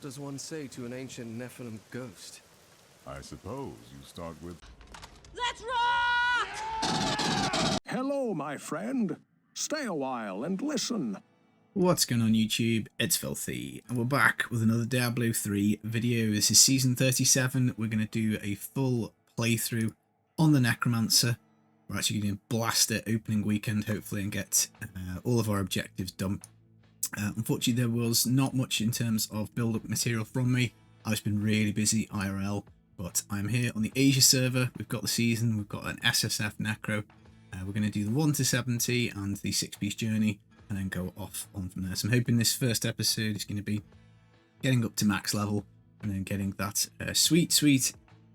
What does one say to an ancient Nephilim ghost? I suppose you start with... Let's rock! Hello, my friend. Stay a while and listen. What's going on YouTube? It's Filthy, and we're back with another Diablo 3 video. This is season 37. We're going to do a full playthrough on the Necromancer. We're actually going to blast it opening weekend, hopefully, and get all of our objectives done. Unfortunately, there was not much in terms of build-up material from me. I've just been really busy IRL, but I'm here on the Asia server. We've got the season, we've got an SSF Necro. We're going to do the 1 to 70 and the 6-piece journey, and then go off on from there. So I'm hoping this first episode is going to be getting up to max level, and then getting that sweet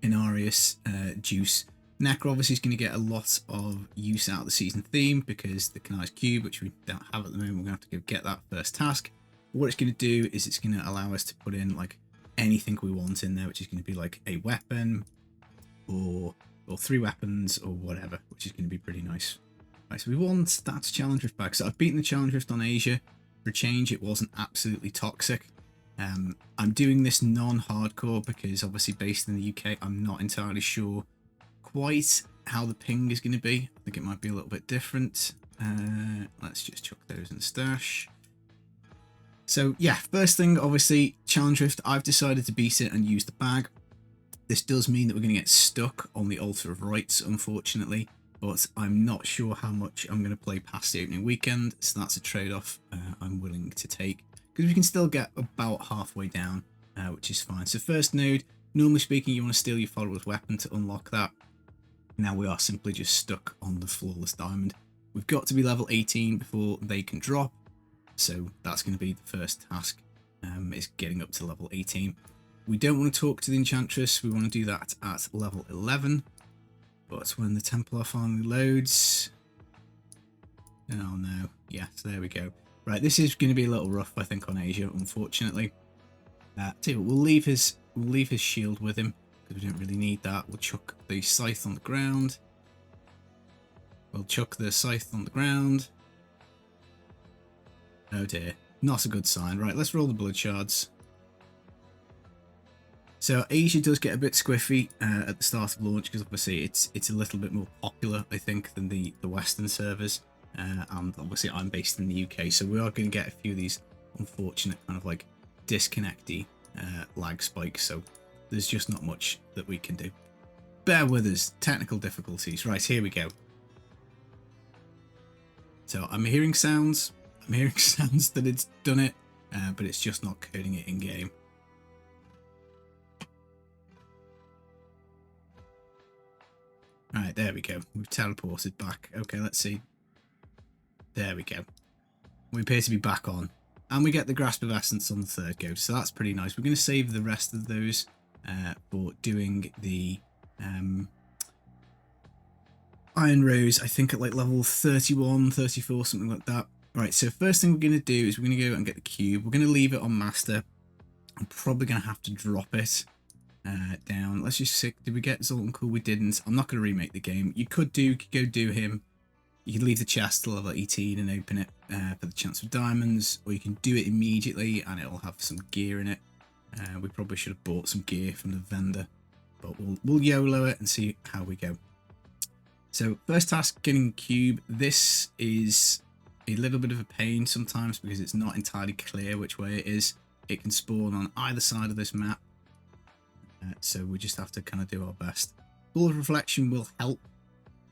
Inarius juice. Necro obviously is going to get a lot of use out of the season theme because the canized cube, which we don't have at the moment, we're going to have to go get that first task. But what it's going to do is it's going to allow us to put in like anything we want in there, which is going to be like a weapon or 3 weapons or whatever, which is going to be pretty nice. Right, so we want that challenge rift back. So I've beaten the challenge rift on Asia. For a change, it wasn't absolutely toxic. I'm doing this non-hardcore because obviously based in the UK, I'm not entirely sure quite how the ping is going to be. I think it might be a little bit different. Let's just chuck those in the stash. So yeah, first thing, obviously, challenge rift. I've decided to beat it and use the bag. This does mean that we're going to get stuck on the altar of rights, unfortunately, but I'm not sure how much I'm going to play past the opening weekend, so that's a trade-off I'm willing to take, because we can still get about halfway down, which is fine. So first node, normally speaking, you want to steal your follower's weapon to unlock that. Now we are simply just stuck on the flawless diamond. We've got to be level 18 before they can drop, so that's going to be the first task, is getting up to level 18. We don't want to talk to the Enchantress, we want to do that at level 11. But when the Templar finally loads... Oh no, yes, there we go. Right, this is going to be a little rough, I think, on Asia, unfortunately. Tell you what, we'll leave his shield with him, because we don't really need that. We'll chuck the scythe on the ground. We'll chuck the scythe on the ground. Oh dear, not a good sign. Right, let's roll the blood shards. So Asia does get a bit squiffy at the start of launch because obviously it's a little bit more popular, I think, than the Western servers, and obviously I'm based in the UK, so we are going to get a few of these unfortunate kind of like disconnecty lag spikes. So there's just not much that we can do. Bear with us, technical difficulties. Right, here we go. So I'm hearing sounds. I'm hearing sounds that it's done it, but it's just not coding it in game. Alright, there we go. We've teleported back. Okay, let's see. There we go. We appear to be back on. And we get the Grasp of Essence on the third go, so that's pretty nice. We're going to save the rest of those for doing the Iron Rose, I think at like level 31, 34, something like that. Right, so first thing we're going to do is we're going to go and get the cube. We're going to leave it on Master. I'm probably going to have to drop it down. Let's just see, did we get Zoltan Cool? We didn't. I'm not going to remake the game. You could go do him. You could leave the chest to level 18 and open it for the chance of diamonds, or you can do it immediately and it'll have some gear in it. We probably should have bought some gear from the vendor, but we'll YOLO it and see how we go. So first task, getting cube. This is a little bit of a pain sometimes because it's not entirely clear which way it is. It can spawn on either side of this map. So we just have to kind of do our best. Ball of Reflection will help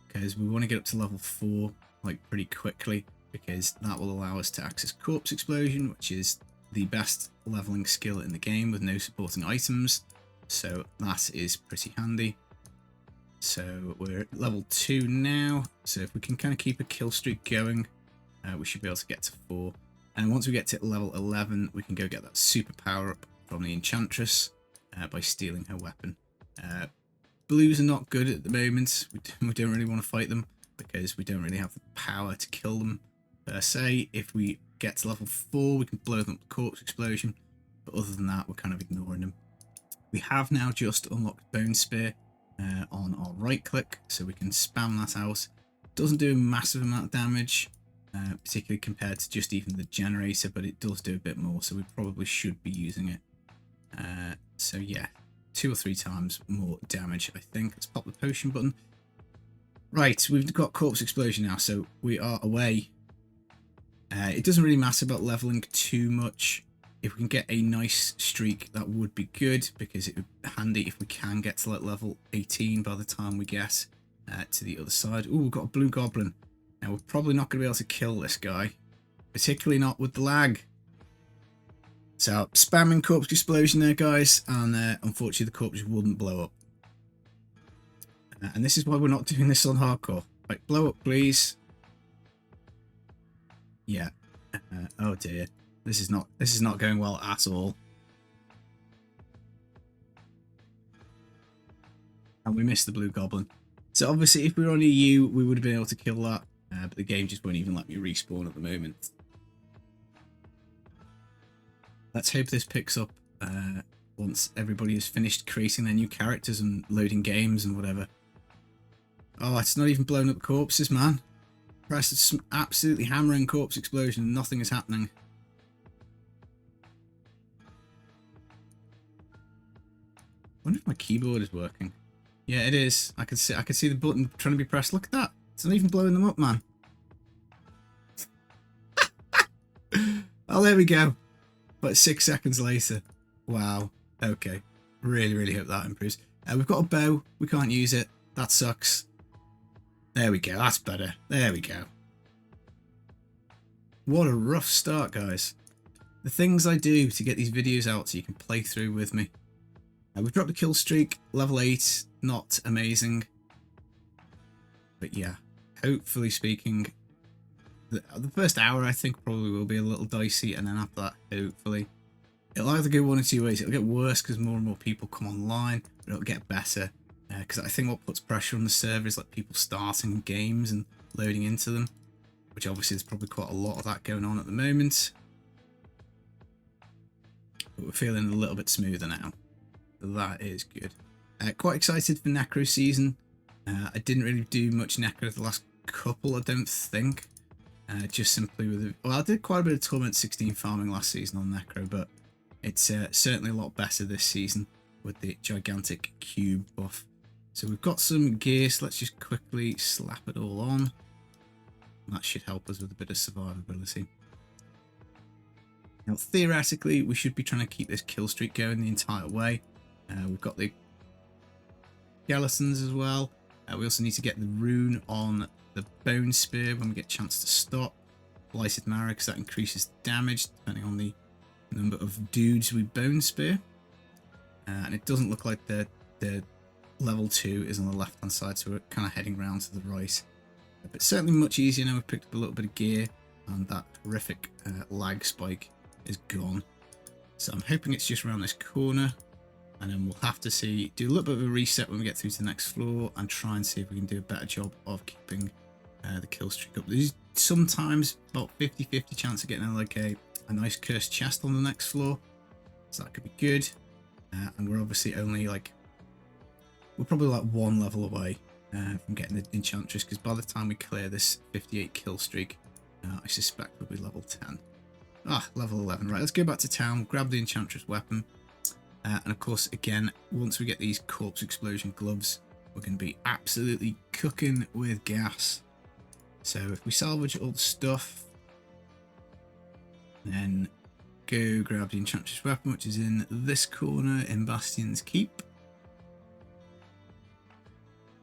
because we want to get up to level 4 like pretty quickly, because that will allow us to access Corpse Explosion, which is the best leveling skill in the game with no supporting items. So that is pretty handy. So we're at level 2 now. So if we can kind of keep a kill streak going, we should be able to get to 4. And once we get to level 11, we can go get that super power up from the Enchantress. By stealing her weapon. Blues are not good at the moment. We don't really want to fight them because we don't really have the power to kill them per se. If we get to level 4, we can blow them up with Corpse Explosion, but other than that, we're kind of ignoring them. We have now just unlocked Bone Spear on our right click, so we can spam that out. Doesn't do a massive amount of damage, particularly compared to just even the generator, but it does do a bit more, so we probably should be using it So yeah, 2 or 3 times more damage, I think. Let's pop the potion button. Right, we've got corpse explosion now, so we are away. It doesn't really matter about leveling too much. If we can get a nice streak, that would be good, because it would be handy if we can get to like level 18 by the time we get to the other side. Ooh, we've got a blue goblin. Now, we're probably not going to be able to kill this guy, particularly not with the lag. So, spamming corpse explosion there, guys, and unfortunately the corpse wouldn't blow up. And this is why we're not doing this on hardcore. Right, blow up, please. Yeah. Oh dear. This is not going well at all. And we missed the blue goblin. So obviously if we were on EU, we would have been able to kill that. But the game just won't even let me respawn at the moment. Let's hope this picks up once everybody has finished creating their new characters and loading games and whatever. Oh, it's not even blowing up corpses, man. Press absolutely hammering corpse explosion and nothing is happening. I wonder if my keyboard is working. Yeah, it is. I can see the button trying to be pressed. Look at that. It's not even blowing them up, man. Oh, there we go. But 6 seconds later. Wow. Okay. Really, really hope that improves. We've got a bow. We can't use it. That sucks. There we go. That's better. There we go. What a rough start, guys. The things I do to get these videos out so you can play through with me. We've dropped a kill streak, level 8, not amazing. But yeah, hopefully speaking, the first hour I think probably will be a little dicey, and then after that, hopefully, it'll either go one or two ways. It'll get worse because more and more people come online, but it'll get better. Because I think what puts pressure on the server is like people starting games and loading into them, which obviously there's probably quite a lot of that going on at the moment. But we're feeling a little bit smoother now. That is good. Quite excited for Necro season. I didn't really do much Necro the last couple, I don't think. Just simply with well, I did quite a bit of Torment 16 farming last season on Necro, but it's certainly a lot better this season with the gigantic cube buff. So we've got some gear, so let's just quickly slap it all on. That should help us with a bit of survivability. Now, theoretically, we should be trying to keep this kill streak going the entire way. We've got the skeletons as well. We also need to get the rune on the bone spear when we get a chance to stop. Blighted Marrow, because that increases damage depending on the number of dudes we bone spear. And it doesn't look like the level 2 is on the left hand side, so we're kind of heading round to the right. But certainly much easier now. We've picked up a little bit of gear, and that horrific lag spike is gone. So I'm hoping it's just around this corner, and then we'll have to do a little bit of a reset when we get through to the next floor and try and see if we can do a better job of keeping the kill streak up. There's sometimes about 50-50 chance of getting like a nice cursed chest on the next floor, so that could be good. And we're obviously only like, we're probably like 1 level away from getting the Enchantress, because by the time we clear this 58 kill streak, I suspect we'll be level 10. Ah, level 11. Right, let's go back to town, grab the Enchantress weapon. And of course, again, once we get these corpse explosion gloves, we're going to be absolutely cooking with gas. So if we salvage all the stuff, then go grab the Enchantress weapon, which is in this corner in Bastion's Keep.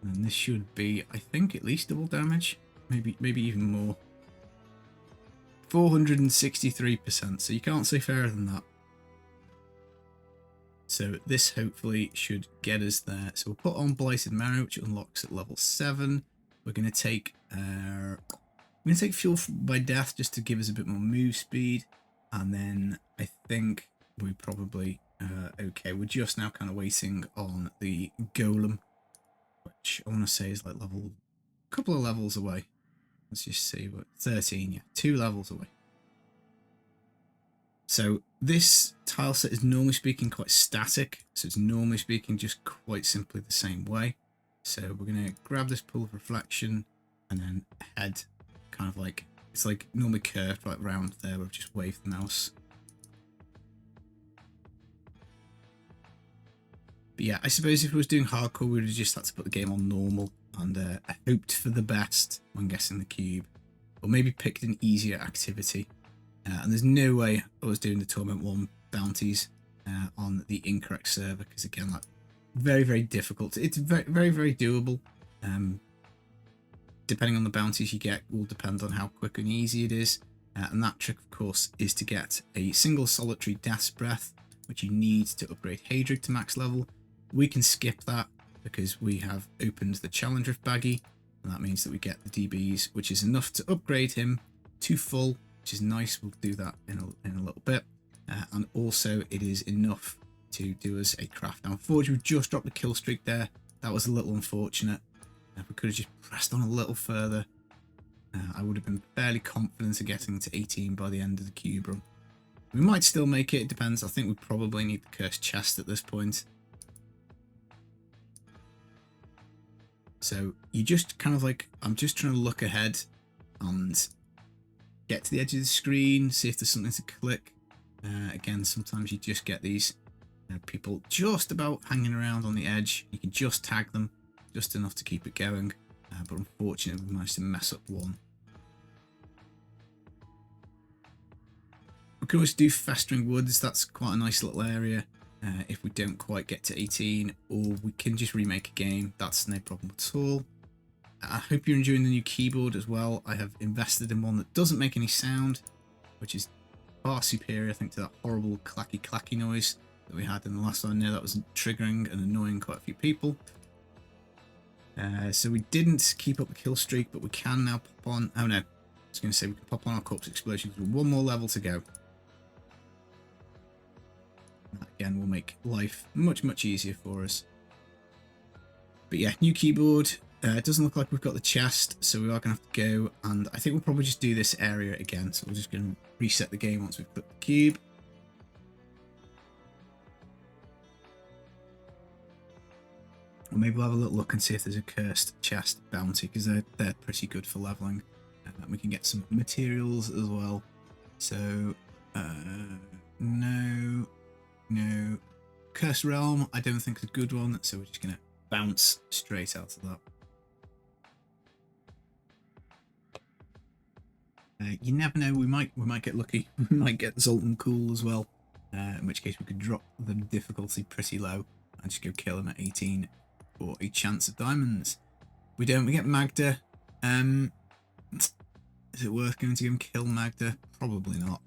And this should be, I think, at least double damage, maybe even more. 463%, so you can't say fairer than that. So this hopefully should get us there. So we'll put on Blighted Marrow, which unlocks at level 7. We're going to take Fuel by Death just to give us a bit more move speed, and then I think we probably okay. We're just now kind of waiting on the Golem, which I want to say is like a couple of levels away. Let's just see, what 13, yeah, 2 levels away. So this tile set is normally speaking quite static, so it's normally speaking just quite simply the same way. So we're going to grab this pool of reflection and then head kind of like, it's like normally curved right round there, we've just waved the mouse. But yeah, I suppose if I was doing hardcore, we would have just had to put the game on normal and I hoped for the best when guessing the cube. Or maybe picked an easier activity. And there's no way I was doing the Torment 1 bounties on the incorrect server, because again, like, very, very difficult. It's very, very, very doable. Depending on the bounties you get will depend on how quick and easy it is. And that trick, of course, is to get a single solitary Death's Breath, which you need to upgrade Hadrig to max level. We can skip that because we have opened the Challenge Rift baggie, and that means that we get the DBs, which is enough to upgrade him to full, which is nice. We'll do that in a little bit. And also it is enough to do us a craft. Now, unfortunately, we just dropped the kill streak there. That was a little unfortunate. If we could have just pressed on a little further, I would have been fairly confident of getting to 18 by the end of the cube run. We might still make it, it depends. I think we probably need the cursed chest at this point. So you just kind of like, I'm just trying to look ahead and get to the edge of the screen, see if there's something to click. Again, sometimes you just get these people just about hanging around on the edge. You can just tag them, just enough to keep it going. But unfortunately, we managed to mess up one. We can always do Festering Woods. That's quite a nice little area if we don't quite get to 18, or we can just remake a game. That's no problem at all. I hope you're enjoying the new keyboard as well. I have invested in one that doesn't make any sound, which is far superior, I think, to that horrible clacky noise that we had in the last one. There, that was triggering and annoying quite a few people. So we didn't keep up the kill streak, but we can now pop on. Oh no, I was going to say we can pop on our corpse explosions with one more level to go. That again will make life much, much easier for us. But yeah, new keyboard. It doesn't look like we've got the chest, so we are going to have to go, and I think we'll probably just do this area again. So we're just going to reset the game once we've put the cube. Or maybe we'll have a little look and see if there's a cursed chest bounty, because they're pretty good for leveling. We can get some materials as well. So, no. Cursed Realm, I don't think is a good one, so we're just going to bounce straight out of that. You never know, we might get lucky. We might get Zoltan Cool as well, in which case we could drop the difficulty pretty low and just go kill him at 18 for a chance of diamonds. We don't, we get Magda. Is it worth going to go and kill Magda? Probably not.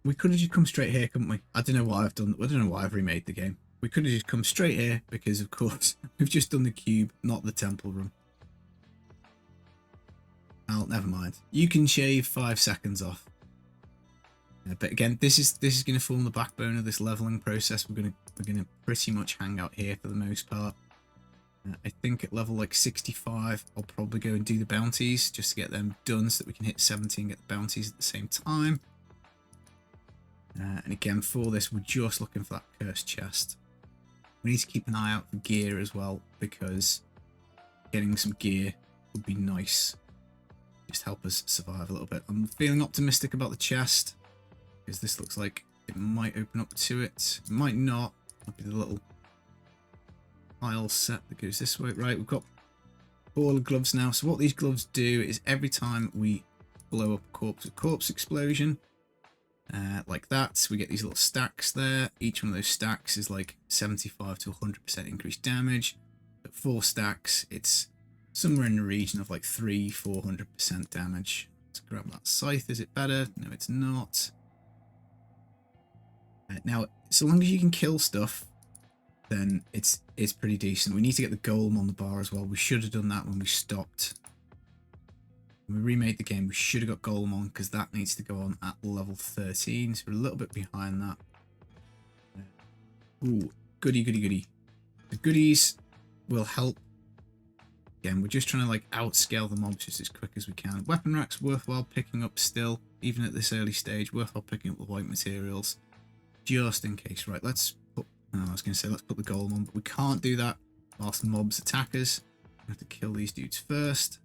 We could have just come straight here, couldn't we? I don't know what I've done. I don't know why I've remade the game. We could have just come straight here because, of course, we've just done the cube, not the temple room. Oh, never mind. You can shave 5 seconds off. But again, this is going to form the backbone of this leveling process. We're gonna pretty much hang out here for the most part. I think at level like 65, I'll probably go and do the bounties just to get them done so that we can hit 70 and get the bounties at the same time. And again, for this, we're just looking for that cursed chest. We need to keep an eye out for gear as well, because getting some gear would be nice. Just help us survive a little bit. I'm feeling optimistic about the chest, because this looks like it might open up to it. It might not. Might be the little tile set that goes this way. Right, we've got all the gloves now. So what these gloves do is every time we blow up a corpse explosion, like that, we get these little stacks there. Each one of those stacks is like 75 to 100% increased damage. At 4 stacks, it's somewhere in the region of like 300–400% damage. Let's grab that scythe. Is it better? No, it's not. Now, so long as you can kill stuff, then it's pretty decent. We need to get the golem on the bar as well. We should have done that when we stopped. When we remade the game, we should have got golem on, because that needs to go on at level 13. So we're a little bit behind that. Ooh, goody. The goodies will help. Again, we're just trying to like outscale the mobs just as quick as we can. Weapon racks worthwhile picking up still, even at this early stage. Worthwhile picking up the white materials, just in case. Right, let's put. Oh, I was going to say let's put the golem on, but we can't do that whilst mobs attack us. We have to kill these dudes first.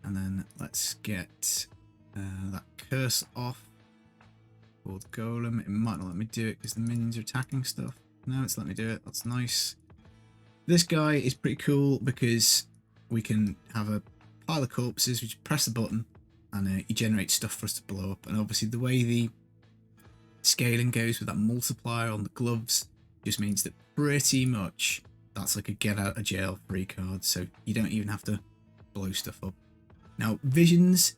And then let's get that curse off for the golem. It might not let me do it because the minions are attacking stuff. No, it's let me do it. That's nice. This guy is pretty cool because we can have a pile of corpses. We just press the button and he generates stuff for us to blow up. And obviously the way the scaling goes with that multiplier on the gloves just means that pretty much that's like a get out of jail free card. So you don't even have to blow stuff up. Now, visions.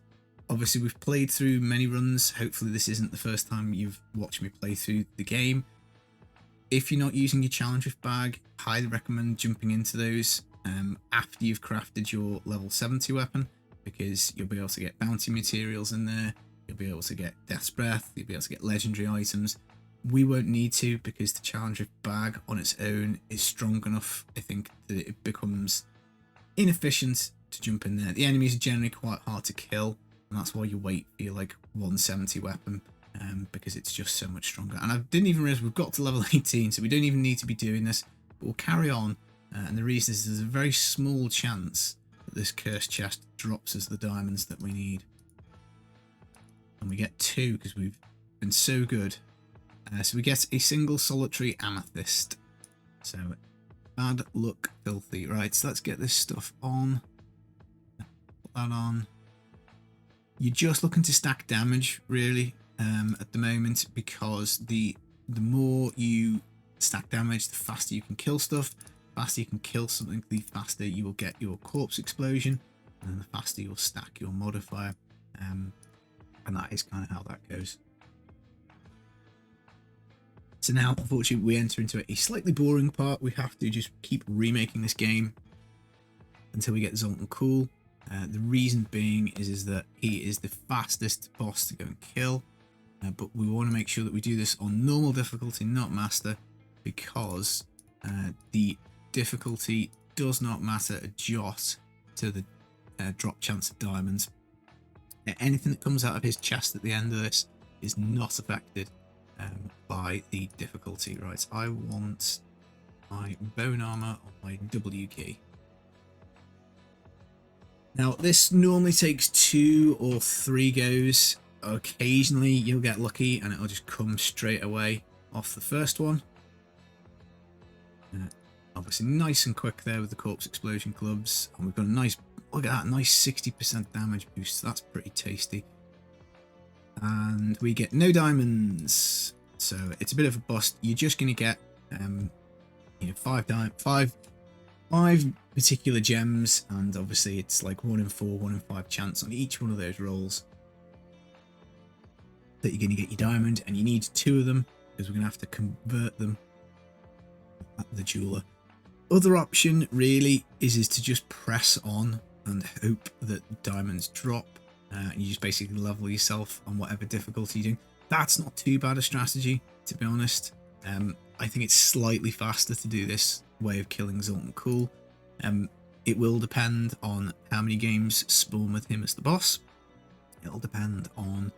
Obviously, we've played through many runs. Hopefully, this isn't the first time you've watched me play through the game. If you're not using your challenge rift bag, highly recommend jumping into those after you've crafted your level 70 weapon, because you'll be able to get bounty materials in there. You'll be able to get Death's Breath. You'll be able to get legendary items. We won't need to, because the challenge rift bag on its own is strong enough, I think, that it becomes inefficient to jump in there. The enemies are generally quite hard to kill. And that's why you wait for your like 170 weapon, because it's just so much stronger. And I didn't even realize we've got to level 18, so we don't even need to be doing this. But we'll carry on. And the reason is there's a very small chance that this cursed chest drops us the diamonds that we need. And we get 2 because we've been so good. So we get a single solitary amethyst. So bad luck filthy. Right, so let's get this stuff on. Put that on. You're just looking to stack damage, really, at the moment, because the more you stack damage, the faster you can kill stuff. The faster you can kill something, the faster you will get your corpse explosion, and the faster you'll stack your modifier. And that is kind of how that goes. So now, unfortunately, we enter into a slightly boring part. We have to just keep remaking this game until we get Zoltan Cool. The reason being is that he is the fastest boss to go and kill, but we want to make sure that we do this on normal difficulty, not master, because the difficulty does not matter a jot to the drop chance of diamonds. Anything that comes out of his chest at the end of this is not affected by the difficulty. Right, I want my bone armor on my W key. Now, this normally takes 2 or 3 goes. Occasionally, you'll get lucky and it'll just come straight away off the first one. Obviously, nice and quick there with the corpse explosion gloves. And we've got a nice, look at that, nice 60% damage boost. That's pretty tasty. And we get no diamonds. So it's a bit of a bust. You're just going to get, 5 particular gems, and obviously it's like 1 in 4, 1 in 5 chance on each one of those rolls that you're going to get your diamond, and you need 2 of them because we're going to have to convert them at the jeweler. Other option really is to just press on and hope that diamonds drop, and you just basically level yourself on whatever difficulty you're doing. That's not too bad a strategy, to be honest. I think it's slightly faster to do this way of killing Zoltan Cool. It will depend on how many games spawn with him as the boss. It'll depend on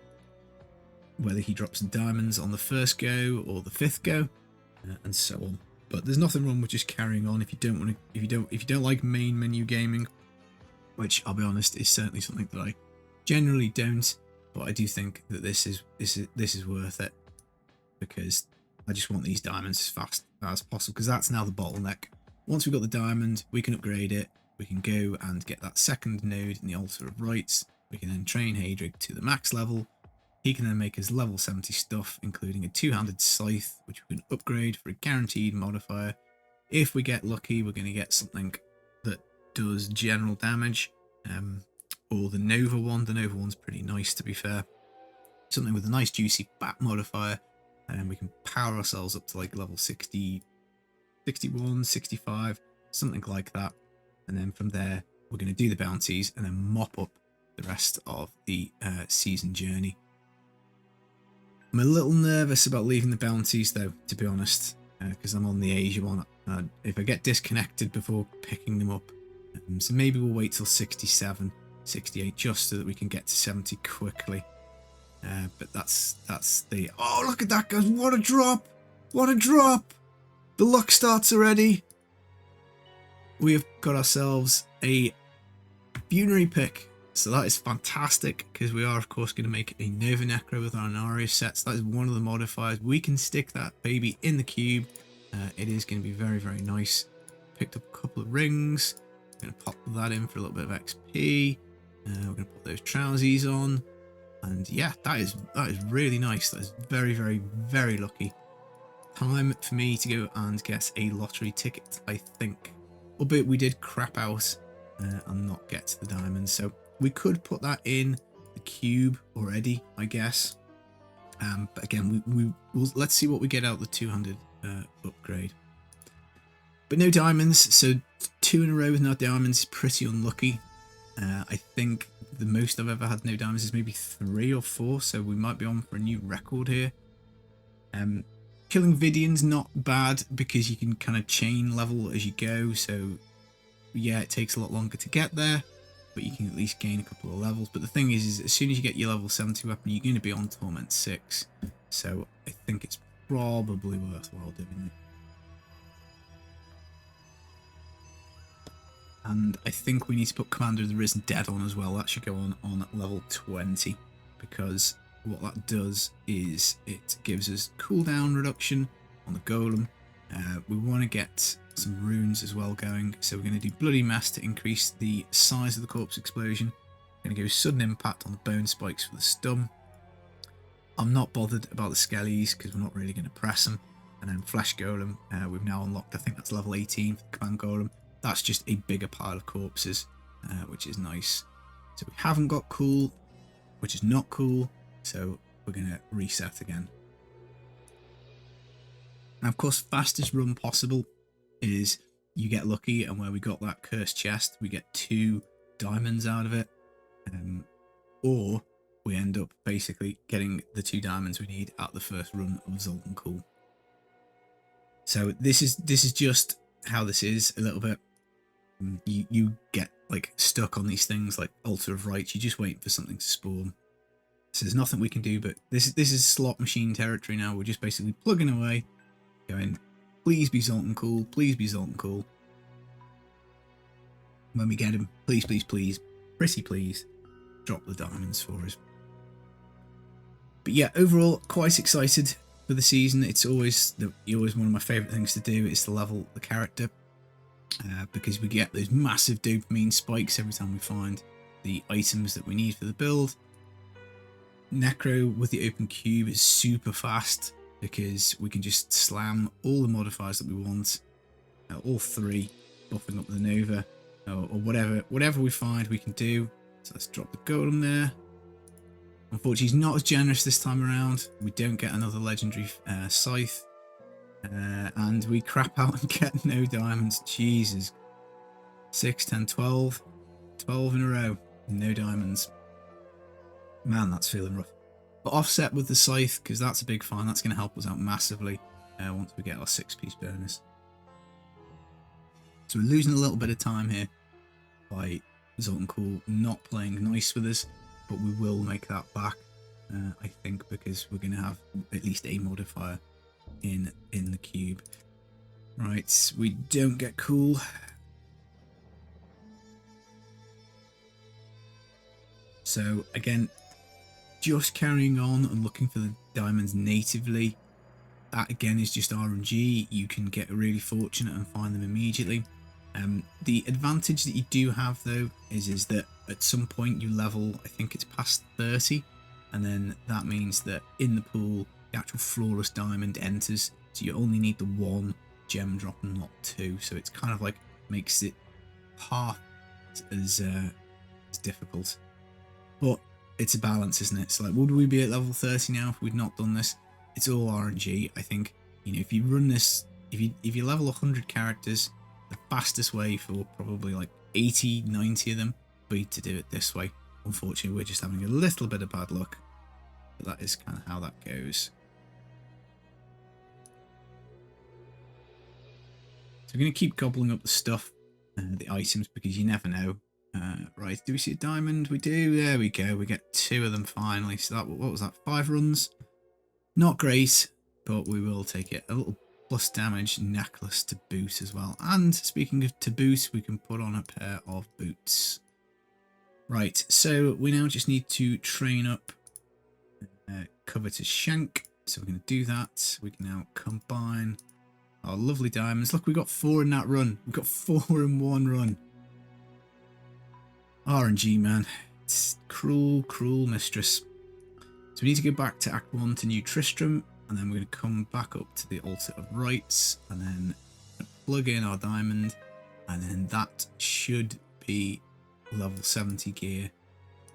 whether he drops some diamonds on the first go or the 5th go, and so on. But there's nothing wrong with just carrying on if you don't want to. If you don't like main menu gaming, which I'll be honest is certainly something that I generally don't. But I do think that this is worth it, because I just want these diamonds as fast as possible, because that's now the bottleneck. Once we've got the diamond, we can upgrade it. We can go and get that 2nd node in the Altar of Rites. We can then train Hadrig to the max level. He can then make us level 70 stuff, including a 2-handed scythe, which we can upgrade for a guaranteed modifier. If we get lucky, we're going to get something that does general damage, or the Nova one. The Nova one's pretty nice, to be fair. Something with a nice juicy bat modifier, and we can power ourselves up to like level 60, 61, 65, something like that. And then from there, we're going to do the bounties and then mop up the rest of the season journey. I'm a little nervous about leaving the bounties, though, to be honest, because I'm on the Asia one. If I get disconnected before picking them up, so maybe we'll wait till 67, 68, just so that we can get to 70 quickly. But that's the... Oh, look at that, guys! What a drop! What a drop! The luck starts already. We have got ourselves a funerary pick. So that is fantastic, because we are of course going to make a Nova Necro with our Inarius sets. That is one of the modifiers. We can stick that baby in the cube. It is going to be very, very nice. Picked up a couple of rings. Going to pop that in for a little bit of XP. We're going to put those trousers on. And yeah, that is really nice. That is very, very, very lucky. Time for me to go and get a lottery ticket, I think. Albeit we did crap out and not get to the diamonds. So we could put that in the cube already, I guess. But again, we'll let's see what we get out the 200 upgrade. But no diamonds, so 2 in a row with no diamonds is pretty unlucky. I think the most I've ever had no diamonds is maybe 3 or 4, so we might be on for a new record here. Killing Vidian's not bad because you can kind of chain level as you go, so yeah, it takes a lot longer to get there, but you can at least gain a couple of levels. But the thing is as soon as you get your level 70 weapon, you're going to be on Torment 6, so I think it's probably worthwhile doing it. And I think we need to put Commander of the Risen Dead on as well. That should go on level 20, because what that does is it gives us cooldown reduction on the golem. We want to get some runes as well going, so we're going to do Bloody Mess to increase the size of the corpse explosion. We're going to go sudden impact on the bone spikes for the stun. I'm not bothered about the skellies because we're not really going to press them. And then Flesh Golem, we've now unlocked, I think that's level 18 for the Command Golem. That's just a bigger pile of corpses, which is nice. So we haven't got cool, which is not cool. So we're going to reset again. And of course, fastest run possible is you get lucky, and where we got that cursed chest, we get 2 diamonds out of it. Or we end up basically getting the 2 diamonds we need at the first run of Zoltan Cool. So this is just how this is a little bit. You get like stuck on these things like Altar of Rights. You just wait for something to spawn. So there's nothing we can do, but this is slot machine territory now. We're just basically plugging away, going, please be Zoltan Cool, please be Zoltan Cool. When we get him, please, please, please, pretty please, drop the diamonds for us. But yeah, overall, quite excited for the season. It's always one of my favourite things to do is to level the character. Because we get those massive dopamine spikes every time we find the items that we need for the build. Necro with the open cube is super fast because we can just slam all the modifiers that we want, all 3, buffing up the Nova, or whatever we find we can do. So let's drop the golem there. Unfortunately, he's not as generous this time around. We don't get another legendary scythe. And we crap out and get no diamonds. Jesus. 6, 10, 12. 12 in a row. No diamonds. Man, that's feeling rough. But offset with the scythe, because that's a big fan. That's going to help us out massively once we get our 6-piece bonus. So we're losing a little bit of time here by Zoltan Cool not playing nice with us. But we will make that back, I think, because we're going to have at least a modifier in the cube. Right, we don't get cool. So again, just carrying on and looking for the diamonds natively. That again is just RNG. You can get really fortunate and find them immediately. The advantage that you do have though is that at some point you level, I think it's past 30, and then that means that in the pool the actual flawless diamond enters, so you only need the 1 gem drop and not 2, so it's kind of like makes it half as difficult, but it's a balance, isn't it? So like, would we be at level 30 now if we'd not done this? It's all RNG. I think, you know, if you run this, if you level 100 characters, the fastest way for probably like 80, 90 of them be to do it this way. Unfortunately, we're just having a little bit of bad luck, but that is kind of how that goes. So we're going to keep gobbling up the stuff, the items, because you never know. Right, do we see a diamond? We do. There we go. We get 2 of them finally. So that, what was that? 5 runs. Not great, but we will take it. A little plus damage necklace to boot as well. And speaking of to boot, we can put on a pair of boots. Right, so we now just need to train up cover to shank. So we're going to do that. We can now combine our lovely diamonds. Look, we got 4 in that run. We've got 4 in one run. RNG, man. It's cruel, cruel mistress. So we need to go back to Act 1 to New Tristram, and then we're going to come back up to the Altar of Rites, and then plug in our diamond, and then that should be level 70 gear.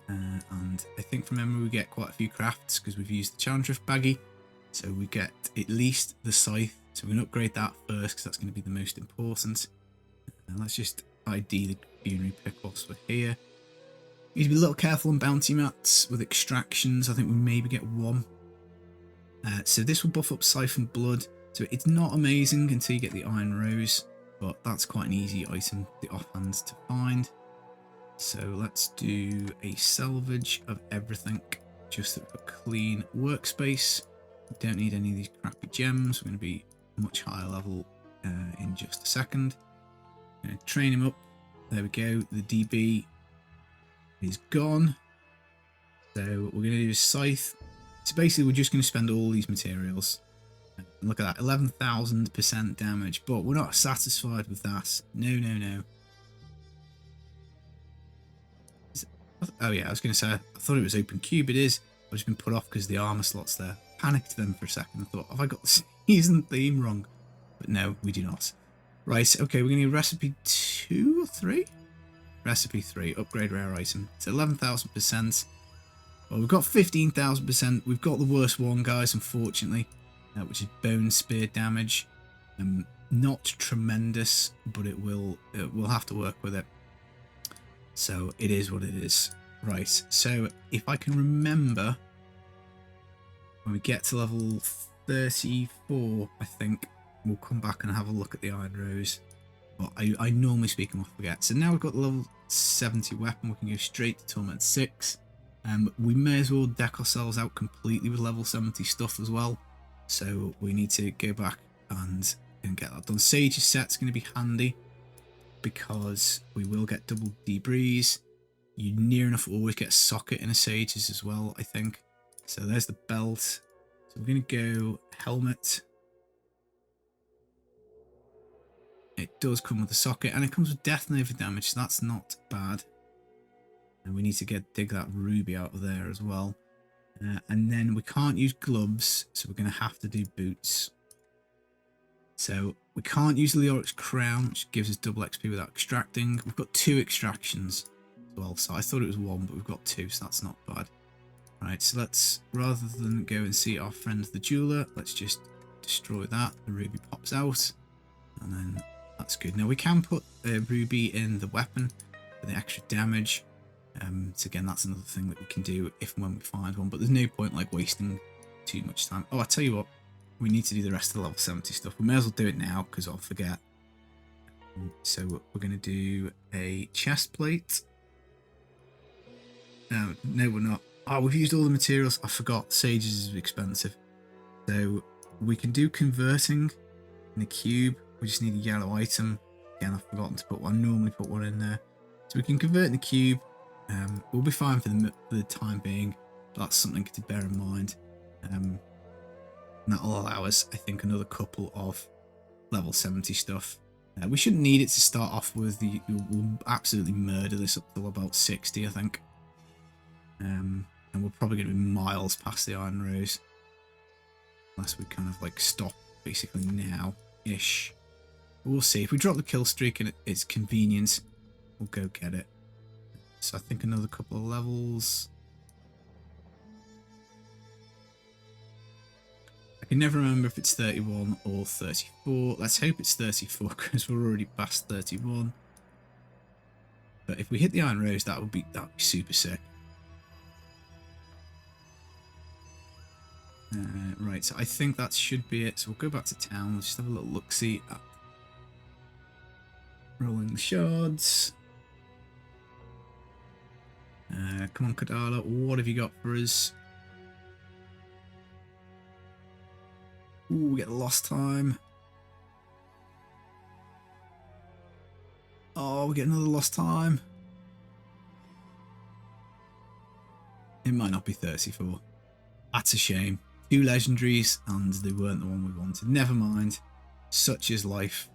And I think from memory we get quite a few crafts because we've used the Chandrift baggie, so we get at least the scythe. So we're going to upgrade that first because that's going to be the most important. And let's just ID the funerary pick whilst we're here. Need to be a little careful on bounty mats with extractions. I think we maybe get 1. So this will buff up Siphon Blood. So it's not amazing until you get the Iron Rose, but that's quite an easy item, the offhand, to find. So let's do a salvage of everything, just so we've got clean workspace. We don't need any of these crappy gems. We're going to be much higher level in just a second. Going to train him up. There we go. The DB is gone. So we're going to do a scythe. So basically we're just going to spend all these materials. And look at that, 11,000% damage. But we're not satisfied with that. No, no, no. Oh yeah, I was going to say, I thought it was open cube. It is. I've just been put off because the armor slot's there. Panicked then for a second. I thought, have I got the season theme wrong? But no, we do not. Right, okay, we're going to need recipe 2 or 3? Recipe 3, upgrade rare item. It's 11,000%. Well, we've got 15,000%. We've got the worst one, guys, unfortunately, which is bone spear damage. Not tremendous, but we'll have to work with it. So it is what it is. Right, so if I can remember, when we get to level 34, I think, we'll come back and have a look at the Iron Rose. But I normally speak and I forget. So now we've got the level 70 weapon, we can go straight to Torment 6. We may as well deck ourselves out completely with level 70 stuff as well. So we need to go back and get that done. Sage's set's going to be handy because we will get double debris. You near enough always get a socket in a Sage's as well, I think. So there's the belt. So we're going to go helmet. It does come with a socket, and it comes with Death Nova damage, so that's not bad. And we need to dig that ruby out of there as well. And then we can't use gloves, so we're going to have to do boots. So we can't use Leoric's crown, which gives us double XP without extracting. We've got 2 extractions as well, so I thought it was 1, but we've got 2, so that's not bad. Right, so let's, rather than go and see our friend the jeweler, let's just destroy that. The ruby pops out, and then that's good. Now we can put a ruby in the weapon for the extra damage. So again, that's another thing that we can do if and when we find one, but there's no point like wasting too much time. Oh, I tell you what, we need to do the rest of the level 70 stuff. We may as well do it now because I'll forget. So we're going to do a chest plate. No, we're not. Oh, we've used all the materials. I forgot. Sage's is expensive. So we can do converting in the cube. We just need a yellow item. Again, I've forgotten to put one. I normally put one in there. So we can convert in the cube. We'll be fine for the time being. But that's something to bear in mind. And that'll allow us, I think, another couple of level 70 stuff. We shouldn't need it to start off with. We'll absolutely murder this up till about 60, I think. And we're probably going to be miles past the Iron Rose. Unless we kind of like stop basically now-ish. We'll see. If we drop the kill streak and it's convenient, we'll go get it. So I think another couple of levels. I can never remember if it's 31 or 34. Let's hope it's 34 because we're already past 31. But if we hit the Iron Rose, that would be super sick. Right, so I think that should be it. So we'll go back to town. Let's just have a little look-see at rolling the shards. Come on, Kadala, what have you got for us? Ooh, we get the lost time. Oh, we get another lost time. It might not be 34. That's a shame. 2 legendaries and they weren't the one we wanted. Never mind. Such is life.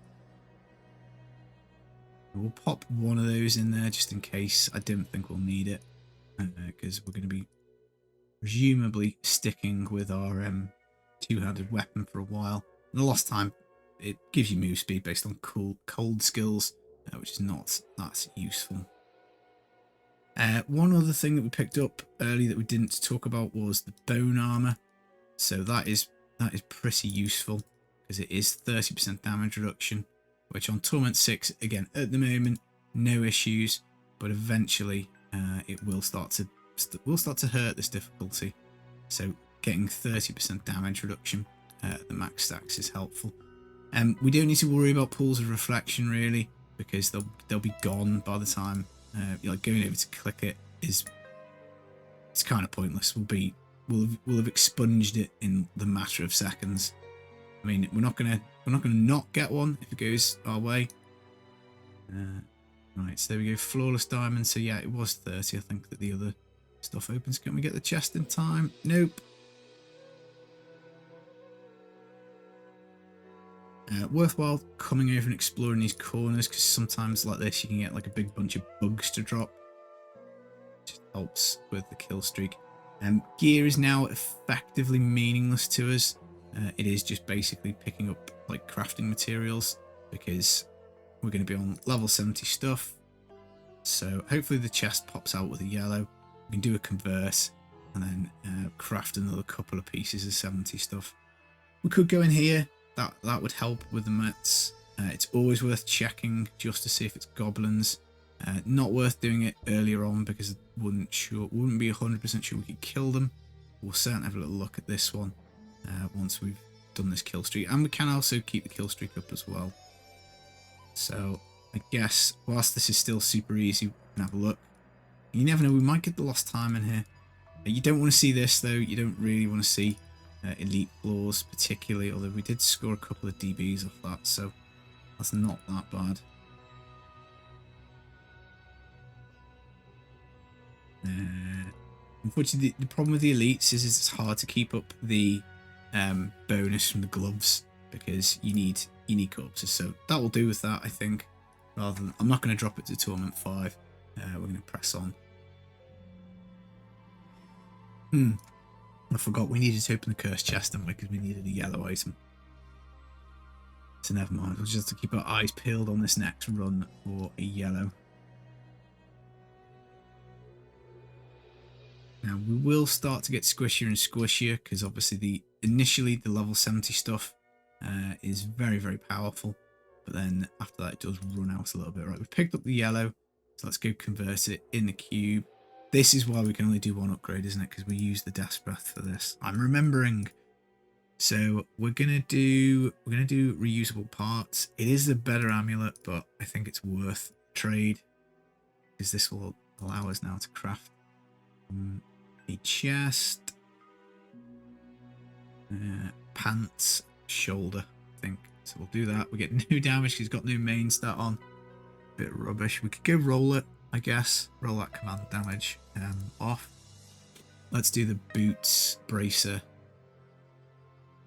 We'll pop one of those in there just in case. I don't think we'll need it because we're going to be presumably sticking with our two-handed weapon for a while. And the last time it gives you move speed based on cold skills, which is not that useful. One other thing that we picked up early that we didn't talk about was the bone armor. So that is pretty useful because it is 30% damage reduction, which on Torment 6 again at the moment no issues, but eventually it will start to hurt this difficulty. So getting 30% damage reduction at the max stacks is helpful. We don't need to worry about pools of reflection really because they'll be gone by the time. Like going over to click it it's kind of pointless. We'll have expunged it in the matter of seconds. I mean, we're not gonna not get one if it goes our way. Right, so there we go. Flawless diamond. So yeah, it was 30. I think that the other stuff opens. Can we get the chest in time? Nope. Worthwhile coming over and exploring these corners because sometimes like this you can get like a big bunch of bugs to drop. Just helps with the kill streak. Gear is now effectively meaningless to us. It is just basically picking up like crafting materials because we're going to be on level 70 stuff. So hopefully the chest pops out with a yellow. We can do a convert and then craft another couple of pieces of 70 stuff. We could go in here. That would help with the mats. It's always worth checking just to see if it's goblins. Not worth doing it earlier on because I wouldn't be 100% sure we could kill them. We'll certainly have a little look at this one once we've done this kill streak, and we can also keep the kill streak up as well. So I guess whilst this is still super easy, we can have a look. You never know, we might get the lost time in here. You don't want to see this though. You don't really want to see elite floors particularly, although we did score a couple of DBs off that, so that's not that bad. Unfortunately, the problem with the elites is it's hard to keep up the bonus from the gloves because you need corpses, so that will do with that, I think. Rather than, I'm not going to drop it to Torment 5. We're going to press on. I forgot we needed to open the cursed chest, didn't we? Because we needed a yellow item. So never mind. We'll just have to keep our eyes peeled on this next run for a yellow. Now we will start to get squishier and squishier because obviously initially the level 70 stuff is very, very powerful, but then after that it does run out a little bit. Right, we've picked up the yellow, so let's go convert it in the cube. This is why we can only do one upgrade, isn't it? Because we use the Death Breath for this. I'm remembering. So we're gonna do reusable parts. It is a better amulet, but I think it's worth trade because this will allow us now to craft a chest, pants, shoulder, I think. So we'll do that. We get no damage because he's got no main stat on. Bit rubbish. We could go roll it, I guess. Roll that command damage off. Let's do the boots bracer.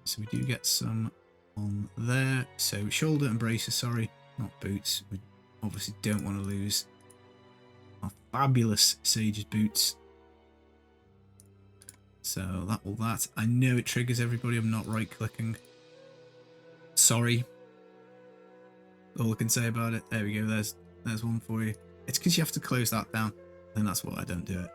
So we do get some on there. So shoulder and bracer, sorry, not boots. We obviously don't want to lose our fabulous Sage's boots. So that will that. I know it triggers everybody. I'm not right clicking. Sorry. All I can say about it. There we go. There's one for you. It's because you have to close that down. And that's why I don't do it.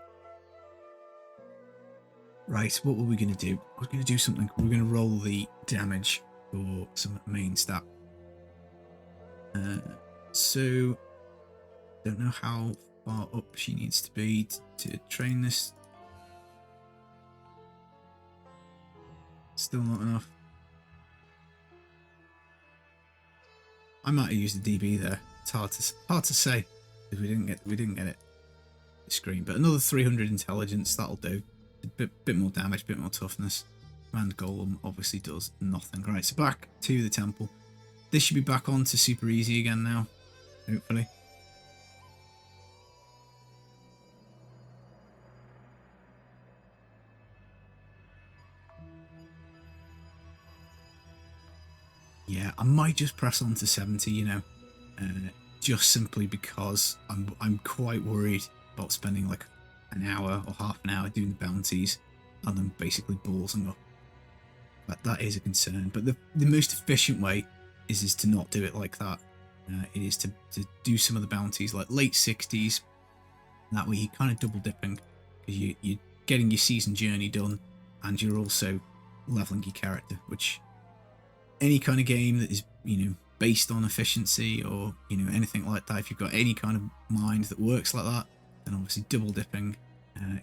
Right, what were we going to do? I was going to do something. We're going to roll the damage for some main stat. So, don't know how far up she needs to be to train this. Still not enough. I might have used the DB there. It's hard to say because we didn't get it. The screen, but another 300 intelligence, that'll do. A bit more damage, bit more toughness. Command Golem obviously does nothing. Right, so back to the temple. This should be back on to super easy again now, hopefully. yeah, I might just press on to 70, you know, just simply because I'm quite worried about spending like an hour or half an hour doing the bounties and then basically ballsing up. But that is a concern. But the most efficient way is to not do it like that. It is to do some of the bounties like late 60s. That way you're kind of double dipping because you're getting your season journey done and you're also leveling your character, which any kind of game that is, you know, based on efficiency or, you know, anything like that, if you've got any kind of mind that works like that, then obviously double dipping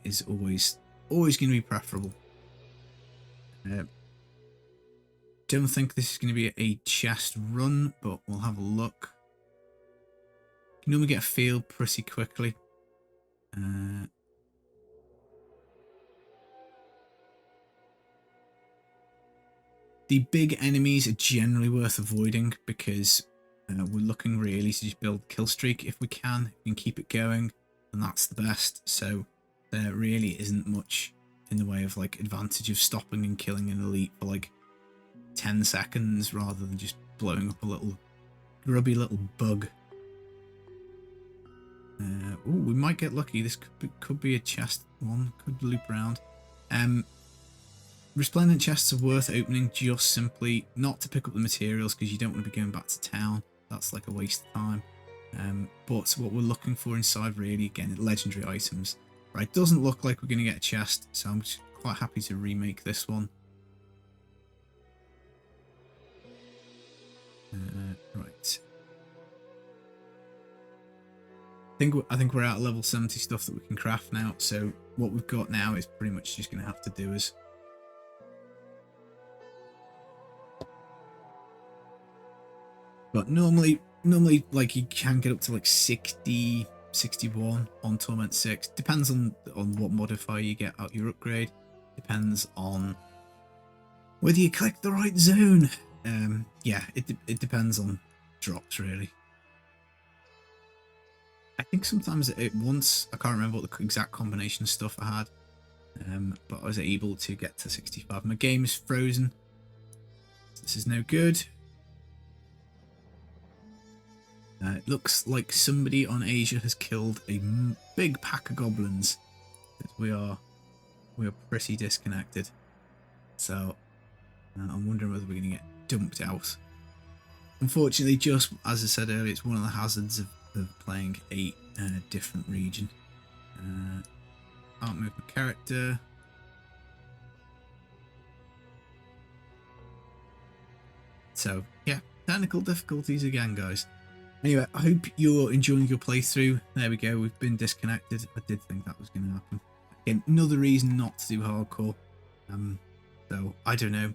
is always going to be preferable. Don't think this is going to be a chest run, but we'll have a look. You can normally get a feel pretty quickly. The big enemies are generally worth avoiding because we're looking really to just build kill streak if we can. If we can keep it going, then that's the best. So there really isn't much in the way of like advantage of stopping and killing an elite for like 10 seconds rather than just blowing up a little grubby little bug. Oh, we might get lucky. This could be a chest one. Could loop around. Resplendent chests are worth opening just simply not to pick up the materials because you don't want to be going back to town. That's like a waste of time. But what we're looking for inside really, again, legendary items. Right, doesn't look like we're going to get a chest, so I'm just quite happy to remake this one. Right. I think we're out of level 70 stuff that we can craft now, so what we've got now is pretty much just going to have to do is but normally like you can get up to like 60, 61 on Torment 6. Depends on what modifier you get out your upgrade. Depends on whether you click the right zone. Yeah, it depends on drops really. I think sometimes once, I can't remember what the exact combination of stuff I had, but I was able to get to 65. My game is frozen. This is no good. It looks like somebody on Asia has killed a big pack of goblins. We are pretty disconnected. So I'm wondering whether we're going to get dumped out. Unfortunately, just as I said earlier, it's one of the hazards of playing a different region. Can't move my character. So yeah, technical difficulties again, guys. Anyway, I hope you're enjoying your playthrough. There we go, we've been disconnected. I did think that was going to happen. Again, another reason not to do hardcore. So I don't know.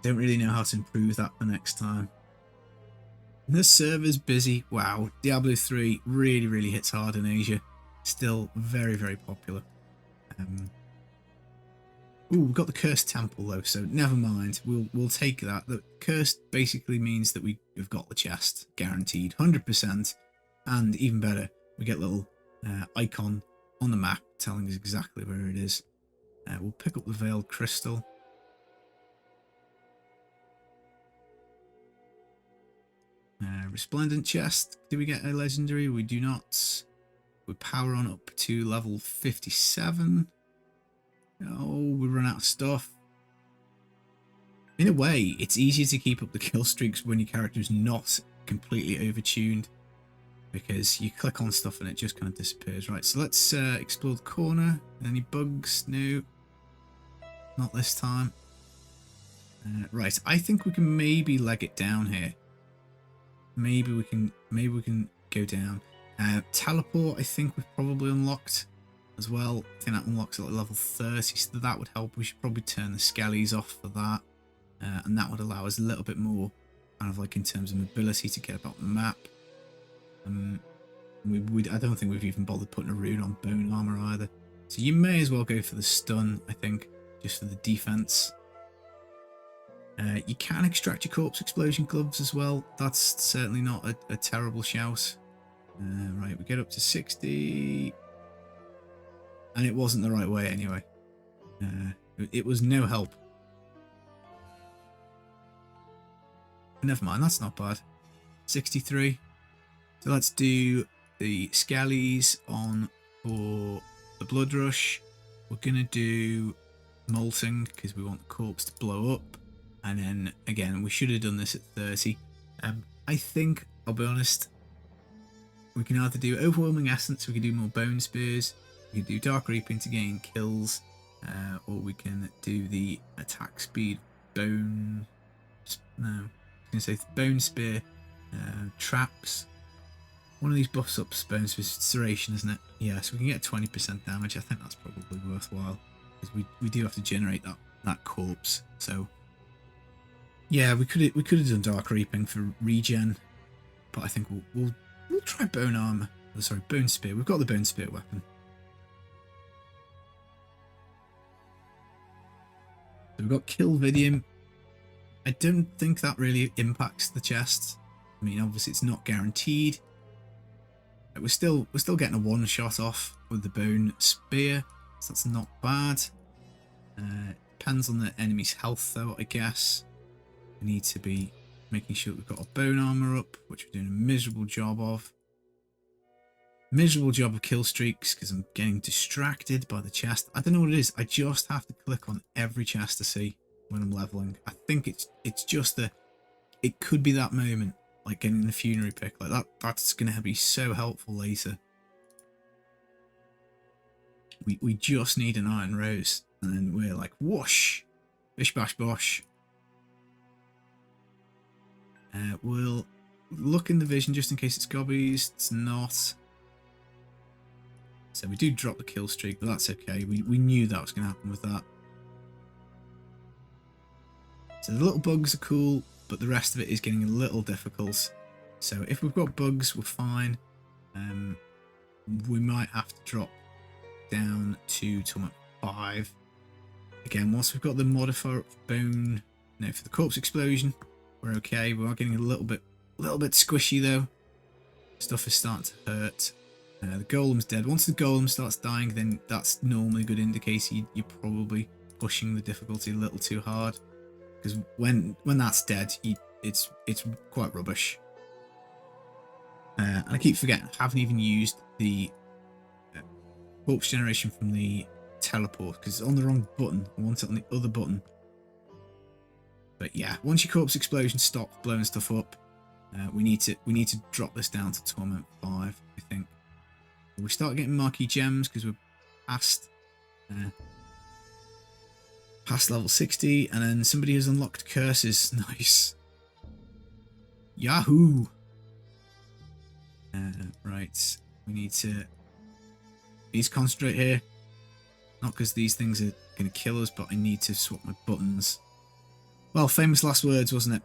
Don't really know how to improve that for next time. The server's busy. Wow, Diablo 3 really hits hard in Asia. Still very popular. Ooh, we've got the cursed temple though, so never mind. We'll take that. The cursed basically means that we've got the chest guaranteed, 100%, and even better, we get a little icon on the map telling us exactly where it is. We'll pick up the veiled crystal. Resplendent chest. Do we get a legendary? We do not. We power on up to level 57. Oh, we run out of stuff. In a way, it's easier to keep up the kill streaks when your character is not completely overtuned, because you click on stuff and it just kind of disappears. Right, so let's explore the corner. Any bugs? No, not this time. Right, I think we can maybe leg it down here. Maybe we can go down. Teleport, I think we've probably unlocked as well. I think that unlocks at level 30, so that would help. We should probably turn the skellies off for that, and that would allow us a little bit more kind of like in terms of mobility to get about the map. I don't think we've even bothered putting a rune on bone armor either, so you may as well go for the stun, I think, just for the defense. You can extract your corpse explosion gloves as well. That's certainly not a terrible shout. Right, we get up to 60. And it wasn't the right way anyway. It was no help. Never mind, that's not bad. 63. So let's do the skellies on for the blood rush. We're gonna do molting because we want the corpse to blow up. And then again, we should have done this at 30. I think, I'll be honest, we can either do overwhelming essence, we can do more bone spears, we can do dark reaping to gain kills, or we can do the attack speed bone. No, I was gonna say bone spear traps. One of these buffs up bone spear duration, isn't it? Yeah, so we can get 20% damage. I think that's probably worthwhile because we do have to generate that corpse. So yeah, we could have done dark reaping for regen, but I think we'll try bone armor. Oh, sorry, bone spear. We've got the bone spear weapon. So we've got kill vidium. I don't think that really impacts the chest. I mean, obviously it's not guaranteed. We're still getting a one shot off with the bone spear, so that's not bad. Depends on the enemy's health though, I guess. We need to be making sure we've got our bone armor up, which we're doing a miserable job of. Miserable job of kill streaks because I'm getting distracted by the chest. I don't know what it is. I just have to click on every chest to see when I'm leveling. I think it's just it could be that moment, like getting the funerary pick like that. That's going to be so helpful later. We just need an iron rose, and then we're like whoosh, bish bash bosh. We'll look in the vision just in case it's gobbies. It's not. So we do drop the kill streak, but that's okay. We knew that was going to happen with that. So the little bugs are cool, but the rest of it is getting a little difficult. So if we've got bugs, we're fine. We might have to drop down to torment 5. Again, once we've got the modifier up for bone, no, for the corpse explosion, we're okay. We are getting a little bit squishy though. Stuff is starting to hurt. The golem's dead. Once the golem starts dying, then that's normally a good indicator you're probably pushing the difficulty a little too hard. Because when that's dead, it's quite rubbish. And I keep forgetting, I haven't even used the corpse generation from the teleport because it's on the wrong button. I want it on the other button. But yeah, once your corpse explosion stops blowing stuff up, we need to drop this down to torment 5, I think. We start getting marquee gems because we're past level 60, and then somebody has unlocked curses. Nice. Yahoo! Right, we need to concentrate here. Not because these things are going to kill us, but I need to swap my buttons. Well, famous last words, wasn't it?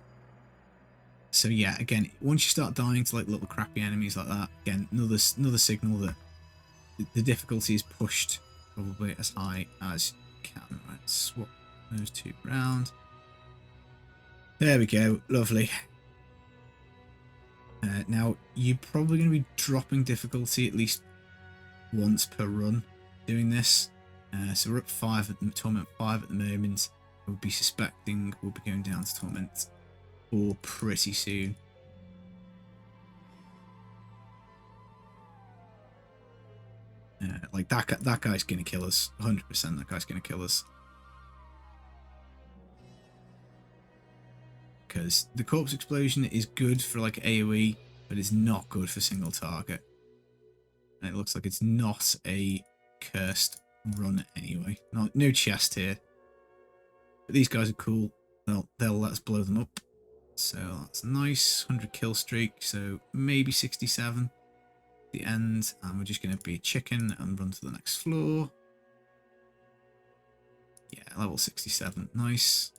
So yeah, again, once you start dying to like little crappy enemies like that, again, another signal that the difficulty is pushed probably as high as you can. Right, swap those two around. There we go, lovely. Now, you're probably going to be dropping difficulty at least once per run doing this. So we're at 5 at the torment 5 at the moment. I would be suspecting we'll be going down to torment 4 pretty soon. Like that guy's going to kill us. 100% that guy's going to kill us. Because the corpse explosion is good for like AoE, but it's not good for single target. And it looks like it's not a cursed run anyway. No chest here. But these guys are cool. They'll let us blow them up. So that's nice. 100 kill streak. So maybe 67 at the end. And we're just going to be a chicken and run to the next floor. Yeah, level 67. Nice.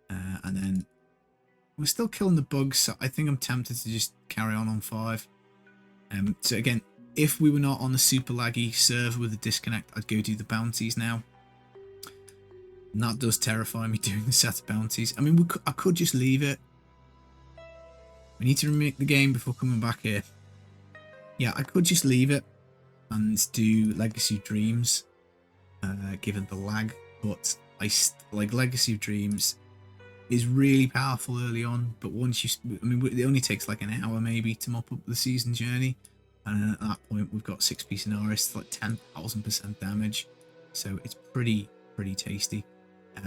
And then we're still killing the bugs. So I think I'm tempted to just carry on 5. So again, if we were not on the super laggy server with a disconnect, I'd go do the bounties now. And that does terrify me, doing the set of bounties. I mean, I could just leave it. We need to remake the game before coming back here. Yeah, I could just leave it and do Legacy of Dreams, given the lag. But like Legacy of Dreams, is really powerful early on, but once you, I mean, it only takes like an hour maybe to mop up the season journey, and at that point we've got 6-piece Inarius, like 10,000% damage, so it's pretty tasty.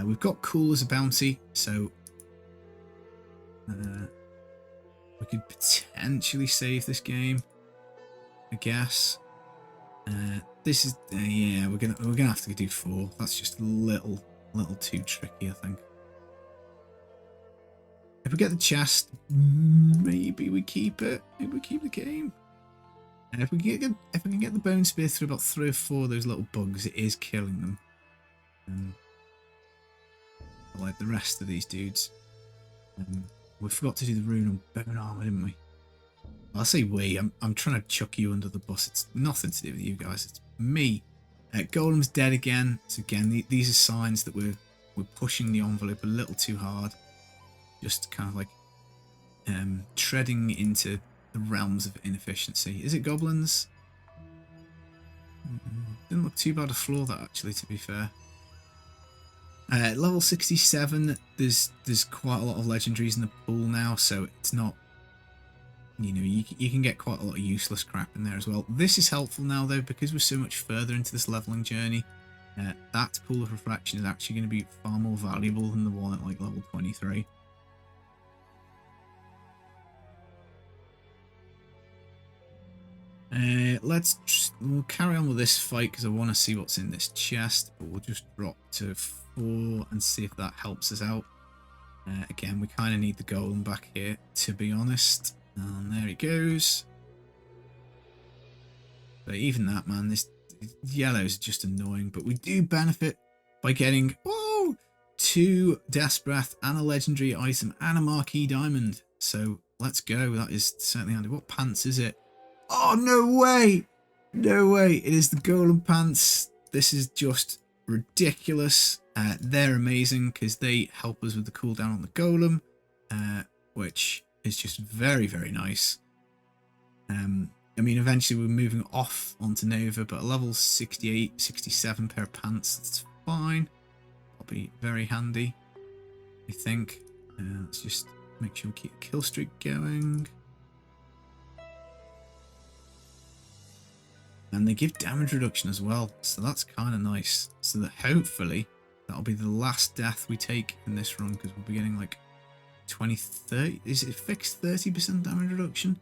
We've got cool as a bounty, so we could potentially save this game, I guess. This is yeah, we're gonna have to do 4. That's just a little too tricky, I think. If we get the chest, maybe we keep it. Maybe we keep the game. And if we can get the bone spear through about 3 or 4 of those little bugs, it is killing them. Like the rest of these dudes. We forgot to do the rune on bone armor, didn't we? I'll say we. I'm trying to chuck you under the bus. It's nothing to do with you guys. It's me. Golem's dead again. So again, these are signs that we're pushing the envelope a little too hard. Just kind of like treading into the realms of inefficiency. Is it goblins? Didn't look too bad to floor that, actually, to be fair. Level 67, there's quite a lot of legendaries in the pool now, so it's not, you know, you can get quite a lot of useless crap in there as well. This is helpful now, though, because we're so much further into this leveling journey. That pool of refraction is actually going to be far more valuable than the one at like level 23. We'll carry on with this fight because I want to see what's in this chest, but we'll just drop to 4 and see if that helps us out. Again, we kind of need the golem back here, to be honest. And there he goes. But even that, man, this yellow's just annoying. But we do benefit by getting 2 Death's Breath and a legendary item and a marquee diamond. So let's go. That is certainly handy. What pants is it? Oh, no way! No way! It is the golem pants. This is just ridiculous. They're amazing because they help us with the cooldown on the golem, which is just very, very nice. I mean, eventually we're moving off onto Nova, but a level 68, 67 pair of pants, that's fine. That'll be very handy, I think. Let's just make sure we keep the kill streak going. And they give damage reduction as well, so that's kind of nice. So that hopefully that'll be the last death we take in this run, because we'll be getting like 30. Is it fixed 30% damage reduction?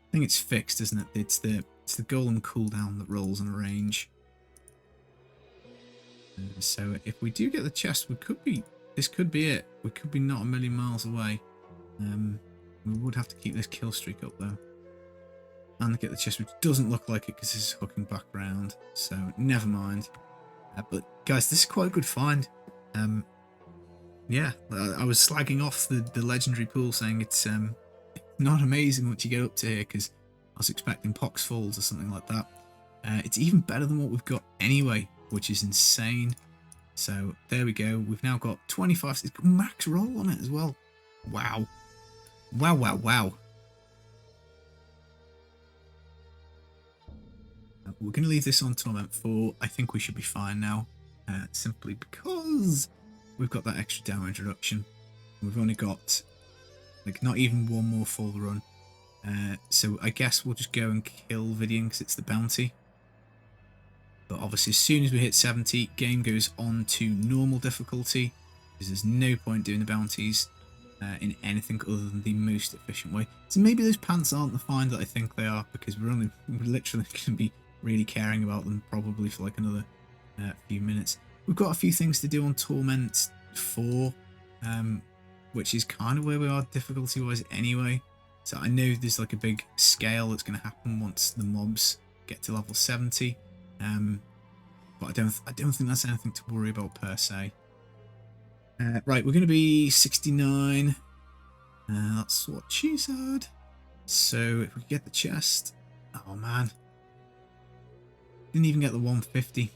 I think it's fixed, isn't it? It's the golem cooldown that rolls on a range. So if we do get the chest, this could be it. We could be not a million miles away. We would have to keep this kill streak up though. And get the chest, which doesn't look like it because this is hooking back round. So never mind. But guys, this is quite a good find. Yeah, I was slagging off the legendary pool, saying it's not amazing once you get up to here, because I was expecting Pox Falls or something like that. It's even better than what we've got anyway, which is insane. So there we go. We've now got 25. It's got max roll on it as well. Wow. Wow, wow, wow. We're going to leave this on Torment 4. I think we should be fine now. Simply because we've got that extra damage reduction. We've only got like not even one more full run. So I guess we'll just go and kill Vidian because it's the bounty. But obviously as soon as we hit 70, game goes on to normal difficulty, because there's no point doing the bounties in anything other than the most efficient way. So maybe those pants aren't the find that I think they are, because we're literally going to be really caring about them probably for like another few minutes. We've got a few things to do on Torment 4, which is kind of where we are difficulty wise anyway. So I know there's like a big scale that's going to happen once the mobs get to level 70, but I don't think that's anything to worry about per se. Right, we're going to be 69. That's what she said. So if we get the chest, oh man. Didn't even get the 150.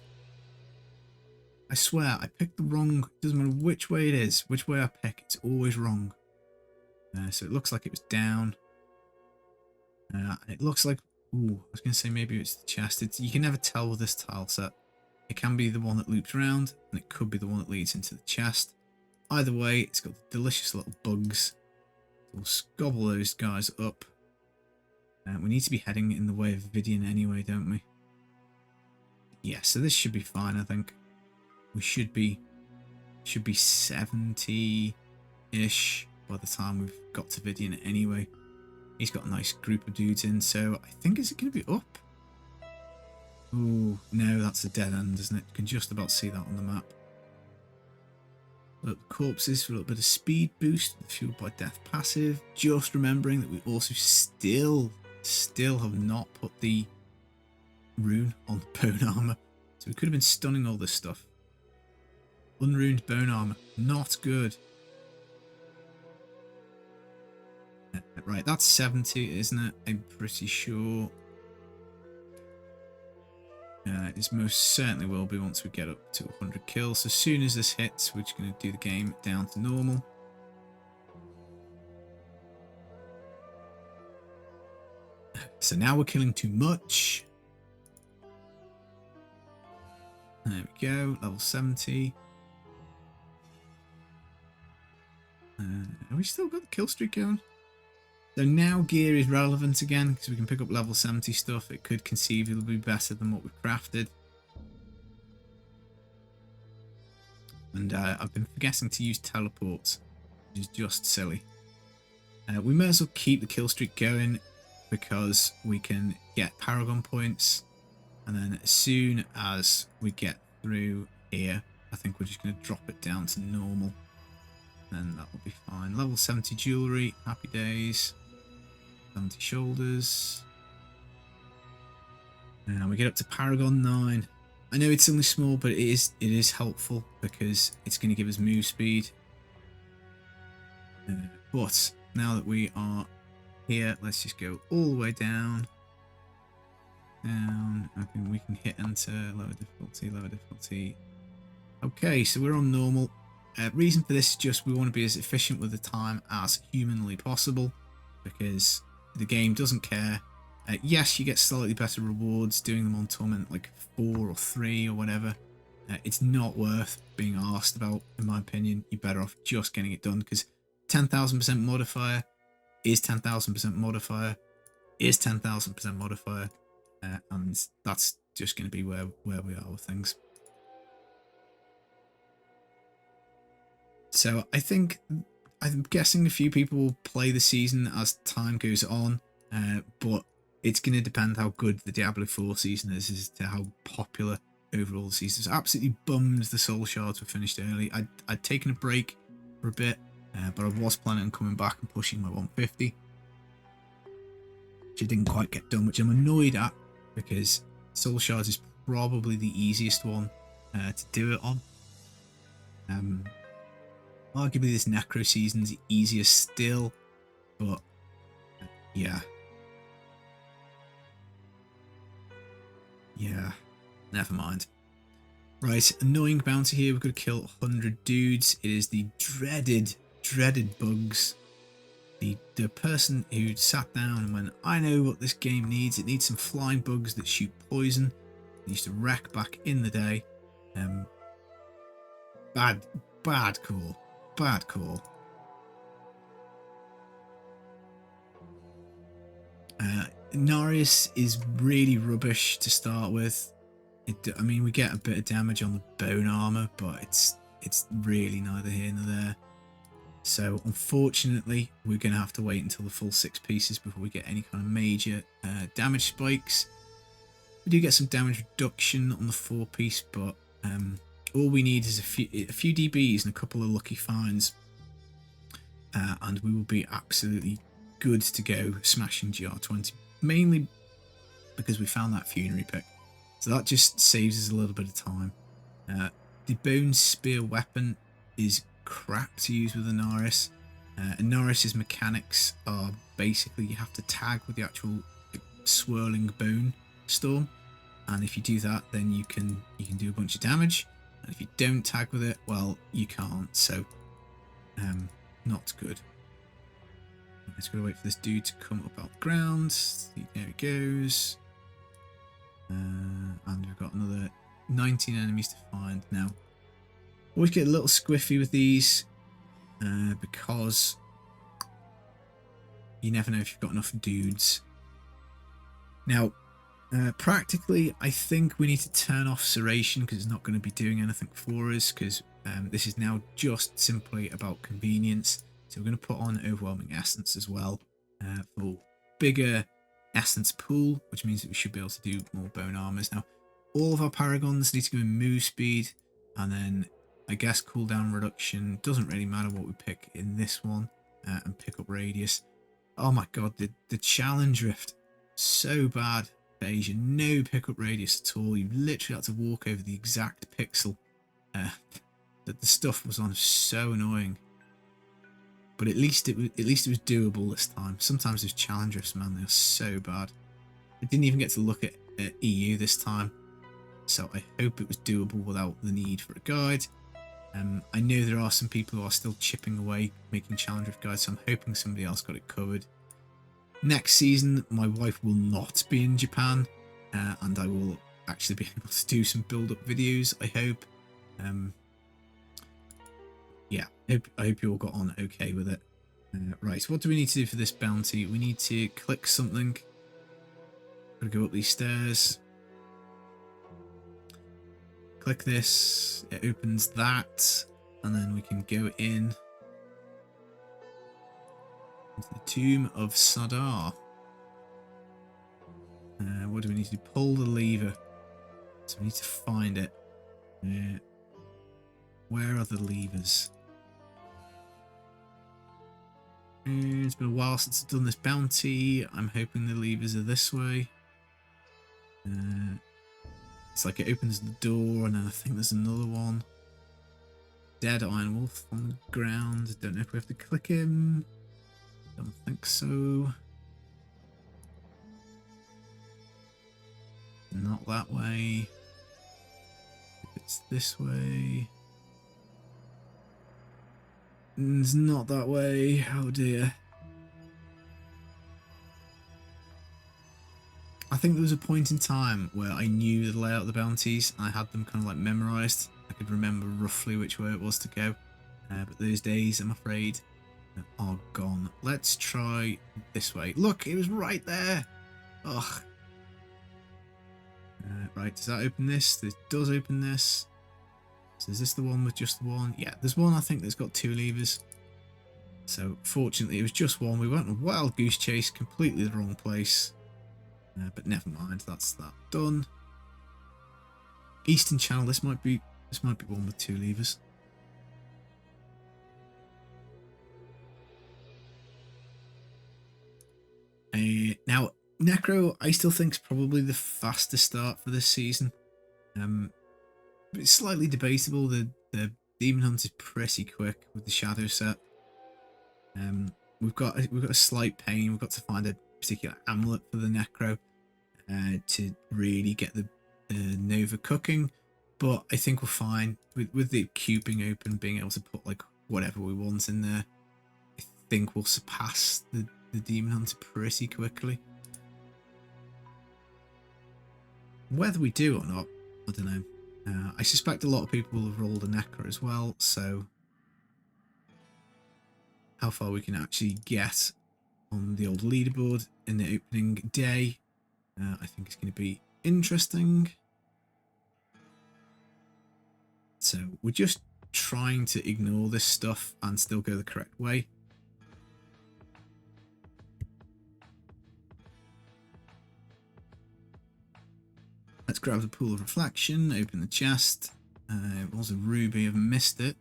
I swear, I picked the wrong. Doesn't matter which way it is, which way I pick, it's always wrong. So it looks like it was down. And it looks like, ooh, I was going to say maybe it's the chest. You can never tell with this tile set. It can be the one that loops around, and it could be the one that leads into the chest. either way, it's got delicious little bugs. We'll gobble those guys up. We need to be heading in the way of Vidian anyway, don't we? Yeah, so this should be fine, I think. We should be 70-ish by the time we've got to Vidian anyway. He's got a nice group of dudes in, so I think, is it going to be up? Oh, no, that's a dead end, isn't it? You can just about see that on the map. Look, corpses for a little bit of speed boost, fueled by death passive. Just remembering that we also still have not put the rune on the bone armor. So we could have been stunning all this stuff. Unruined bone armor, not good. Right, that's 70, isn't it? I'm pretty sure. It most certainly will be once we get up to 100 kills. So as soon as this hits, we're just going to do the game down to normal. So now we're killing too much. There we go, level 70. Have we still got the kill streak going? So now gear is relevant again because we can pick up level 70 stuff. It could conceivably be better than what we've crafted. And I've been forgetting to use teleports, which is just silly. We may as well keep the kill streak going because we can get Paragon points. And then as soon as we get through here, I think we're just going to drop it down to normal. Then that will be fine. Level 70 jewellery, happy days. 70 shoulders. And we get up to Paragon 9. I know it's only small, but it is helpful because it's going to give us move speed. But now that we are here, let's just go all the way down. Down. I think we can hit enter. Lower difficulty, lower difficulty. Okay, so we're on normal. Reason for this is just we want to be as efficient with the time as humanly possible because the game doesn't care. Yes, you get slightly better rewards doing them on torment like 4 or 3 or whatever. It's not worth being asked about, in my opinion. You're better off just getting it done because 10,000% modifier is 10,000% modifier is 10,000% modifier, and that's just going to be where we are with things. So I'm guessing a few people will play the season as time goes on, but it's going to depend how good the Diablo 4 season is as to how popular overall the season is. Absolutely bummed the soul shards were finished early. I'd taken a break for a bit, but I was planning on coming back and pushing my 150, which I didn't quite get done, which I'm annoyed at because soul shards is probably the easiest one to do it on. Arguably this necro season's easier still, but yeah, never mind. Right, annoying bounty here. We've got to kill 100 dudes. It is the dreaded bugs. The person who sat down and went, I know what this game needs. It needs some flying bugs that shoot poison. It used to wreck back in the day. Bad call. Bad call. Innarius is really rubbish to start with. I mean, we get a bit of damage on the bone armor, but it's really neither here nor there. So unfortunately, we're going to have to wait until the full 6 pieces before we get any kind of major damage spikes. We do get some damage reduction on the 4-piece, but all we need is a few DBs and a couple of lucky finds, and we will be absolutely good to go smashing GR20, mainly because we found that funerary pick. So that just saves us a little bit of time. The bone spear weapon is crap to use with Innarius. Innarius's mechanics are basically you have to tag with the actual swirling bone storm, and if you do that, then you can do a bunch of damage. And if you don't tag with it, well, you can't. So, not good. I'm just gonna wait for this dude to come up out the ground. There he goes. And we've got another 19 enemies to find now. Always get a little squiffy with these. because you never know if you've got enough dudes. Now, practically, I think we need to turn off Serration because it's not going to be doing anything for us, because this is now just simply about convenience. So we're going to put on Overwhelming Essence as well for bigger essence pool, which means that we should be able to do more bone armors. Now, all of our paragons need to go in move speed, and then I guess cooldown reduction. Doesn't really matter what we pick in this one, and pick up radius. Oh my god, the challenge rift, so bad for Asia. No pickup radius at all. You literally had to walk over the exact pixel that the stuff was on. So annoying. But at least it was doable this time. Sometimes those challenge rifts, man, they are so bad. I didn't even get to look at EU this time, so I hope it was doable without the need for a guide. I know there are some people who are still chipping away making challenge rift guides, so I'm hoping somebody else got it covered. Next season, my wife will not be in Japan, and I will actually be able to do some build-up videos, I hope. Yeah, I hope you all got on okay with it. Right, what do we need to do for this bounty? We need to click something. Gotta go up these stairs. Click this, it opens that, and then we can go in into the Tomb of Sadar. What do we need to do? Pull the lever. So we need to find it. Where are the levers? It's been a while since I've done this bounty. I'm hoping the levers are this way. It's like it opens the door, and then I think there's another one. Dead Iron Wolf on the ground. Don't know if we have to click him. Don't think so. Not that way. If it's this way. It's not that way. Oh dear. I think there was a point in time where I knew the layout of the bounties and I had them kind of like memorized. I could remember roughly which way it was to go. But those days, I'm afraid, are gone. Let's try this way. Look, it was right there. Ugh. Right, does that open this? This does open this. So is this the one with just the one? Yeah, there's one I think that's got two levers. So fortunately it was just one. We went on a wild goose chase, completely the wrong place. But never mind, that's that done. Eastern Channel, this might be one with two levers. Now, Necro, I still think is probably the fastest start for this season. But it's slightly debatable. The Demon Hunt is pretty quick with the Shadow set. We've got a slight pain. We've got to find a particular amulet for the Necro to really get the Nova cooking. But I think we're fine with the cubing open, being able to put like whatever we want in there. I think we'll surpass the Demon Hunter pretty quickly. Whether we do or not, I don't know. I suspect a lot of people will have rolled a Necro as well, so how far we can actually get on the old leaderboard in the opening day, I think it's going to be interesting. So we're just trying to ignore this stuff and still go the correct way. Let's grab the Pool of Reflection, open the chest. It was a ruby, I've missed it.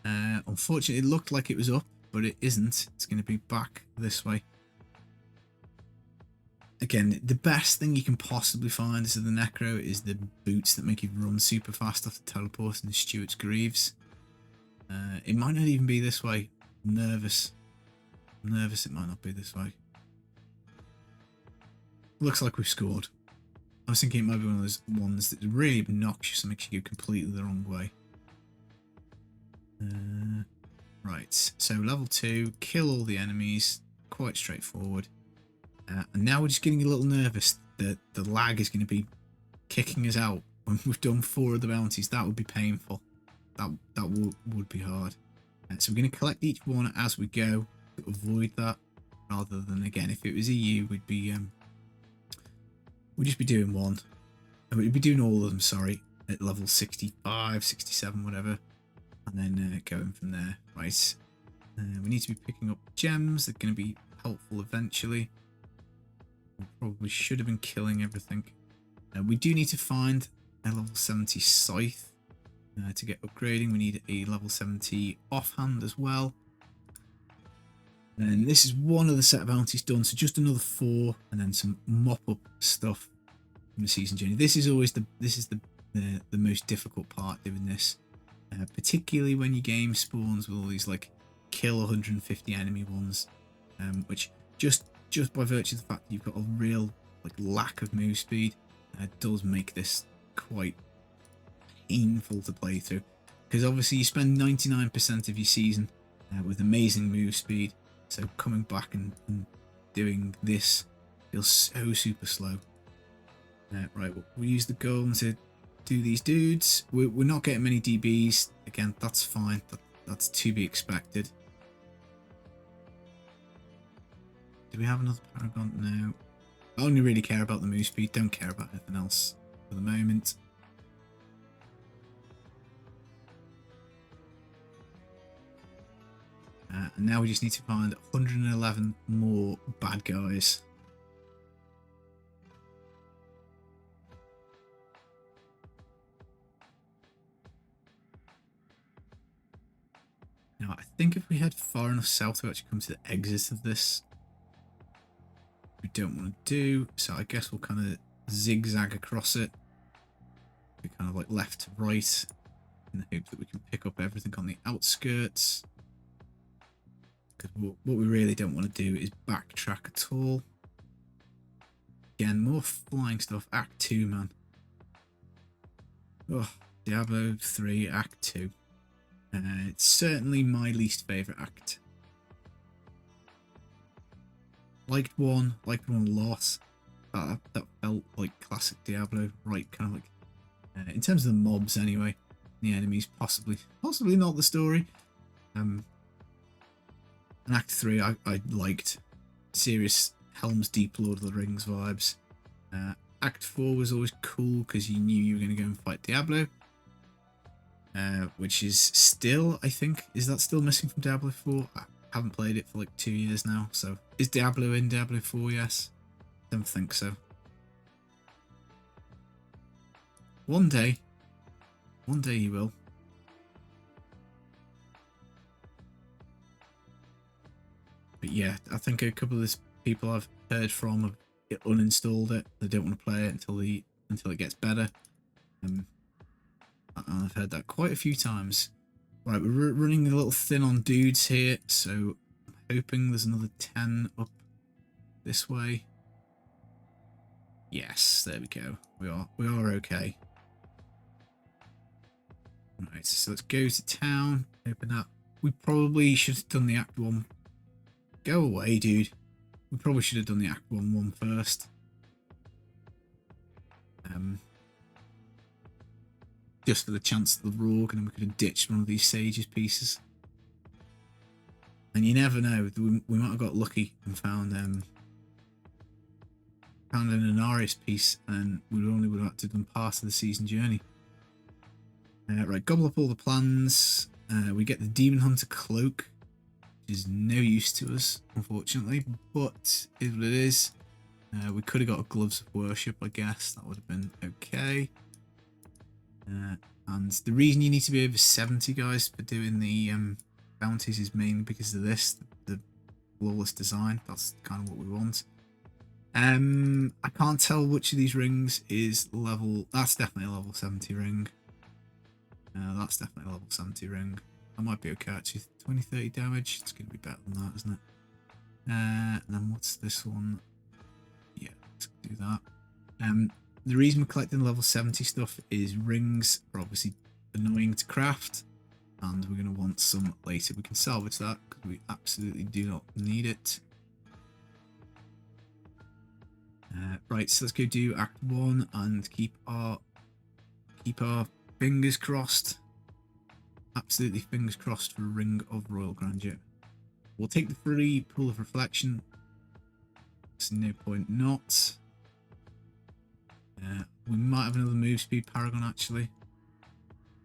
Unfortunately, it looked like it was up, but it isn't. It's going to be back this way. Again, the best thing you can possibly find as the Necro is the boots that make you run super fast off the teleport and the Stuart's Greaves. It might not even be this way. I'm nervous. It might not be this way. Looks like we've scored. I was thinking it might be one of those ones that's really obnoxious and makes you go completely the wrong way. Right, so level 2, kill all the enemies, quite straightforward. And now we're just getting a little nervous that the lag is going to be kicking us out when we've done 4 of the bounties. That would be painful. That would be hard. So we're going to collect each one as we go to avoid that, rather than, again, if it was EU, we'd just be doing one. We'd be doing all of them, sorry, at level 65, 67, whatever, and then going from there. Right, we need to be picking up gems. They're going to be helpful eventually. We probably should have been killing everything. We do need to find a level 70 scythe to get upgrading. We need a level 70 offhand as well. And this is one of the set of bounties done, so just another 4, and then some mop-up stuff from the season journey. This is always the most difficult part doing this, particularly when your game spawns with all these like kill 150 enemy ones, which just by virtue of the fact that you've got a real like lack of move speed, does make this quite painful to play through, because obviously you spend 99% of your season with amazing move speed, so coming back and doing this feels so super slow. Right, we'll use the golem to do these dudes. We're not getting many DBs. Again, that's fine. That's to be expected. Do we have another paragon? No. I only really care about the move speed. Don't care about anything else for the moment. And now we just need to find 111 more bad guys. Now, I think if we head far enough south, we actually come to the exit of this. We don't want to do, so I guess we'll kind of zigzag across it. We kind of like left to right, in the hope that we can pick up everything on the outskirts. Because what we really don't want to do is backtrack at all. Again, more flying stuff. Act 2, man. Oh, Diablo 3, Act 2. It's certainly my least favourite act. Liked one a lot. That felt like classic Diablo, right? Kind of like, in terms of the mobs anyway, the enemies, possibly not the story. And Act 3 I liked. Serious Helm's Deep Lord of the Rings vibes. Act 4 was always cool because you knew you were going to go and fight Diablo. Which is still, I think, is that still missing from Diablo 4? I haven't played it for like 2 years now, so is Diablo in Diablo 4? Yes. Don't think so. One day he will. But yeah, I think a couple of these people I've heard from have uninstalled it. They don't want to play it until it gets better. I've heard that quite a few times. Right, we're running a little thin on dudes here, so I'm hoping there's another 10 up this way. Yes, there we go. We are okay. Right, so let's go to town. Open up. We probably should have done the Act 1. Go away, dude. We probably should have done the Act 1 first. Just for the chance of the rogue, and then we could have ditched one of these sages pieces. And you never know, we might have got lucky and found an Inarius piece, and we would have had to have done part of the season journey. Right, gobble up all the plans. We get the Demon Hunter cloak, which is no use to us, unfortunately, but it is what it is. We could have got gloves of worship, I guess. That would have been okay. And the reason you need to be over 70, guys, for doing the bounties is mainly because of this, the flawless design. That's kind of what we want. I can't tell which of these rings is level. That's definitely a level 70 ring. That's definitely a level 70 ring. I might be okay actually. 20-30 damage. It's going to be better than that, isn't it? And then what's this one? Yeah, let's do that. The reason we're collecting level 70 stuff is rings are obviously annoying to craft, and we're going to want some later. We can salvage that because we absolutely do not need it. Right, so let's go do Act 1 and keep our fingers crossed. absolutely fingers crossed for a Ring of Royal Grandeur. We'll take the free Pool of Reflection. There's no point not. We might have another move speed Paragon actually.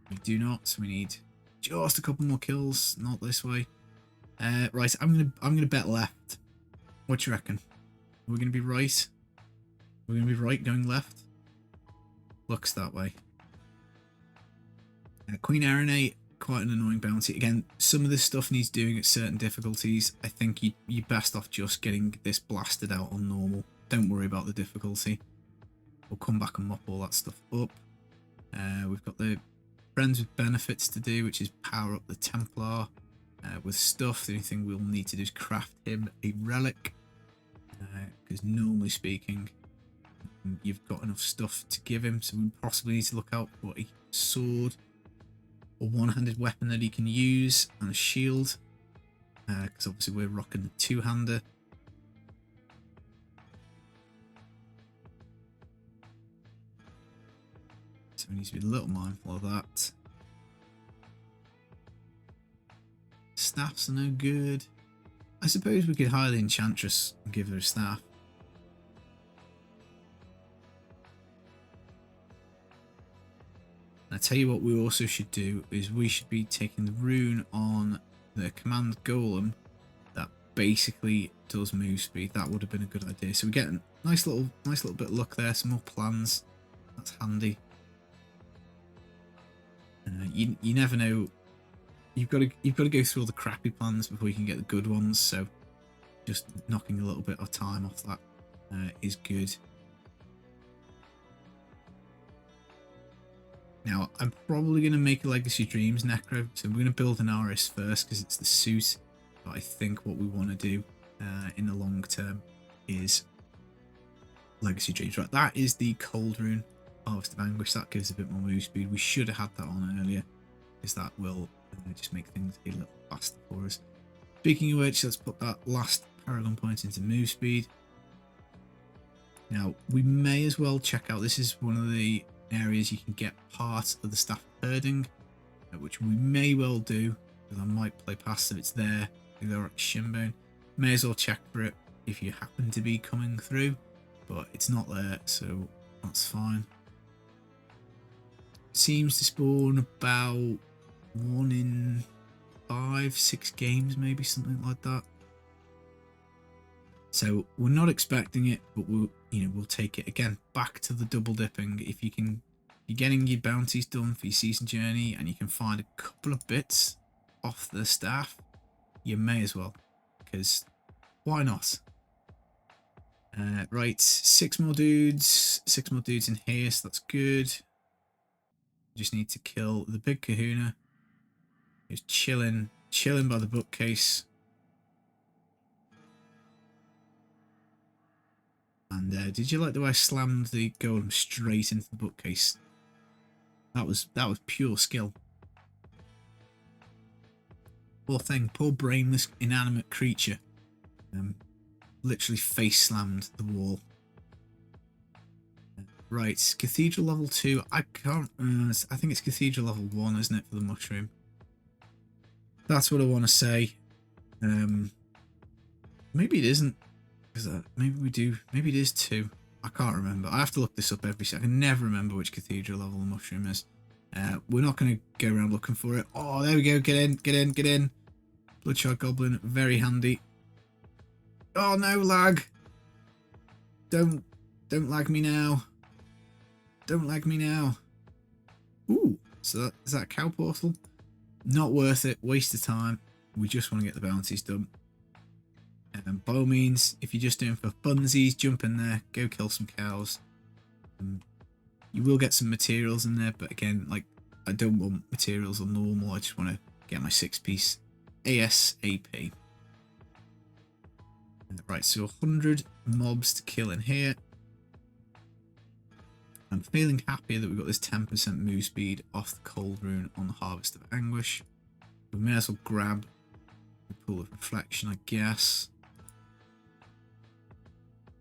We do not, so we need just a couple more kills, not this way. Right, I'm gonna bet left. What do you reckon? We're gonna be right. We're gonna be right going left. Looks that way. Queen Aranate, quite an annoying bounty. Again, some of this stuff needs doing at certain difficulties. I think you're best off just getting this blasted out on normal. Don't worry about the difficulty. We'll come back and mop all that stuff up. We've got the Friends with Benefits to do, which is power up the Templar with stuff. The only thing we'll need to do is craft him a relic, because normally speaking, you've got enough stuff to give him, so we possibly need to look out for a sword or one-handed weapon that he can use and a shield, because obviously we're rocking the two-hander. So we need to be a little mindful of that. Staffs are no good. I suppose we could hire the Enchantress and give her a staff. I tell you what we also should do is we should be taking the rune on the command golem that basically does move speed. That would have been a good idea. So we get a nice little bit of luck there. Some more plans. That's handy. You never know. You've got to go through all the crappy plans before you can get the good ones. So just knocking a little bit of time off that is good. Now, I'm probably going to make a Legacy Dreams Necro, so we're going to build an Inarius first because it's the suit. But I think what we want to do in the long term is Legacy Dreams. Right, that is the Cold Rune, Harvest of Anguish. That gives a bit more move speed. We should have had that on earlier, because that will just make things a little faster for us. Speaking of which, let's put that last Paragon point into move speed. Now, we may as well check out, this is one of the areas you can get part of the Staff of Herding, which we may well do, because I might play past if it's there. They're at Shinbone. May as well check for it if you happen to be coming through, but it's not there, so that's fine. Seems to spawn about 1 in 5, 6 games, maybe something like that. So we're not expecting it, but we'll take it again. Back to the double dipping. If you're getting your bounties done for your season journey, and you can find a couple of bits off the staff, you may as well, because why not? Right, 6 more dudes in here, so that's good. Just need to kill the big Kahuna, who's chilling by the bookcase. And did you like the way I slammed the golem straight into the bookcase? That was pure skill. Poor thing, poor brainless inanimate creature. Literally face slammed the wall. Right, Cathedral level 2. I can't. I think it's Cathedral level 1, isn't it, for the mushroom? That's what I want to say. Maybe it isn't. Maybe we do. Maybe it is 2. I can't remember. I have to look this up every second. I can never remember which Cathedral level the mushroom is. We're not going to go around looking for it. Oh, there we go. Get in, get in, get in. Bloodshot Goblin, very handy. Oh no, lag. Don't lag me now. Don't lag me now. Ooh, so is that a cow portal? Not worth it. Waste of time. We just want to get the bounties done. By all means, if you're just doing for funsies, jump in there, go kill some cows. You will get some materials in there, but again, like, I don't want materials on normal. I just want to get my 6-piece ASAP. Right, so 100 mobs to kill in here. I'm feeling happier that we've got this 10% move speed off the Cold Rune on the Harvest of Anguish. We may as well grab the Pool of Reflection, I guess.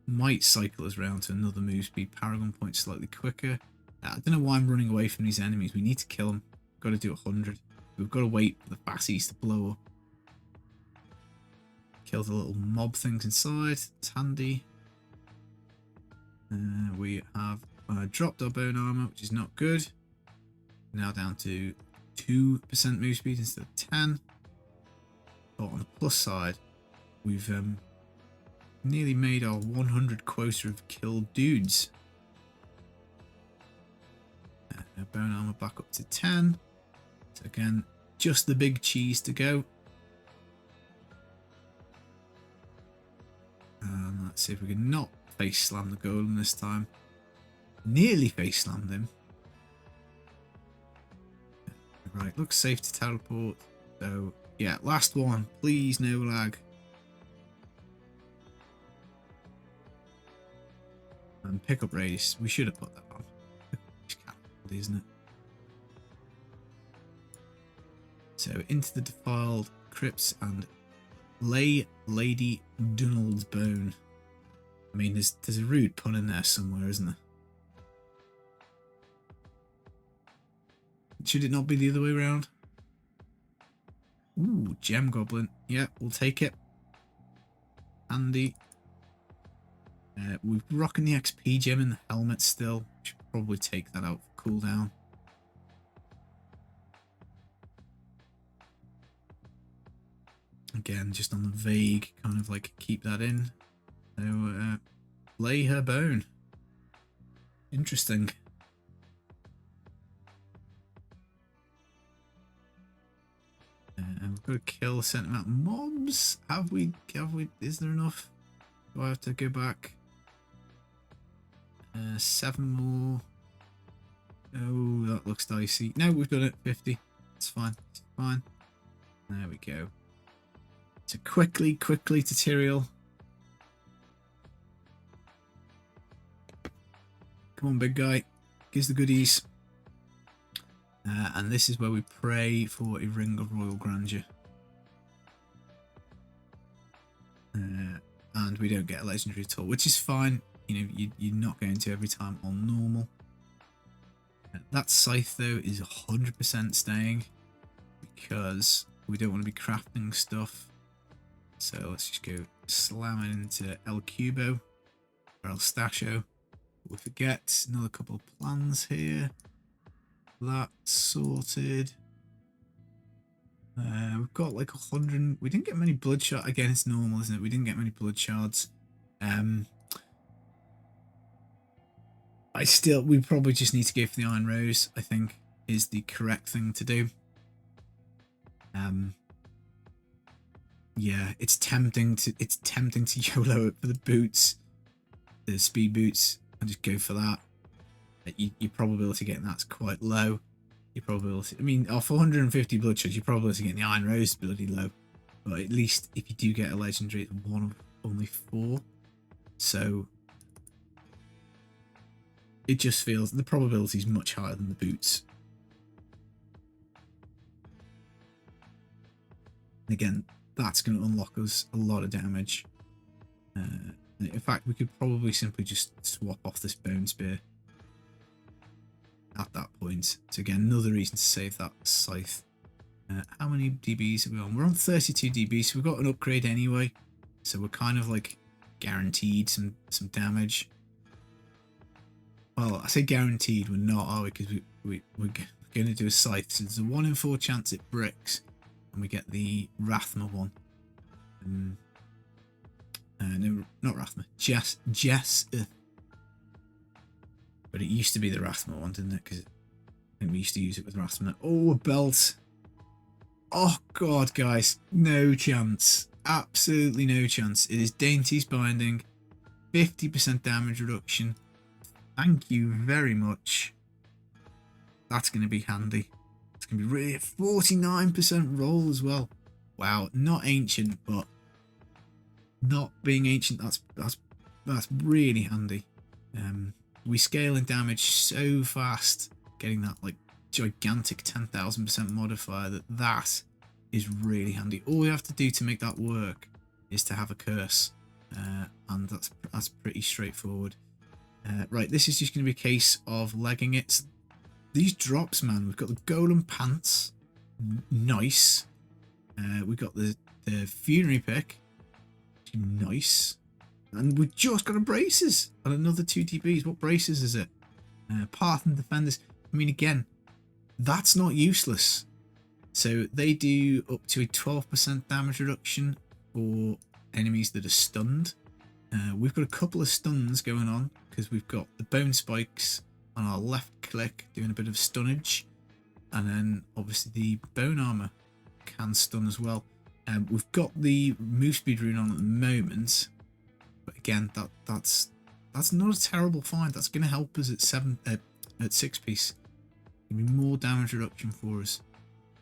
Might cycle us round to another move speed Paragon point slightly quicker. I don't know why I'm running away from these enemies. We need to kill them. Got to do 100. we've got to wait for the fatties to blow up. Kill the little mob things inside. It's handy. We have dropped our bone armor, which is not good. Now down to 2% move speed instead of 10. But on the plus side, we've nearly made our 100 quota of killed dudes. Bone armor back up to 10. So again, just the big cheese to go. And let's see if we can not face slam the golem this time. Nearly face slammed him. Right, looks safe to teleport. So yeah, last one. Please no lag. And pickup radius. We should have put that on. Isn't it? So into the defiled crypts and lay Lady Donald's bone. I mean, there's a rude pun in there somewhere, isn't there? Should it not be the other way around? Ooh, gem goblin. Yeah, we'll take it. Handy. We're rocking the XP gem in the helmet still. Should probably take that out for cooldown. Again, just on the vague, kind of like keep that in. So, lay her bone. Interesting. We've got to kill a certain amount of mobs. Have we, is there enough? Do I have to go back? 7 more. Oh, that looks dicey. No, we've done it. 50. It's fine. It's fine. There we go. So quickly tutorial. Come on, big guy. Gives the goodies. And this is where we pray for a ring of royal grandeur. And we don't get a legendary at all, which is fine. You know, you're not going to every time on normal. That scythe, though, is 100% staying because we don't want to be crafting stuff. So let's just go slam it into El Cubo or El Stasho. We forget another couple of plans here. That's sorted. We've got like 100. We didn't get many blood shards. Again, it's normal, isn't it? We didn't get many blood shards. We probably just need to go for the Iron Rose, I think, is the correct thing to do. Yeah, it's tempting to YOLO it for the boots, the speed boots, and just go for that. Your probability of getting that's quite low. Your probability, I mean, off 450 blood shards, your probability of getting the Iron Rose is bloody low. But at least if you do get a legendary, it's one of only 4. So it just feels the probability is much higher than the boots. And again, that's going to unlock us a lot of damage. In fact, we could probably simply just swap off this bone spear at that point. So again, another reason to save that scythe. How many DBs are we on? We're on 32 DB, so we've got an upgrade anyway. So we're kind of like guaranteed some damage. Well, I say guaranteed, we're not, are we? Because we're going to do a scythe. So there's a 1 in 4 chance it bricks. And we get the Rathma one. No, not Rathma. Jess. But it used to be the Rathma one, didn't it? Because I think we used to use it with Rathma. Oh, a belt. Oh, God, guys. No chance. Absolutely no chance. It is Dainty's Binding. 50% damage reduction. Thank you very much. That's going to be handy. It's going to be really 49% roll as well. Wow. Not ancient, but not being ancient, that's really handy. We scale in damage so fast, getting that like gigantic 10,000% modifier, that is really handy. All we have to do to make that work is to have a curse, and that's pretty straightforward. Right, this is just going to be a case of legging it. These drops, man, we've got the golem pants, Nice. We got the funerary pick. Nice. And we just got a braces and another 2 DBs. What braces is it? Path and defenders. I mean, again, that's not useless. So they do up to a 12% damage reduction for enemies that are stunned. We've got a couple of stuns going on because we've got the bone spikes on our left click doing a bit of stunnage, and then obviously the bone armor can stun as well. We've got the move speed rune on at the moment, but again, that's not a terrible find. That's going to help us at 6 piece. Give me more damage reduction for us.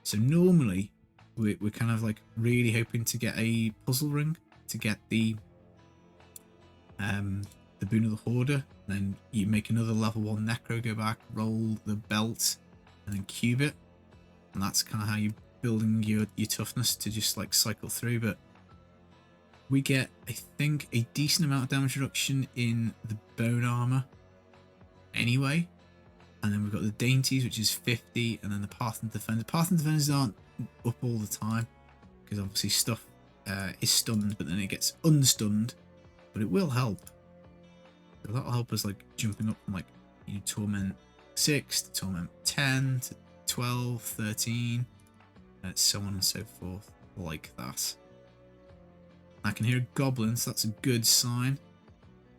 So normally we're kind of like really hoping to get a puzzle ring to get the boon of the hoarder. Then you make another level 1 necro, go back, roll the belt, and then cube it. And that's kind of how you're building your toughness to just like cycle through. But we get, I think, a decent amount of damage reduction in the bone armor anyway. And then we've got the dainties, which is 50, and then the path and defenders. Path and defenders aren't up all the time because obviously stuff is stunned, but then it gets unstunned. But it will help. So that'll help us like jumping up from like, you know, torment 6 to torment 10 to 12, 13, so on and so forth, like that. I can hear goblins. That's a good sign.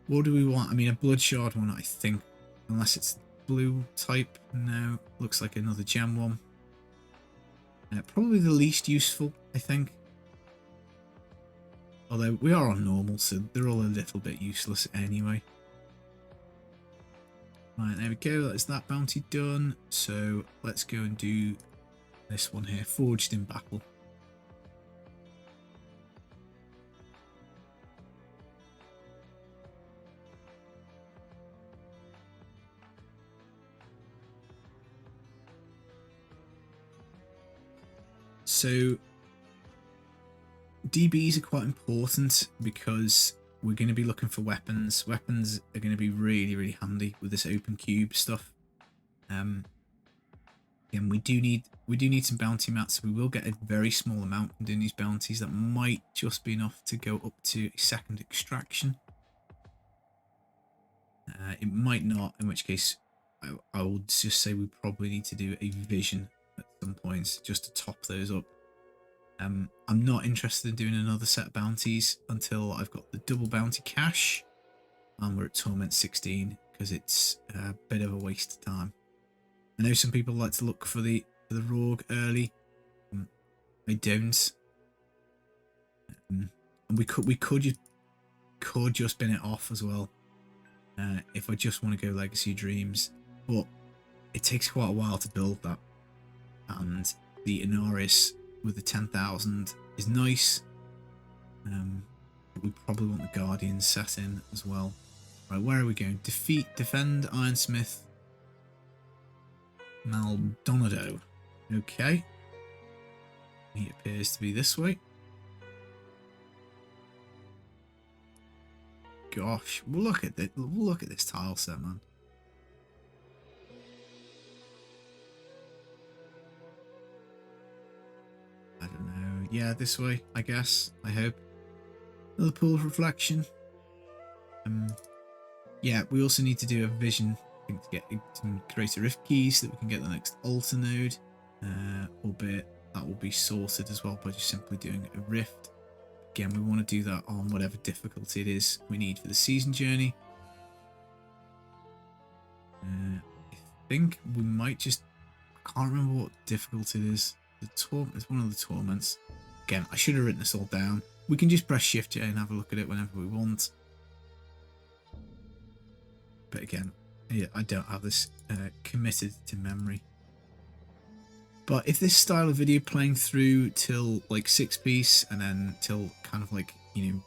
What do we want? I mean, a blood shard one, I think, unless it's blue type. No, looks like another gem one. Probably the least useful, I think. Although we are on normal, so they're all a little bit useless anyway. Right, there we go. That's that bounty done. So let's go and do this one here, Forged in Battle. So DBs are quite important because we're going to be looking for weapons. Weapons are going to be really, really handy with this open cube stuff. And we do need some bounty mats, so we will get a very small amount from doing these bounties. That might just be enough to go up to a second extraction. It might not, in which case I would just say we probably need to do a vision at some points just to top those up. I'm not interested in doing another set of bounties until I've got the double bounty cash and we're at torment 16 because it's a bit of a waste of time. I know some people like to look for the rogue early. I don't. And we could just bin it off as well if I just want to go Legacy Dreams, but it takes quite a while to build that, and the Inarius with the 10,000 is nice. But we probably want the Guardian set in as well. Right, where are we going? Defend Ironsmith Maldonado. Okay. He appears to be this way. Gosh, look at this tile set, man. I don't know. Yeah, this way, I guess. I hope. Another pool of reflection. Yeah, we also need to do a vision, I think, to get some Creator Rift keys so that we can get the next altar node. Albeit that will be sorted as well by just simply doing a rift. Again, we want to do that on whatever difficulty it is we need for the season journey. I think we might just... I can't remember what difficulty it is. It's one of the torments. Again, I should have written this all down. We can just press Shift J and have a look at it whenever we want. But again, yeah, I don't have this committed to memory. But if this style of video playing through till like 6 piece and then till kind of like, you know,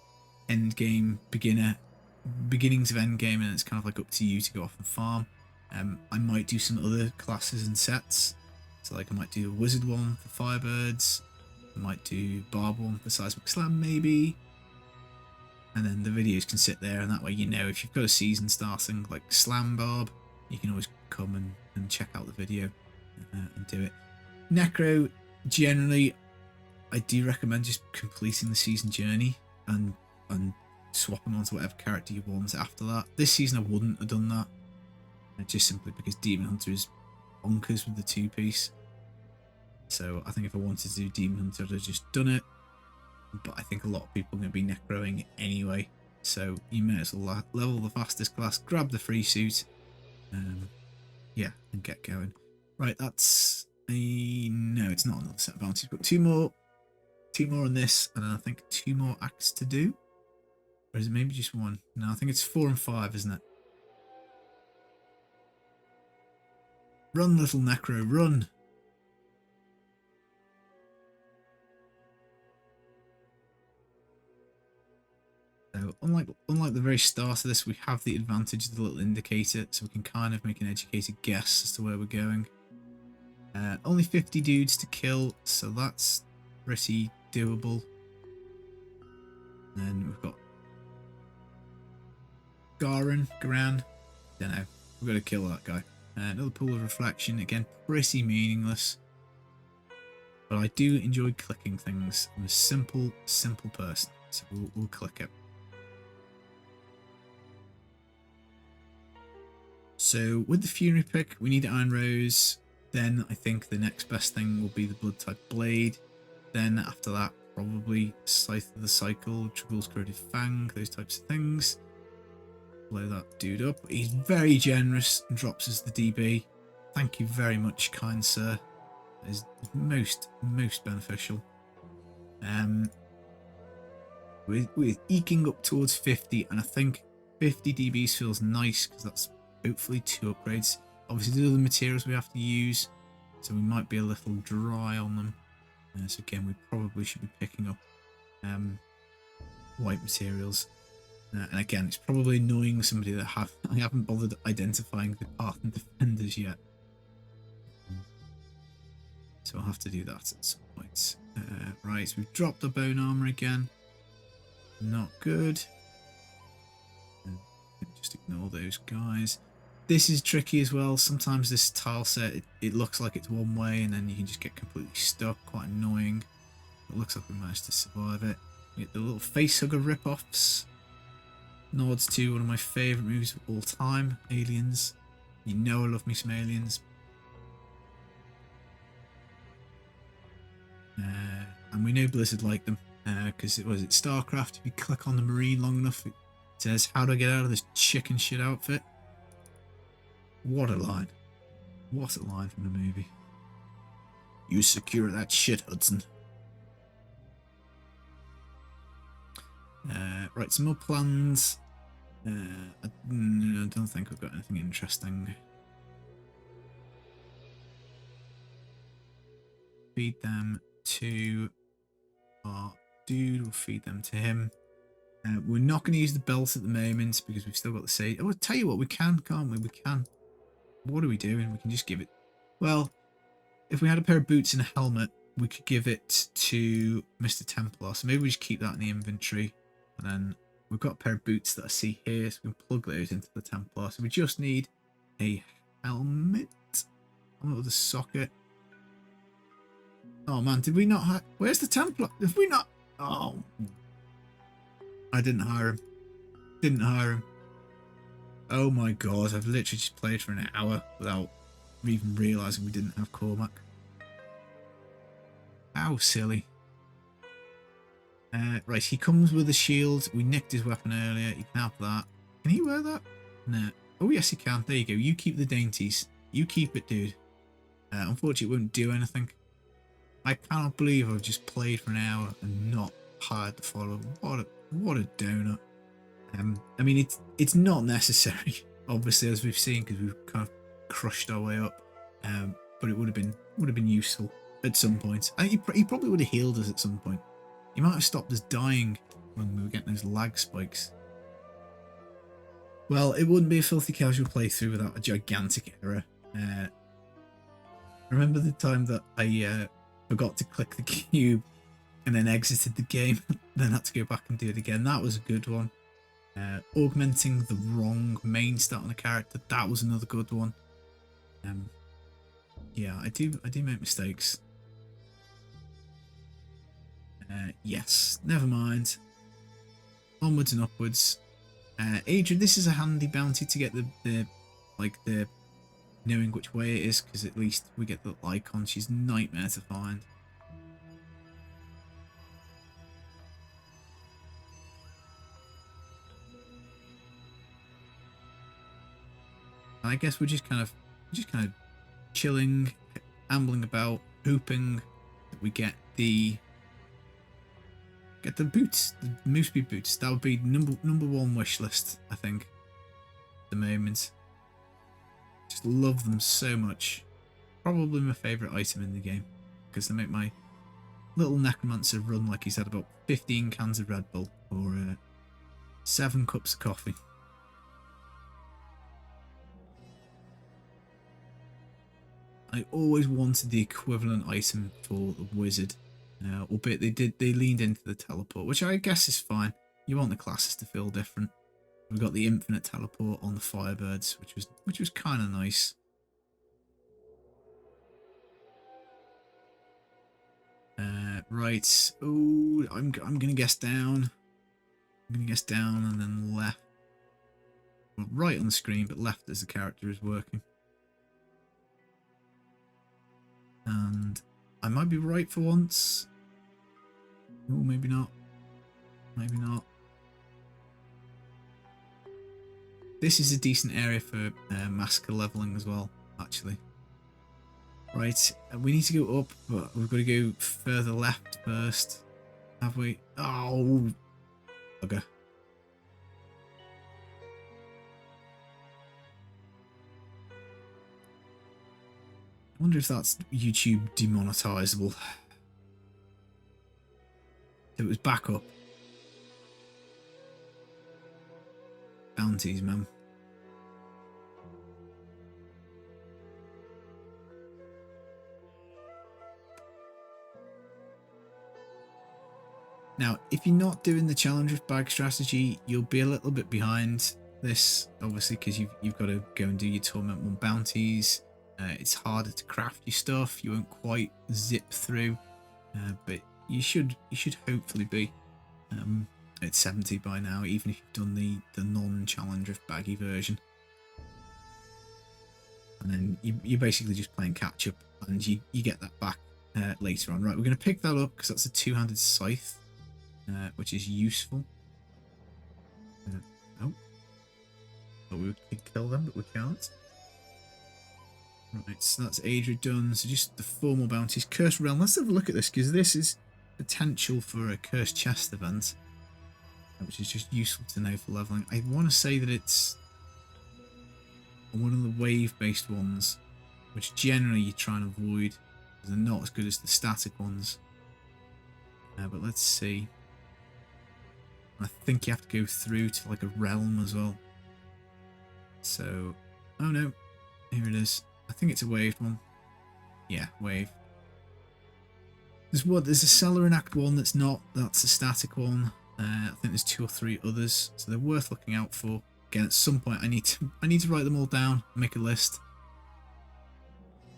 end game, beginnings of end game, and it's kind of like up to you to go off and farm. I might do some other classes and sets. So like I might do a wizard one for Firebirds. I might do barb one for Seismic Slam maybe. And then the videos can sit there, and that way, you know, if you've got a season starting like Slam Barb, you can always come and check out the video and do it. Necro generally, I do recommend just completing the season journey and swapping onto whatever character you want after that. This season I wouldn't have done that, just simply because Demon Hunter is bonkers with the 2-piece. So I think if I wanted to do Demon Hunter, I'd have just done it. But I think a lot of people are going to be necroing anyway, so you may as well level the fastest class, grab the free suit, yeah, and get going. Right, that's a no. It's not another set of bounties. We've got two more on this, and I think 2 more acts to do. Or is it maybe just 1? No, I think it's 4 and 5, isn't it? Run, little necro, run! So unlike the very start of this, we have the advantage of the little indicator, so we can kind of make an educated guess as to where we're going. Only 50 dudes to kill, so that's pretty doable. And then we've got Garan, don't know. We've got to kill that guy. Another pool of reflection, again, pretty meaningless. But I do enjoy clicking things. I'm a simple person, so we'll click it. So with the Fury pick, we need Iron Rose. Then I think the next best thing will be the Blood type Blade. Then after that, probably Scythe of the Cycle, Triggle's Corroded Fang, those types of things. Blow that dude up. He's very generous and drops us the DB. Thank you very much, kind sir. That is most beneficial. We're eking up towards 50, and I think 50 DBs feels nice because that's hopefully 2 upgrades. Obviously, the other materials we have to use, so we might be a little dry on them. So again, we probably should be picking up white materials. And again, it's probably annoying somebody that I haven't bothered identifying the path and defenders yet. So I'll have to do that at some point. Right, so we've dropped the bone armor again. Not good. Just ignore those guys. This is tricky as well. Sometimes this tile set, it looks like it's one way and then you can just get completely stuck. Quite annoying. It looks like we managed to survive it. We get the little facehugger rip-offs. Nods to one of my favourite movies of all time, Aliens. You know I love me some Aliens. And we know Blizzard like them, because it was StarCraft. If you click on the Marine long enough, it says, how do I get out of this chicken shit outfit? What a line. What a line from the movie. You secure that shit, Hudson. Right, some more plans. I don't think we've got anything interesting. Feed them to our dude. We'll feed them to him. We're not going to use the belt at the moment because we've still got the sage. Oh, I'll tell you what, we can, can't we? We can. What are we doing? We can just give it. Well, if we had a pair of boots and a helmet, we could give it to Mr. Templar. So maybe we just keep that in the inventory. And then we've got a pair of boots that I see here, so we can plug those into the Templar. So we just need a helmet. Helmet with a socket. Oh man, did we not hire? Where's the Templar? Have we not? Oh. I didn't hire him. Didn't hire him. Oh my god, I've literally just played for an hour without even realising we didn't have Cormac. How silly. Right, he comes with a shield. We nicked his weapon earlier. He can have that. Can he wear that? No. Oh yes he can. There you go. You keep the dainties. You keep it, dude. Unfortunately it won't do anything. I cannot believe I've just played for an hour and not hired the follow. What a donut. I mean, it's not necessary, obviously, as we've seen, because we've kind of crushed our way up. But it would have been useful at some point. I think he probably would have healed us at some point. He might have stopped us dying when we were getting those lag spikes. Well, it wouldn't be a filthy casual playthrough without a gigantic error. Remember the time that I forgot to click the cube and then exited the game, then had to go back and do it again? That was a good one. Augmenting the wrong main stat on a character, that was another good one. Yeah, I do make mistakes. Yes, never mind. Onwards and upwards. Adrian, this is a handy bounty to get the knowing which way it is, because at least we get the icon. She's a nightmare to find. And I guess we're just kind of chilling, ambling about, hoping that we get the boots, the Mooseby boots. That would be number one wish list, I think, at the moment. Just love them so much. Probably my favourite item in the game, because they make my little Necromancer run like he's had about 15 cans of Red Bull or 7 cups of coffee. I always wanted the equivalent item for the wizard, albeit they leaned into the teleport, which I guess is fine. You want the classes to feel different. We got the infinite teleport on the Firebirds, which was kind of nice. Right. Oh, I'm gonna guess down. I'm gonna guess down and then left. Well, right on the screen, but left as the character is working. And I might be right for once. Oh, maybe not. Maybe not. This is a decent area for massacre leveling as well, actually. Right, we need to go up, but we've got to go further left first. Have we? Oh, okay. I wonder if that's YouTube demonetizable. It was back up. Bounties, man. Now, if you're not doing the challenge with bag strategy, you'll be a little bit behind this, obviously, because you've got to go and do your Torment 1 bounties. It's harder to craft your stuff. You won't quite zip through, but you should hopefully be at 70 by now, even if you've done the non-challenge of baggy version. And then you're basically just playing catch up, and you get that back later on. Right, we're going to pick that up because that's a two-handed scythe. Which is useful. Oh, we could kill them, but we can't. Right, so that's Adria done. So just the 4 more bounties. Cursed Realm. Let's have a look at this, because this is potential for a Cursed Chest event, which is just useful to know for leveling. I want to say that it's one of the wave-based ones, which generally you try and avoid, because they're not as good as the static ones. But let's see. I think you have to go through to like a realm as well. So, oh no, here it is. I think it's a waved one. Yeah, wave. There's a cellar in Act 1 that's not. That's a static one. I think there's 2 or 3 others, so they're worth looking out for. Again, at some point I need to write them all down, make a list,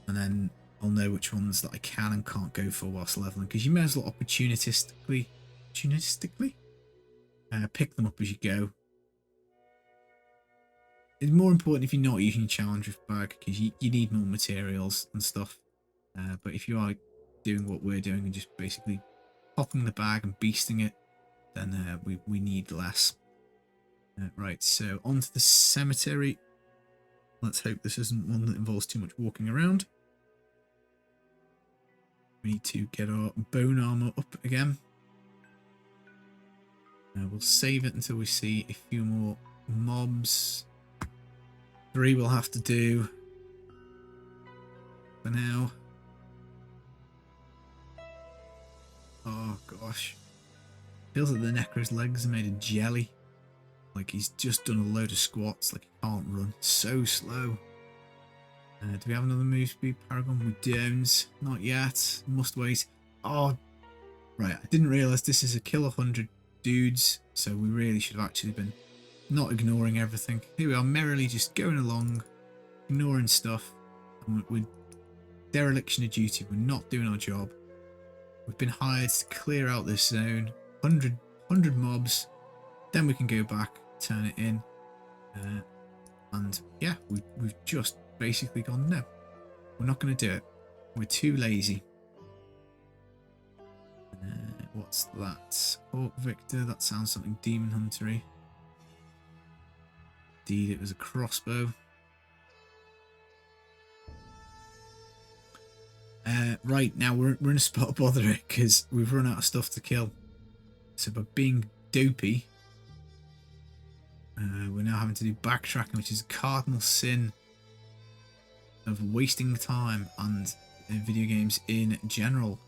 and then I'll know which ones that I can and can't go for whilst leveling, because you may as well opportunistically pick them up as you go. It's more important if you're not using challenge with bag, because you need more materials and stuff. But if you are doing what we're doing and just basically popping the bag and beasting it, then we need less. Right, so onto the cemetery. Let's hope this isn't one that involves too much walking around. We need to get our bone armor up again. We'll save it until we see a few more mobs. 3 we'll have to do for now. Oh gosh. Feels like the Necro's legs are made of jelly. Like he's just done a load of squats, like he can't run. So slow. Do we have another move speed paragon? We don't. Not yet. Must wait. Oh, right. I didn't realise this is a kill 100 dudes, so we really should have actually been not ignoring everything. Here we are, merrily just going along, ignoring stuff. And we're dereliction of duty. We're not doing our job. We've been hired to clear out this zone. 100 mobs. Then we can go back, turn it in. And yeah, we've just basically gone, no. We're not going to do it. We're too lazy. What's that? Orc Victor. That sounds something demon huntery. Indeed, it was a crossbow. Right, now we're in a spot of bother because we've run out of stuff to kill. So by being dopey, we're now having to do backtracking, which is a cardinal sin of wasting time and video games in general.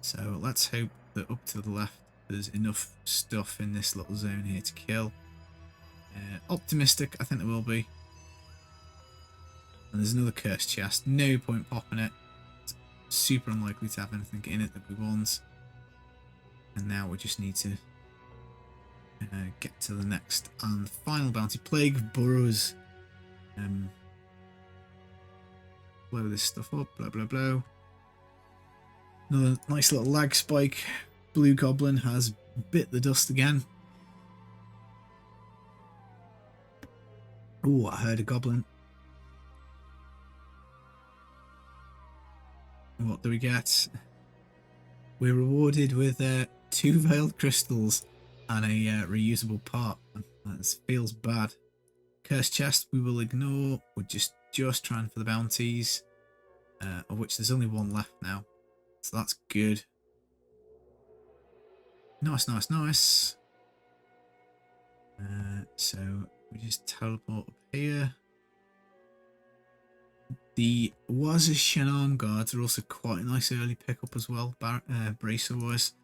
So let's hope that up to the left there's enough stuff in this little zone here to kill. Optimistic, I think there will be. And there's another cursed chest. No point popping it. It's super unlikely to have anything in it that we want. And now we just need to get to the next and final bounty. Plague of Burrows. Blow this stuff up. Blah, blah, blah. Another nice little lag spike. Blue Goblin has bit the dust again. Oh, I heard a goblin. What do we get? We're rewarded with 2 veiled crystals and a reusable part. That feels bad. Cursed chest we will ignore. We're just trying for the bounties, of which there's only 1 left now. So that's good. Nice, nice, nice. So we just teleport up here. The Wazza Shannon guards are also quite a nice early pickup as well, bracer wise.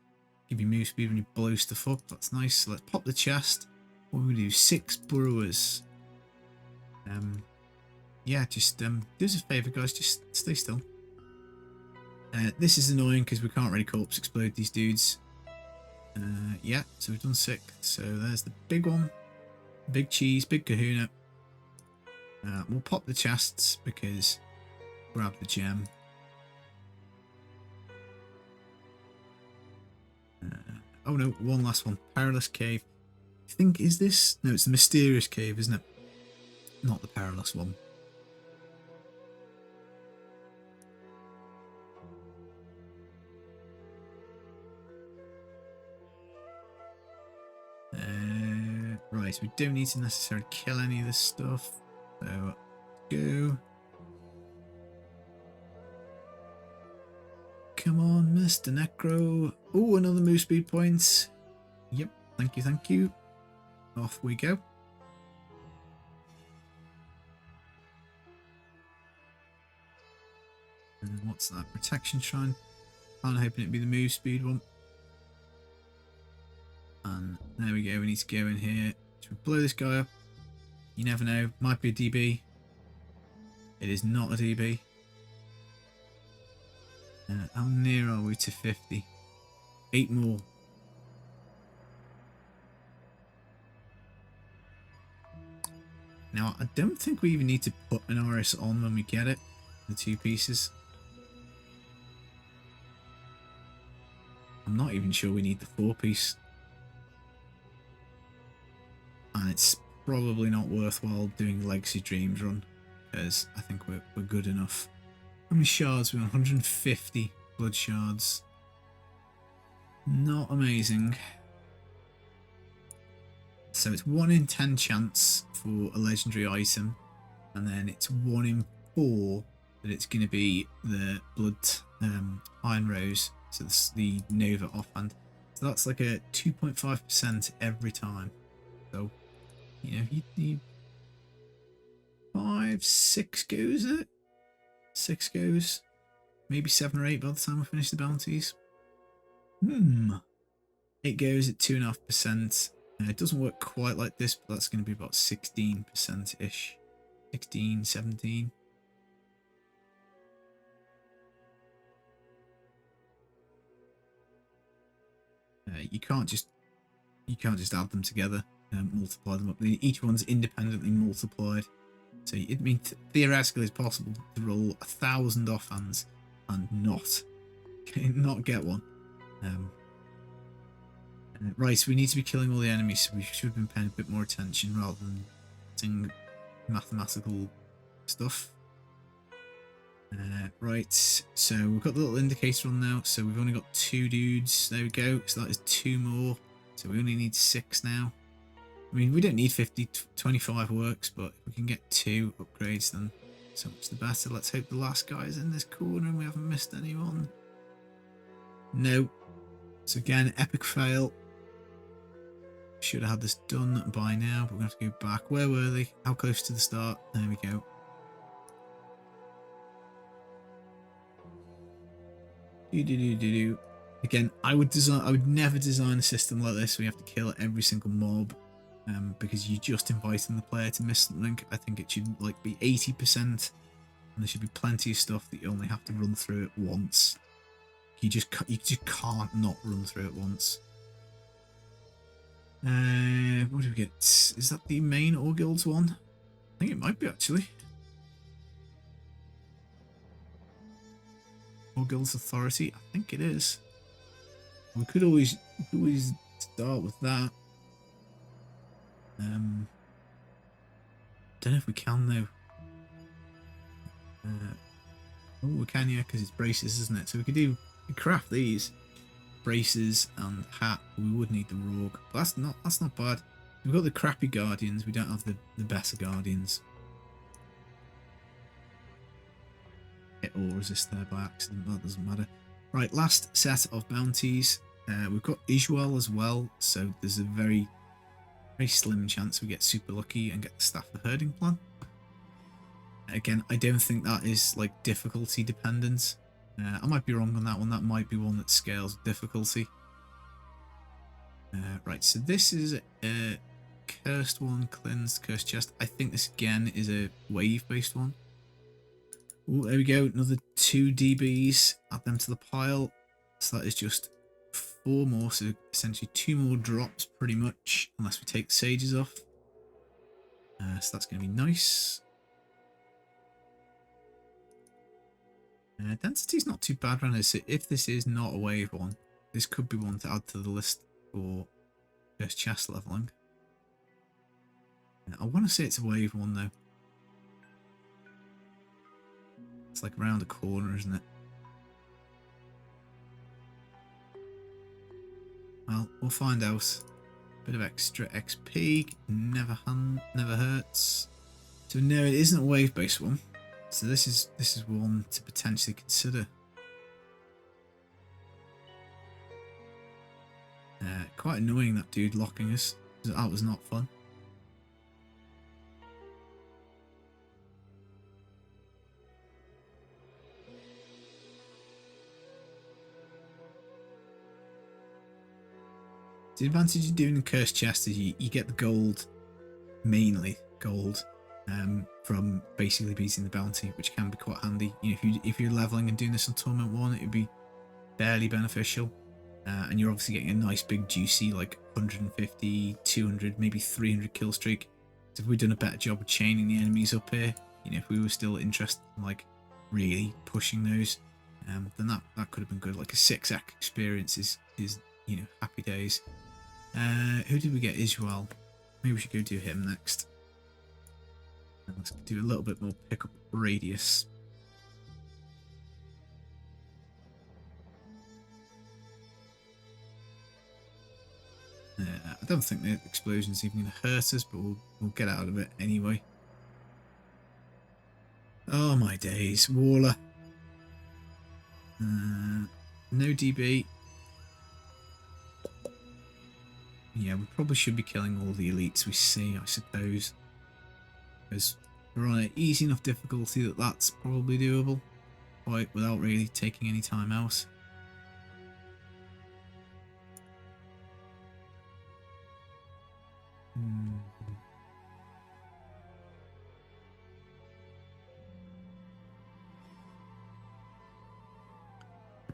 Give you move speed when you blow stuff up. That's nice. So let's pop the chest. What do we do? 6 burrowers. Yeah, just do us a favour, guys. Just stay still. This is annoying because we can't really corpse explode these dudes. Yeah, so we've done 6. So there's the big one. Big cheese, big kahuna. We'll pop the chests because grab the gem. Oh no, one last one. Perilous cave. I think, is this? No, it's the mysterious cave, isn't it? Not the perilous one. Right, we don't need to necessarily kill any of this stuff. So, go. Come on, Mr. Necro. Oh, another move speed point. Yep, thank you, thank you. Off we go. And what's that? Protection shrine. I'm hoping it'd be the move speed one. And there we go, we need to go in here. Should we blow this guy up? You never know, might be a DB. It is not a DB. How near are we to 50? 8 more. Now, I don't think we even need to put an Inarius on when we get it. The 2 pieces. I'm not even sure we need the 4 piece. And it's probably not worthwhile doing Legacy Dreams run, because I think we're good enough. How many shards? We're on 150 blood shards. Not amazing. So it's 1 in 10 chance for a legendary item, and then it's 1 in 4 that it's going to be the blood iron rose, so this, the Nova offhand. So that's like a 2.5% every time. So, you know, you need 5, 6 goes at it. 6 goes. Maybe 7 or 8 by the time we finish the bounties. 8 goes at 2.5%. It doesn't work quite like this, but that's going to be about 16%-ish. 16, 17. You can't just add them together and multiply them up. Each one's independently multiplied. So it means theoretically it's possible to roll 1,000 offhands and not not get one. Right, so we need to be killing all the enemies, so we should have been paying a bit more attention rather than doing mathematical stuff. Right, so we've got the little indicator on now, so we've only got 2 dudes. There we go, so that is 2 more. So we only need 6 now. I mean, we don't need 50, 25 works, but if we can get 2 upgrades, then so much the better. Let's hope the last guy is in this corner and we haven't missed anyone. No. So again, epic fail. Should have had this done by now, but we're going to have to go back. Where were they? How close to the start? There we go. Again, I would never design a system like this where you have to kill every single mob, because you're just inviting the player to miss something. I think it should like be 80%, and there should be plenty of stuff that you only have to run through it once. You just can't not run through it once. What do we get? Is that the main All Guilds one? I think it might be actually. All Guilds Authority. I think it is. We could always start with that. Don't know if we can though. Oh, we can, yeah, because it's braces, isn't it? So we could craft these braces and hat. We would need the rogue, but that's not bad. We've got the crappy guardians. We don't have the better guardians. Hit or resist there by accident, but that doesn't matter. Right, last set of bounties. We've got Isuel as well, so there's a very slim chance we get super lucky and get the Staff of Herding plan. Again, I don't think that is like difficulty dependent. I might be wrong on that one. That might be one that scales difficulty. Right, so this is a cursed one, cleansed, cursed chest. I think this again is a wave based one. Oh, there we go. Another 2 DBs. Add them to the pile. So that is just 4 more. So essentially 2 more drops pretty much, unless we take the sages off. So that's going to be nice. Density's not too bad around here. So if this is not a wave one, this could be one to add to the list for first chest leveling. I want to say it's a wave one though. It's like around the corner, isn't it? Well, we'll find out. Bit of extra XP, never hurts. So no, it isn't a wave-based one. So this is one to potentially consider. Quite annoying that dude locking us. That was not fun. The advantage of doing the cursed chest is you get the gold, mainly gold, from basically beating the bounty, which can be quite handy. You know, if you're leveling and doing this on Torment 1, it would be barely beneficial. And you're obviously getting a nice big juicy like 150, 200, maybe 300 kill streak. So if we'd done a better job of chaining the enemies up here, you know, if we were still interested in like really pushing those, then that could have been good. Like a 6x experience is you know, happy days. Who did we get? Isuel. Maybe we should go do him next. And let's do a little bit more pickup radius. I don't think the explosion's even going to hurt us, but we'll get out of it anyway. Oh my days, Waller. No DB. Yeah, we probably should be killing all the elites we see, I suppose. Because we're on an easy enough difficulty that that's probably doable, quite without really taking any time else.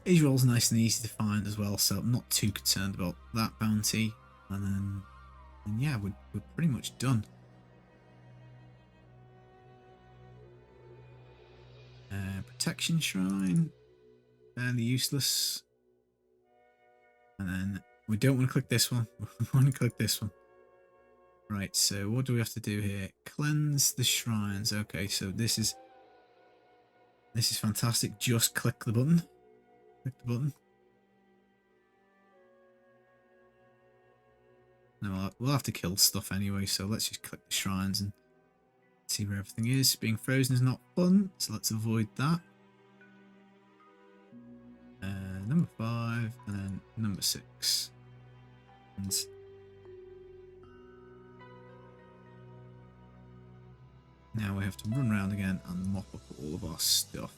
Israel's nice and easy to find as well, so I'm not too concerned about that bounty. And yeah, we're pretty much done. Protection Shrine. fairly useless. And then we don't want to click this one. We want to click this one. Right, so what do we have to do here? Cleanse the shrines. Okay, so this is fantastic. Just click the button. Click the button. No, we'll have to kill stuff anyway, so let's just click the shrines and see where everything is. Being frozen is not fun, so let's avoid that. Number 5 and then number 6. And now we have to run around again and mop up all of our stuff.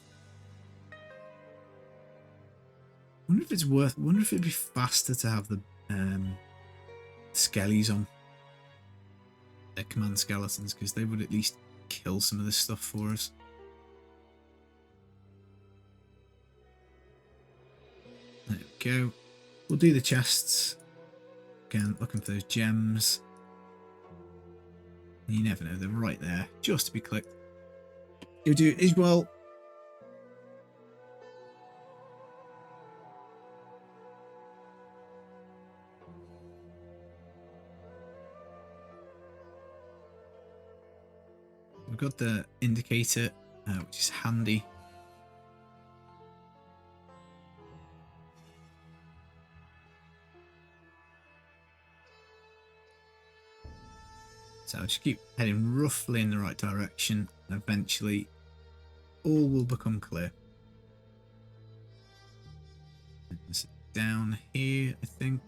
Wonder if it'd be faster to have the skellies on. Their command skeletons, because they would at least kill some of this stuff for us. There we go. We'll do the chests. Again, looking for those gems. You never know, they're right there, just to be clicked. You'll do it as well. We've got the indicator, which is handy. So just keep heading roughly in the right direction, and eventually all will become clear. It's down here, I think.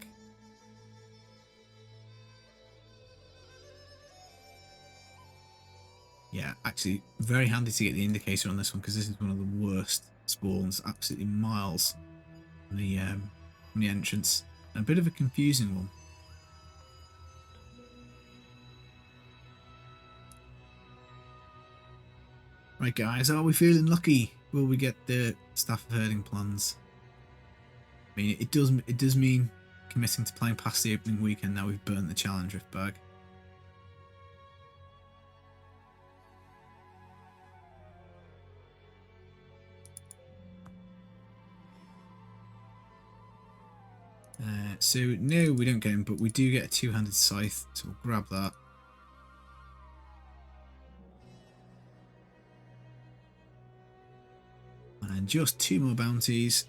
Yeah, actually, very handy to get the indicator on this one, because this is one of the worst spawns, absolutely miles from the entrance. A bit of a confusing one. Right, guys, are we feeling lucky? Will we get the staff of herding plans? I mean, it does mean committing to playing past the opening weekend now we've burnt the challenge drift bag. So no, we don't get him, but we do get a two-handed scythe, so we'll grab that. And just 2 more bounties.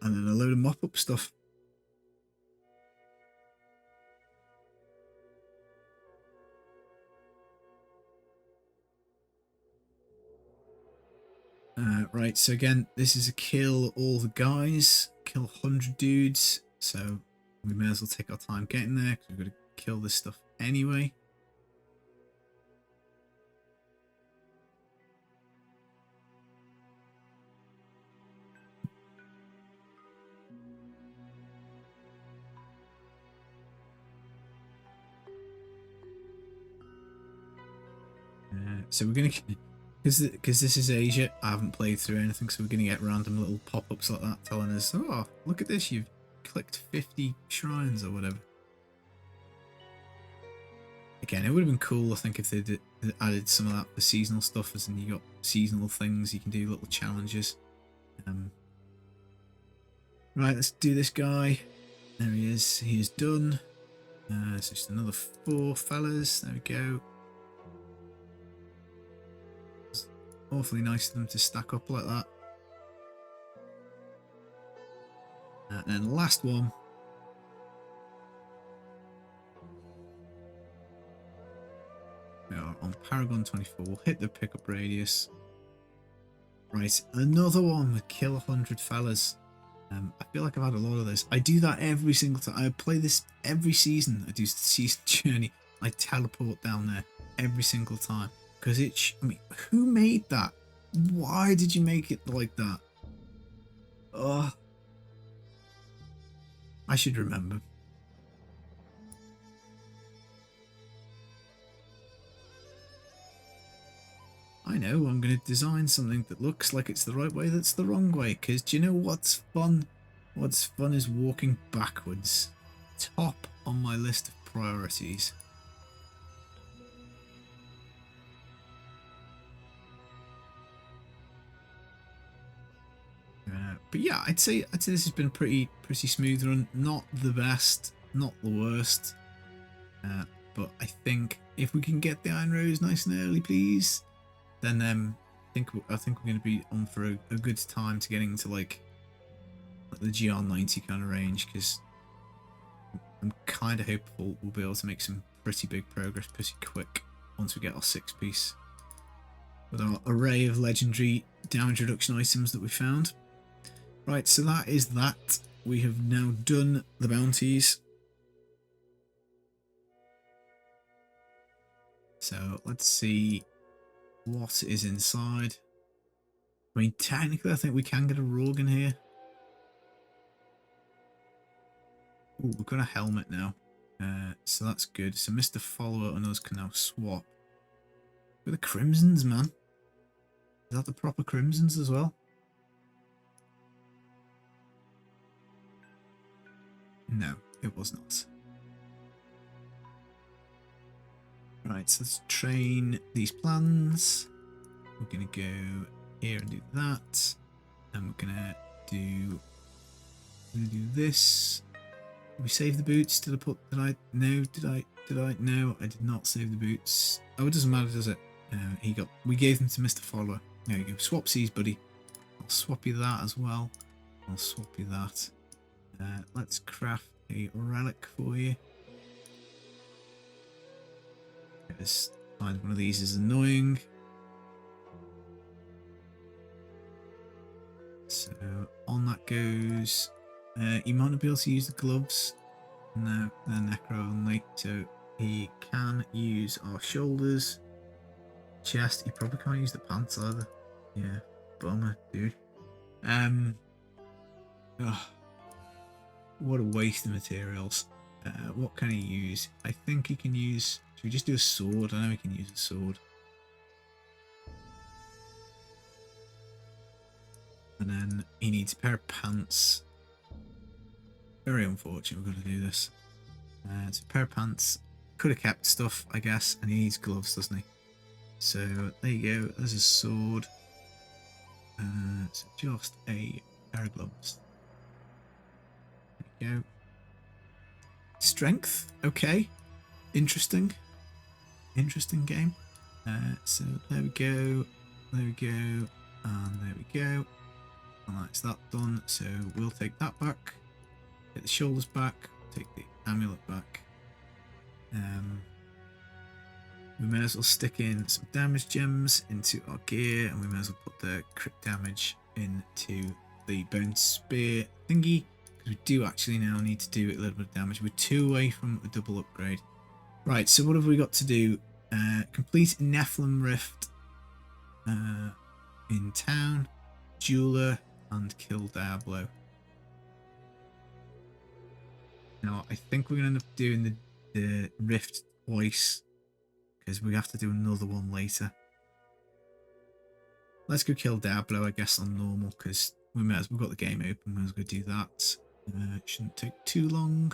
And then a load of mop-up stuff. Right, so again, this is a kill all the guys. Kill 100 dudes. So we may as well take our time getting there, because we've got to kill this stuff anyway. So we're going to, because this is Asia, I haven't played through anything, so we're going to get random little pop-ups like that telling us, oh, look at this, you've clicked 50 shrines or whatever. Again, it would have been cool, I think, if they added some of that for seasonal stuff, as in you got seasonal things, you can do little challenges. Right, let's do this guy. There he is, he is done. It's just another 4 fellas, there we go. Awfully nice of them to stack up like that. And then the last one. We are on Paragon 24. We'll hit the pickup radius. Right, another one with kill 100 fellas. I feel like I've had a lot of this. I do that every single time. I play this every season. I do the season journey. I teleport down there every single time. Because I mean, who made that? Why did you make it like that? Ugh. I should remember. I know, I'm going to design something that looks like it's the right way that's the wrong way. Because do you know what's fun? What's fun is walking backwards. Top on my list of priorities. But yeah, I'd say this has been a pretty smooth run. Not the best, not the worst. But I think if we can get the Iron Rose nice and early, please, then I think we're going to be on for a good time to getting into like the GR90 kind of range, because I'm kind of hopeful we'll be able to make some pretty big progress pretty quick once we get our 6-piece with our array of legendary damage reduction items that we found. Right, so that is that. We have now done the bounties. So let's see what is inside. I mean, technically, I think we can get a rogue in here. Oh, we've got a helmet now. So that's good. So Mr. Follower and us can now swap. With the crimsons, man. Is that the proper crimsons as well? No, it was not. Right, so let's train these plans. We're going to go here and do that. And we're going to do this. Did we save the boots? Did I? No, I did not save the boots. Oh, it doesn't matter, does it? We gave them to Mr. Follower. There you go. Swapsies, buddy. I'll swap you that as well. I'll swap you that. Let's craft a relic for you. This find one of these is annoying. So on that goes. You might not be able to use the gloves. No, they're necro only. So he can use our shoulders, chest. He probably can't use the pants either. Yeah, bummer, dude. What a waste of materials. What can he use? I think he can use. Should we just do a sword? I know he can use a sword. And then he needs a pair of pants. Very unfortunate we've got to do this. It's a pair of pants. Could have kept stuff, I guess. And he needs gloves, doesn't he? So there you go. There's a sword. So just a pair of gloves. There you go. Strength. Okay. Interesting. Interesting game. So there we go. There we go. And there we go. And that's that done. So we'll take that back. Get the shoulders back. Take the amulet back. We may as well stick in some damage gems into our gear, and we may as well put the crit damage into the bone spear thingy, because we do actually now need to do a little bit of damage. We're 2 away from a double upgrade. Right, so what have we got to do? Complete Nephilim Rift in town, jeweler, and kill Diablo. Now, I think we're going to end up doing the rift twice, because we have to do another one later. Let's go kill Diablo, I guess, on normal, because we've got the game open. We might as well go do that. It shouldn't take too long.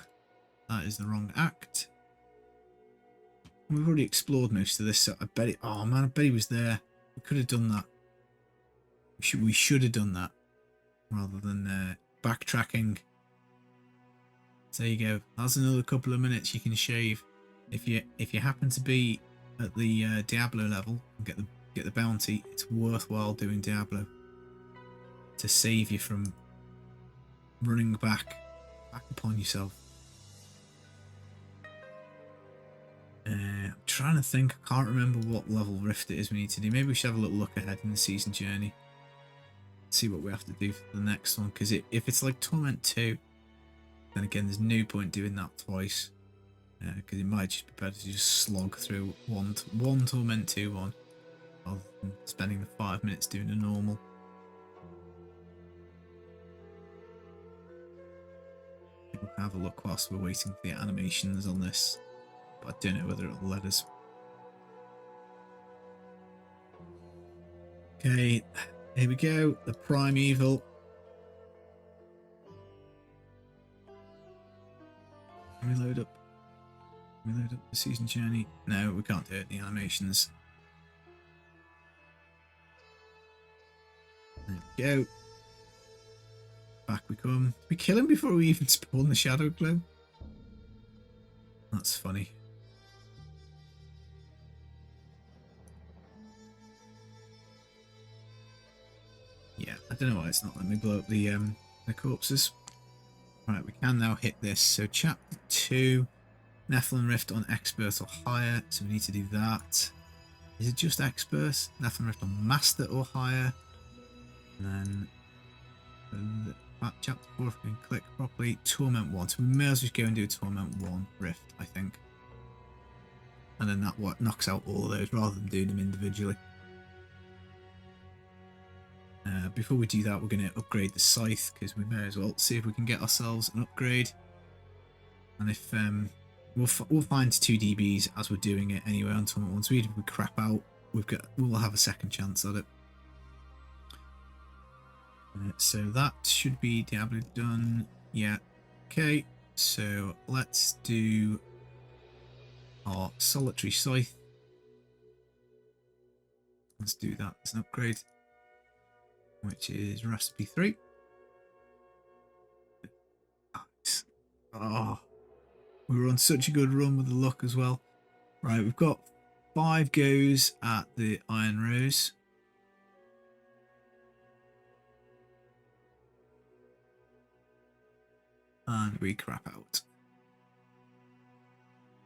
That is the wrong act. We've already explored most of this, so I bet it. Oh man, I bet he was there. We could have done that. We should have done that rather than backtracking. So there you go. That's another couple of minutes you can shave if you happen to be at the Diablo level and get the bounty. It's worthwhile doing Diablo to save you from running back upon yourself. I'm trying to think. I can't remember what level rift it is we need to do. Maybe we should have a little look ahead in the season journey. See what we have to do for the next one. Because if it's like Torment 2, then again, there's no point doing that twice. Because it might just be better to just slog through one Torment 2 one, rather than spending the 5 minutes doing a normal. We'll have a look whilst we're waiting for the animations on this. But I don't know whether it'll let us. Okay, here we go. The Primeval. Can we load up? Can we load up the season journey? No, we can't do it. The animations. There we go. Back we come. Did we kill him before we even spawn the shadow glow? That's funny. Yeah, I don't know why it's not letting me blow up the corpses. Right, we can now hit this. So chapter 2, Nephilim Rift on expert or higher. So we need to do that. Is it just expert? Nephilim Rift on master or higher. And then chapter 4, if we can click properly, Torment 1. So we may as well just go and do Torment 1 Rift, I think. And then that what knocks out all of those rather than doing them individually. Before we do that, we're going to upgrade the scythe because we may as well see if we can get ourselves an upgrade. And if we'll find 2 DBs as we're doing it anyway on Torment 1. So even if we crap out, we'll have a second chance at it. So that should be Diablo done. Yeah. Okay. So let's do our solitary scythe. Let's do that as an upgrade, which is recipe 3. Oh, we were on such a good run with the luck as well. Right, we've got 5 goes at the Iron Rose. And we crap out.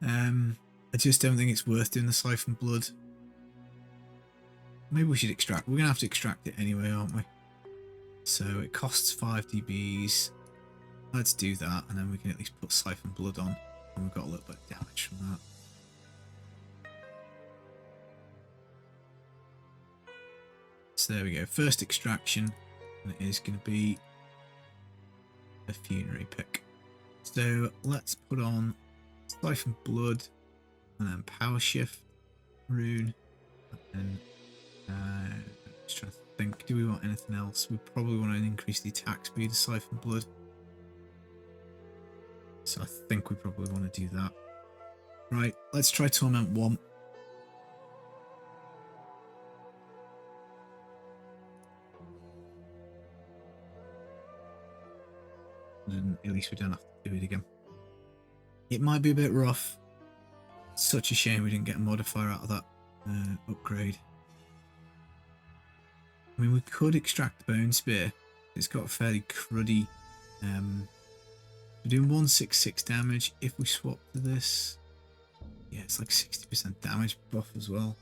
I just don't think it's worth doing the Siphon Blood. Maybe we should extract. We're going to have to extract it anyway, aren't we? So it costs 5 DBs. Let's do that, and then we can at least put Siphon Blood on. And we've got a little bit of damage from that. So there we go. First extraction, and it is going to be a funerary pick. So let's put on Siphon Blood, and then Power Shift rune, and then just trying to think, do we want anything else? We probably want to increase the attack speed of Siphon Blood. So I think we probably want to do that. Right, let's try Torment 1. And at least we don't have to do it again. It might be a bit rough. Such a shame we didn't get a modifier out of that upgrade. I mean, we could extract the Bone Spear. It's got a fairly cruddy... we're doing 166 damage. If we swap to this... Yeah, it's like 60% damage buff as well.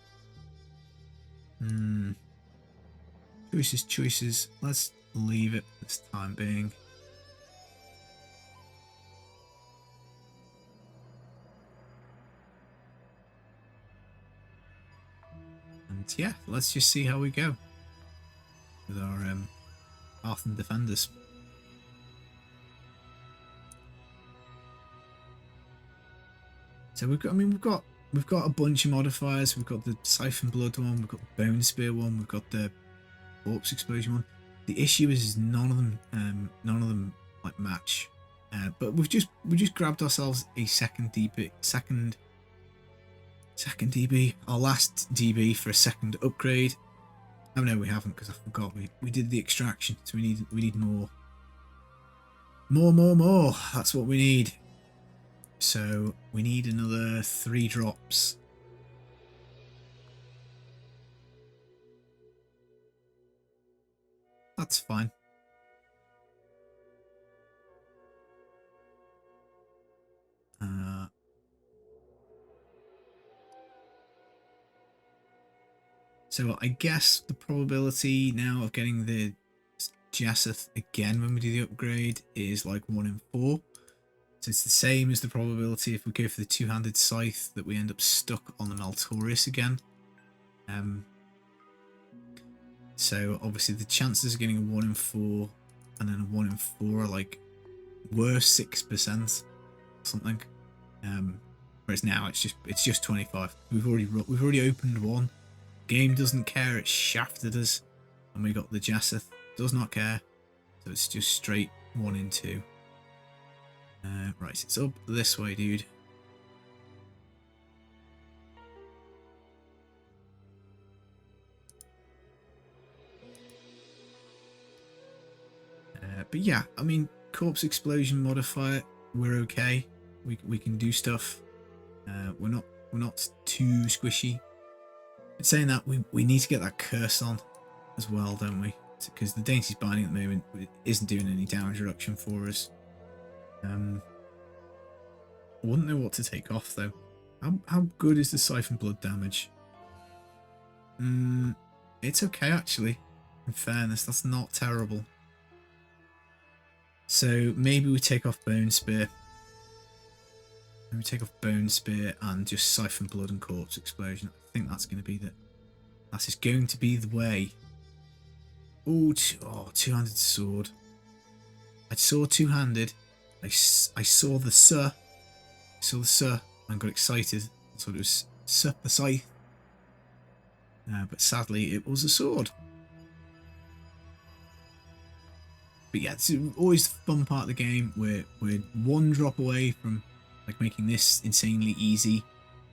Choices. Let's leave it for this time being. And yeah, let's just see how we go with our Hearthen Defenders. So we've got a bunch of modifiers. We've got the Siphon Blood one, we've got the Bone Spear one, we've got the Corpse Explosion one. The issue is none of them like match. But we just grabbed ourselves a second DB, our last DB for a second upgrade. Oh no, we haven't, because I forgot we did the extraction, so we need more. More. That's what we need. So we need another 3 drops. That's fine. So I guess the probability now of getting the Jasseth again when we do the upgrade is like 1 in 4. So it's the same as the probability if we go for the 2-handed scythe that we end up stuck on the Maltorius again. So obviously the chances of getting a 1 in 4 and then a 1 in 4 are like worse 6% or something. Whereas now it's just 25. We've already opened one. Game doesn't care, it shafted us. And we got the Jasseth, does not care. So it's just straight 1 in 2. Right, it's up this way, dude. But yeah, I mean, corpse explosion modifier, we're okay. We can do stuff. We're not too squishy. But saying that, we need to get that curse on as well, don't we? Because the Daisy's binding at the moment isn't doing any damage reduction for us. I wouldn't know what to take off though. How good is the Siphon Blood damage? It's okay actually. In fairness, that's not terrible. So maybe we take off Bone Spear. Maybe take off Bone Spear and just Siphon Blood and Corpse Explosion. I think that's going to be that is going to be the way. Oh, two-handed sword. I saw two-handed. I saw the Sir. I saw the Sir and got excited. I thought it was Sir the Scythe. But sadly, it was a sword. But yeah, it's always the fun part of the game. We're one drop away from like making this insanely easy.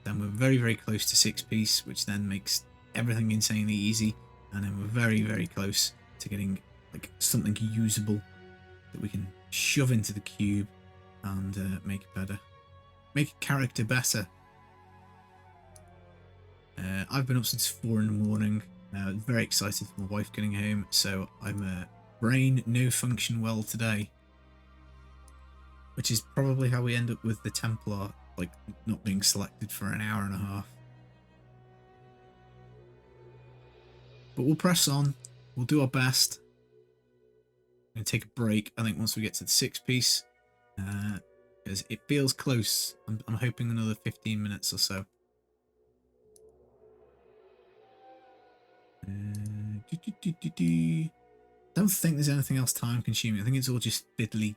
Then we're very, very close to 6-piece, which then makes everything insanely easy. And then we're very, very close to getting like something usable that we can shove into the cube and make it better. Make a character better. I've been up since 4 in the morning. Very excited for my wife getting home, so I'm brain no function well today. Which is probably how we end up with the Templar like not being selected for an hour and a half. But we'll press on. We'll do our best. I'm going to take a break, I think, once we get to the 6-piece. Because it feels close. I'm hoping another 15 minutes or so. Don't think there's anything else time consuming. I think it's all just fiddly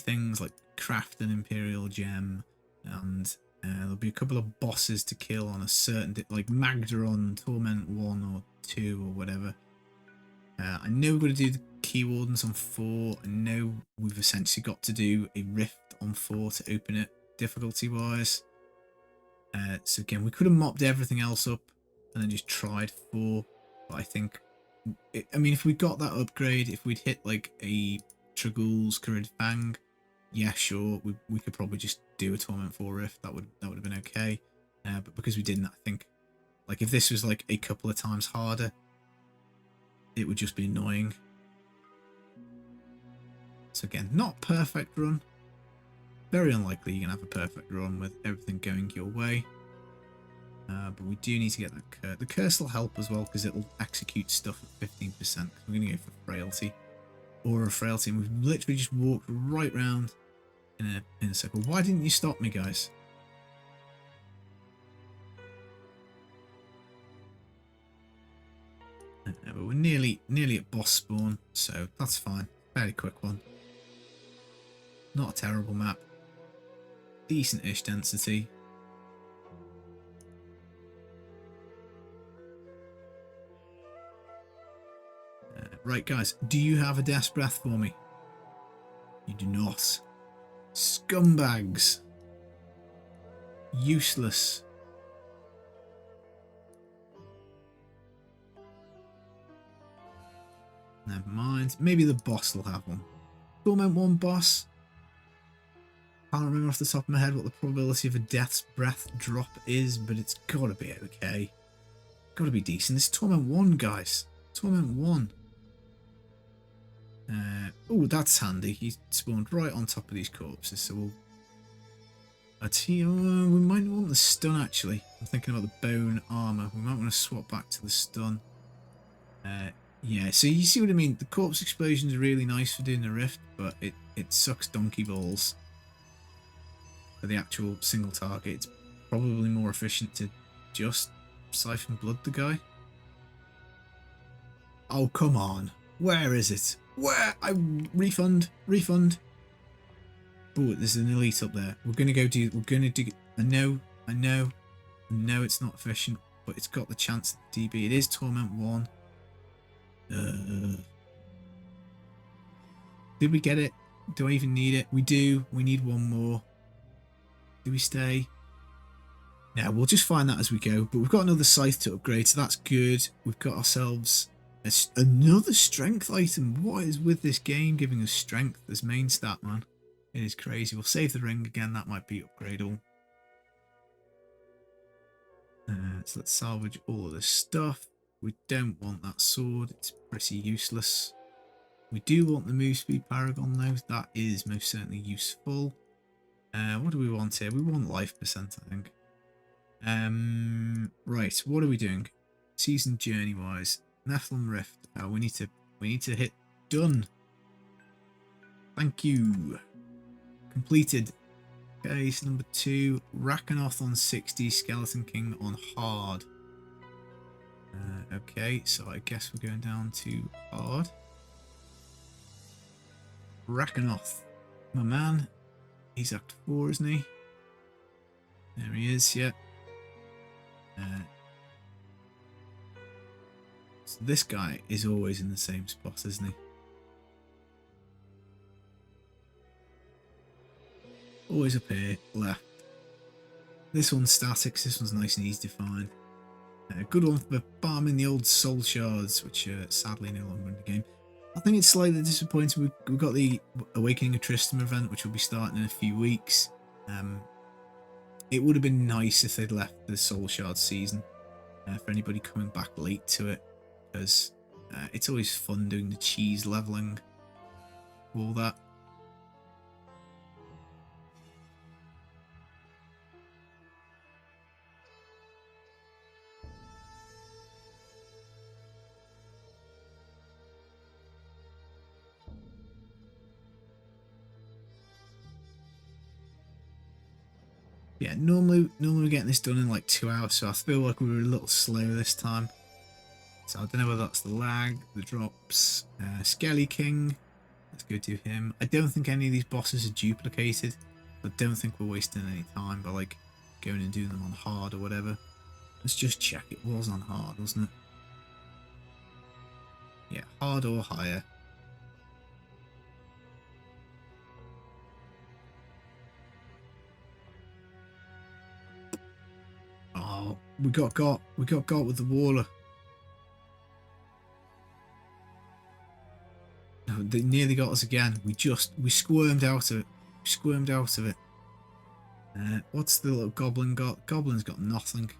things like craft an Imperial Gem, and there'll be a couple of bosses to kill on a certain like Magdaron, Torment 1 or 2 or whatever. I know we're going to do the Key Wardens on 4. I know we've essentially got to do a Rift on 4 to open it difficulty wise. So again, we could have mopped everything else up and then just tried 4. But I think, I mean, if we got that upgrade, if we'd hit like a Tragul's Corrid Fang, yeah, sure, we could probably just do a Torment 4 Rift. That would have been okay. But because we didn't, I think, like if this was like a couple of times harder, it would just be annoying. So again, not perfect run. Very unlikely you're gonna have a perfect run with everything going your way. But we do need to get that curse. The curse will help as well because it'll execute stuff at 15%. We're going to go for frailty. Or a frailty. And we've literally just walked right round in a circle. Why didn't you stop me, guys? But we're nearly at boss spawn, so that's fine. Fairly quick one. Not a terrible map. Decent-ish density. Right, guys, do you have a Death's Breath for me? You do not. Scumbags. Useless. Never mind. Maybe the boss will have one. Torment 1 boss. Can't remember off the top of my head what the probability of a Death's Breath drop is, but it's gotta be okay. Gotta be decent. It's Torment 1, guys. Torment 1. Oh, that's handy. He spawned right on top of these corpses, so we'll... I'd see, we might want the stun, actually. I'm thinking about the bone armor. We might want to swap back to the stun. Yeah, so you see what I mean? The corpse explosion is really nice for doing the rift, but it sucks donkey balls for the actual single target. It's probably more efficient to just siphon blood the guy. Oh, come on. Where is it? Where? Refund. Oh, there's an elite up there. We're going to go do... We're going to do... I know it's not efficient, but it's got the chance at the DB. It is Torment 1. Did we get it? Do I even need it? We do. We need one more. Do we stay? No, we'll just find that as we go. But we've got another scythe to upgrade, so that's good. We've got ourselves Another strength item. What is with this game giving us strength as main stat, man? It is crazy. We'll save the ring again. That might be upgradable. So let's salvage all of this stuff. We don't want that sword. It's pretty useless. We do want the move speed paragon though. That is most certainly useful. What do we want here? We want life percent, I think. Right, what are we doing? Season journey wise. Nephilim Rift. We need to hit done. Thank you. Completed. Okay, so number 2, Rakanoth on 60, Skeleton King on hard. Okay, so I guess we're going down to hard. Rakanoth, my man. He's Act 4, isn't he? There he is, yeah. So this guy is always in the same spot, isn't he? Always up here, left. This one's static, this one's nice and easy to find. A good one for farming the old soul shards, which are sadly no longer in the game. I think it's slightly disappointing. We've got the Awakening of Tristram event, which will be starting in a few weeks. It would have been nice if they'd left the soul shard season for anybody coming back late to it, because it's always fun doing the cheese leveling, all that. Yeah, normally we're getting this done in like 2 hours, so I feel like we were a little slow this time. So I don't know whether that's the lag, the drops. Skelly King, let's go do him. I don't think any of these bosses are duplicated. I don't think we're wasting any time by like going and doing them on hard or whatever. Let's just check. It was on hard, wasn't it? Yeah, hard or higher. Oh, we got with the Waller. No, they nearly got us again. We squirmed out of it. We squirmed out of it. What's the little goblin got? Goblin's got nothing.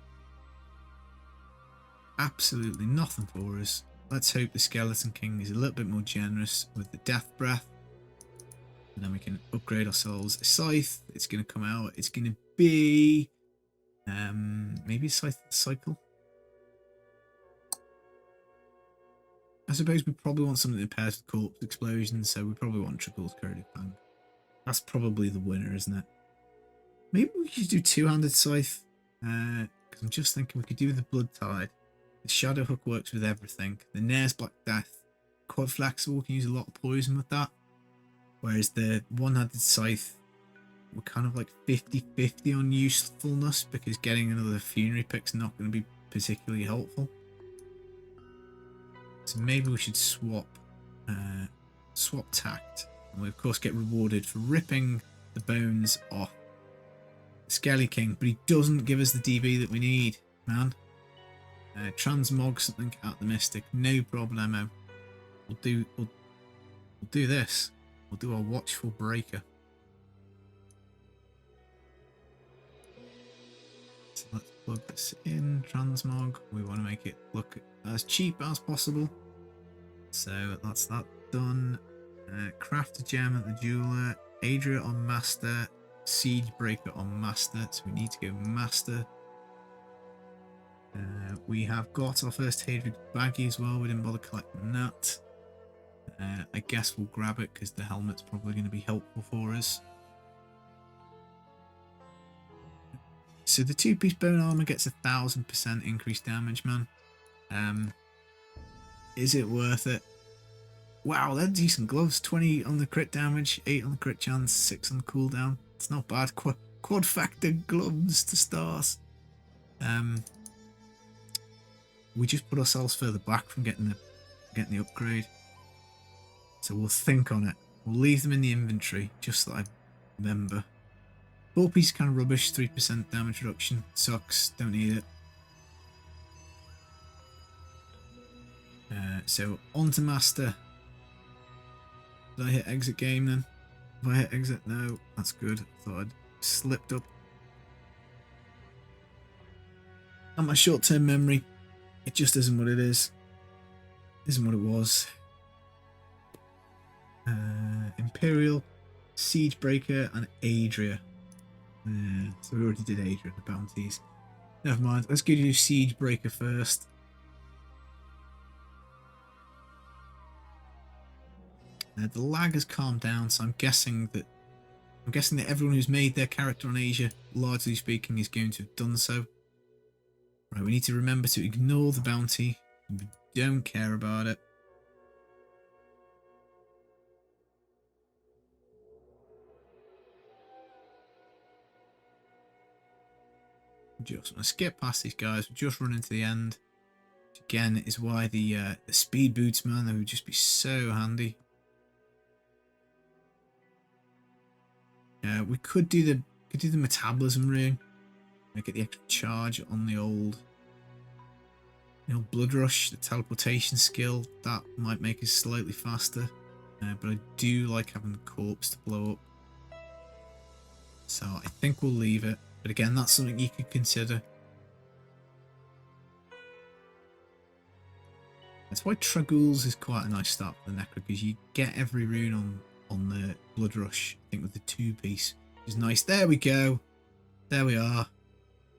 Absolutely nothing for us. Let's hope the Skeleton King is a little bit more generous with the Death Breath. And then we can upgrade ourselves a Scythe. It's going to come out. It's going to be... maybe a Scythe Cycle. I suppose we probably want something that pairs with Corpse Explosion, so we probably want Trickle's Corrosive Fang. That's probably the winner, isn't it? Maybe we could do two-handed Scythe. Because I'm just thinking we could do the Blood Tide. The Shadow Hook works with everything. The Nair's Black Death, quite flexible, we can use a lot of poison with that. Whereas the one-handed Scythe, we're kind of like 50-50 on usefulness, because getting another Funerary Pick's not going to be particularly helpful. So maybe we should swap Tact. And we of course get rewarded for ripping the bones off the Skelly King, but he doesn't give us the DB that we need, man. Transmog something at the Mystic, no problemo. We'll do this. We'll do our Watchful Breaker. So let's plug this in, Transmog. We want to make it look as cheap as possible. So that's that done. Craft a gem at the jeweler. Adria on Master. Siege Breaker on Master. So we need to go Master. We have got our first Hadrian baggie as well. We didn't bother collecting that. I guess we'll grab it because the helmet's probably going to be helpful for us. So the 2-piece bone armor gets 1000% increased damage, man. Is it worth it? Wow, they're decent gloves. 20 on the crit damage, 8 on the crit chance, 6 on the cooldown. It's not bad. Quad factor gloves to start. We just put ourselves further back from getting the upgrade. So we'll think on it. We'll leave them in the inventory, just so I remember. 4-piece kind of rubbish, 3% damage reduction. Sucks, don't need it. So on to master. Did I hit exit game then? If I hit exit, no, that's good. Thought I'd slipped up. And my short-term memory, it just isn't what it is. Isn't what it was. Imperial, Siegebreaker, and Adria. So we already did Adria, the bounties. Never mind. Let's go do Siegebreaker first. The lag has calmed down, so I'm guessing that everyone who's made their character on Asia, largely speaking, is going to have done so. Right, we need to remember to ignore the bounty. We don't care about it. Just want to skip past these guys. We're just running to the end. Which again is why the speed boots, man, they would just be so handy. We could do the metabolism rune. Get the extra charge on the old blood rush, the teleportation skill. That might make us slightly faster. But I do like having the corpse to blow up. So I think we'll leave it. But again, that's something you could consider. That's why Tragules is quite a nice start for the Necro, because you get every rune on the blood rush, I think, with the 2-piece. Which is nice. There we go. There we are.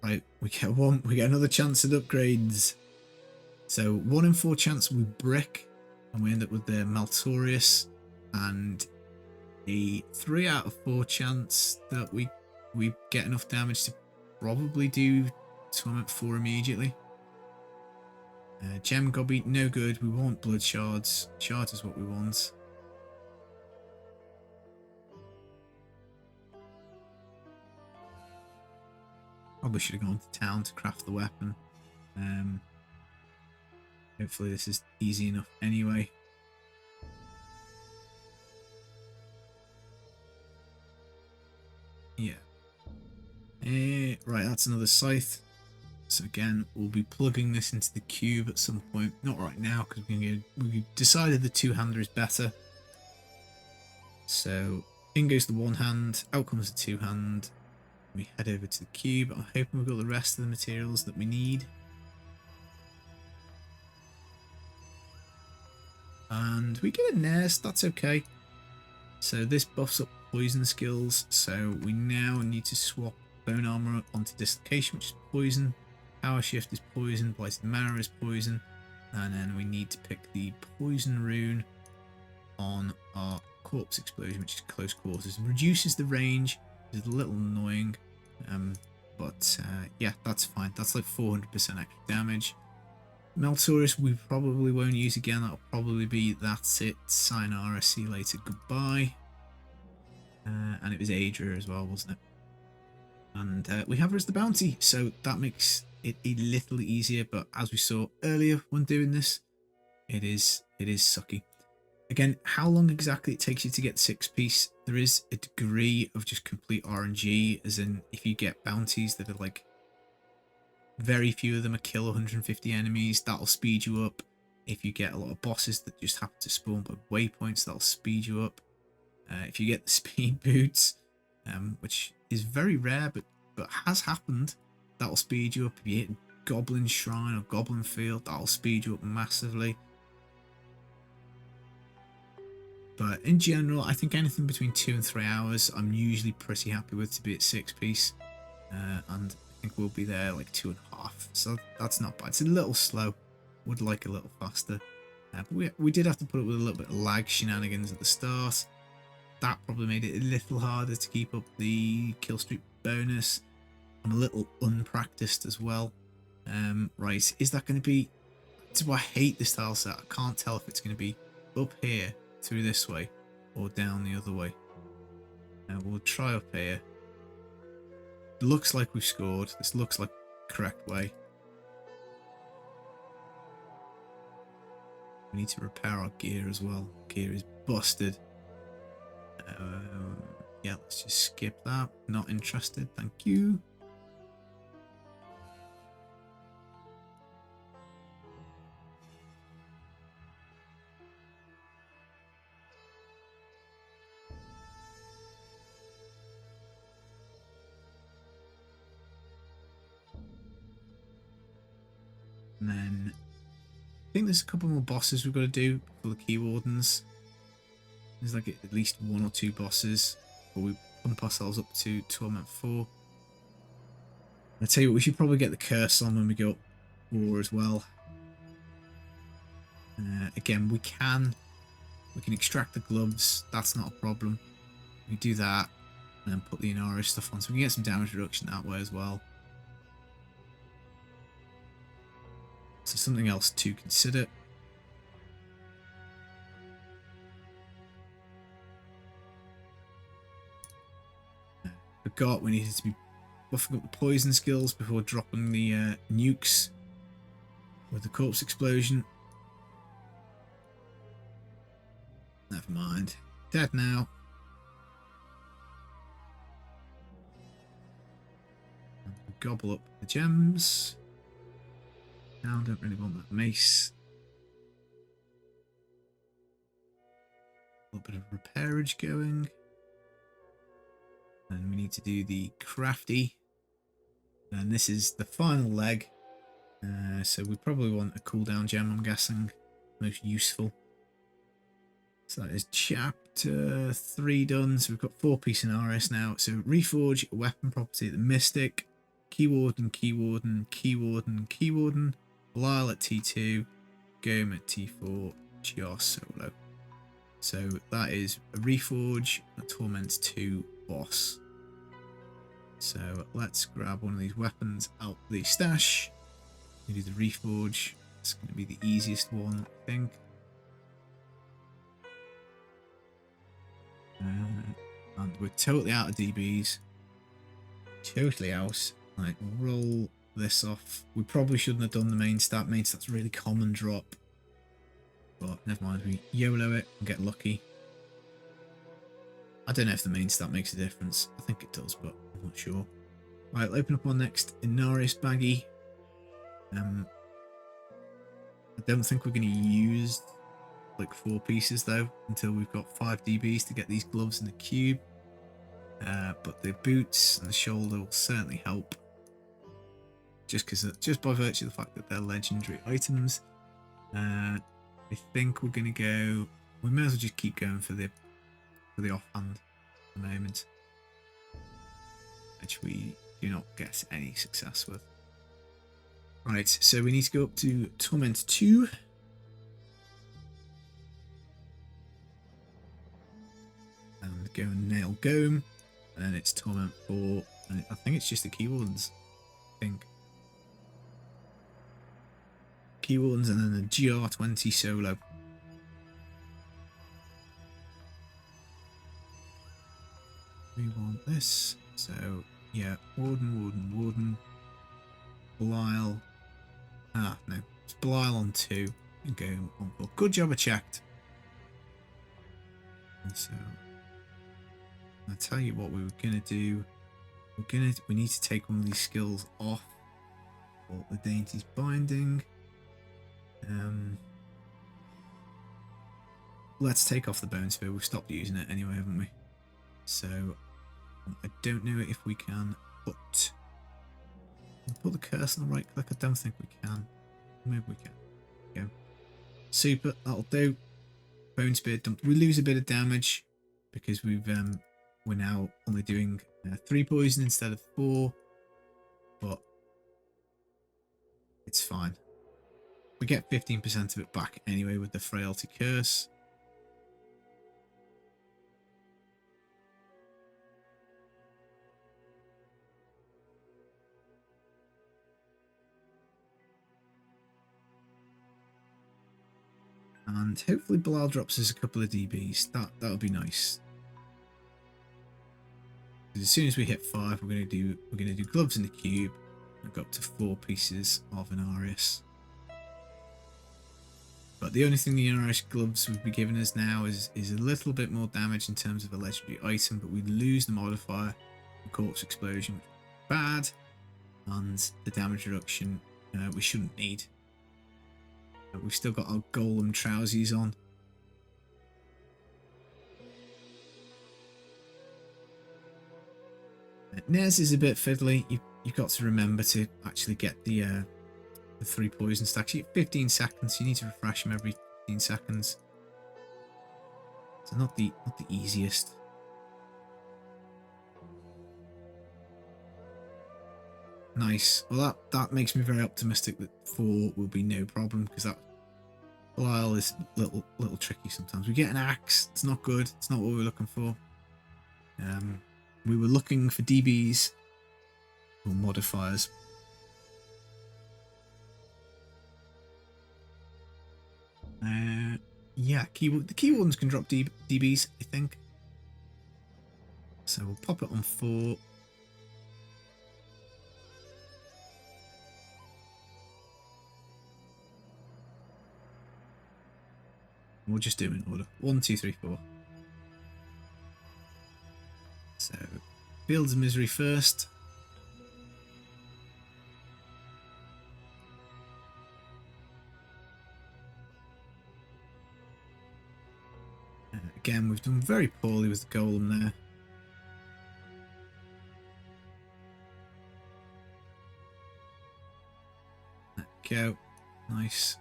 Right, we get another chance at upgrades. So 1 in 4 chance with brick, and we end up with the Maltorius, and a 3 out of 4 chance that we get enough damage to probably do Torment 4 immediately. Gem Gobby, no good. We want blood shards. Shards is what we want. Probably should have gone to town to craft the weapon. Hopefully this is easy enough anyway. Yeah. Right, that's another scythe. So again, we'll be plugging this into the cube at some point. Not right now, because we decided the two-hander is better. So in goes the one hand, out comes the two-hand. We head over to the cube. I'm hoping we've got the rest of the materials that we need. And we get a nest, that's okay. So this buffs up poison skills. So we now need to swap bone armor onto dislocation, which is poison. Power shift is poison. Blighted Marrow is poison. And then we need to pick the poison rune on our corpse explosion, which is close quarters. It reduces the range. It's a little annoying, but yeah, that's fine. That's like 400% extra damage. Maltorius we probably won't use again. That'll probably be that's it. Sayonara, see you later, goodbye. And it was Adria as well, wasn't it? And we have her as the bounty, so that makes it a little easier. But as we saw earlier when doing this, it is sucky. Again, how long exactly it takes you to get 6-piece, there is a degree of just complete RNG, as in if you get bounties that are like, very few of them are kill 150 enemies, that'll speed you up. If you get a lot of bosses that just happen to spawn by waypoints, that'll speed you up. If you get the speed boots, which is very rare but has happened, that'll speed you up. If you hit Goblin Shrine or Goblin Field, that'll speed you up massively. But in general, I think anything between 2 and 3 hours, I'm usually pretty happy with to be at 6-piece. And I think we'll be there like 2.5. So that's not bad. It's a little slow. Would like a little faster. But we did have to put up with a little bit of lag shenanigans at the start. That probably made it a little harder to keep up the kill streak bonus. I'm a little unpracticed as well. Right, is that going to be... Do I hate this tile set? I can't tell if it's going to be up here through this way or down the other way. We'll try up here. Looks like we've scored. This looks like the correct way. We need to repair our gear as well. Gear is busted. Yeah, let's just skip that. Not interested, thank you. And then I think there's a couple more bosses we've got to do for the key wardens. There's like at least 1 or 2 bosses, but we pump ourselves up to Torment 4. I tell you what, we should probably get the curse on when we go up war as well. Again, we can extract the gloves. That's not a problem. We do that and then put the Inarius stuff on, so we can get some damage reduction that way as well. So something else to consider. Forgot we needed to be buffing up the poison skills before dropping the nukes with the corpse explosion. Never mind. Dead now. And we gobble up the gems. Now I don't really want that mace. A little bit of repairage going. And we need to do the crafty. And this is the final leg. So we probably want a cooldown gem, I'm guessing. Most useful. So that is chapter 3 done. So we've got 4-piece Inarius now. So reforge, weapon property, the mystic, key warden, key warden, key warden, key warden, Belial at T2, Gome at T4, Jar solo. So that is a reforge, a torment 2 boss. So let's grab one of these weapons out the stash. We do the reforge. It's going to be the easiest one, I think. And we're totally out of DBs. Totally out. Right, roll this off. We probably shouldn't have done the main stat. Main stat's really common drop. But never mind, we YOLO it and get lucky. I don't know if the main stat makes a difference. I think it does, but I'm not sure. Right, open up our next Innarius baggie. I don't think we're going to use like 4 pieces though until we've got 5 DBs to get these gloves and the cube. But the boots and the shoulder will certainly help. Just by virtue of the fact that they're legendary items. I think we're going to go. We may as well just keep going for the offhand at the moment, which we do not get any success with. Right, so we need to go up to Torment 2. And go and nail Gome. And then it's Torment 4. And I think it's just the key wardens. I think. Key wardens and then the GR20 solo. We want this. So, yeah, Warden. Belial. Ah, no. It's Belial on 2 and Gome on 4. Good job I checked. And so, I'll tell you what we were going to do. We need to take one of these skills off. For the Dainty's Binding. Let's take off the Bone Spear. We've stopped using it anyway, haven't we? So, I don't know if we can put the curse on the right click. I don't think we can. Maybe we can. Go. Super, that'll do. Bone Spear dumped. We lose a bit of damage because we're now only doing 3 poison instead of 4, but it's fine. We get 15% of it back anyway with the Frailty Curse. And hopefully Belial drops us a couple of DBs. That'll be nice. As soon as we hit 5, we're gonna do gloves in the cube and go up to 4 pieces of Inarius. But the only thing the Inarius gloves would be giving us now is a little bit more damage in terms of a legendary item, but we lose the modifier, the corpse explosion, which is bad, and the damage reduction we shouldn't need. We've still got our golem trousers on. Nez is a bit fiddly. You've got to remember to actually get the the 3 poison stacks. You get 15 seconds. You need to refresh them every 15 seconds. So not the easiest. Nice. Well, that makes me very optimistic that 4 will be no problem, because that Belial is a little tricky sometimes. We get an axe. It's not good. It's not what we're looking for. We were looking for DBs or modifiers. Yeah, the key ones can drop DBs, I think. So we'll pop it on 4. We'll just do in order. 1, 2, 3, 4. So, Fields of Misery first. Again, we've done very poorly with the golem there. There we go. Nice.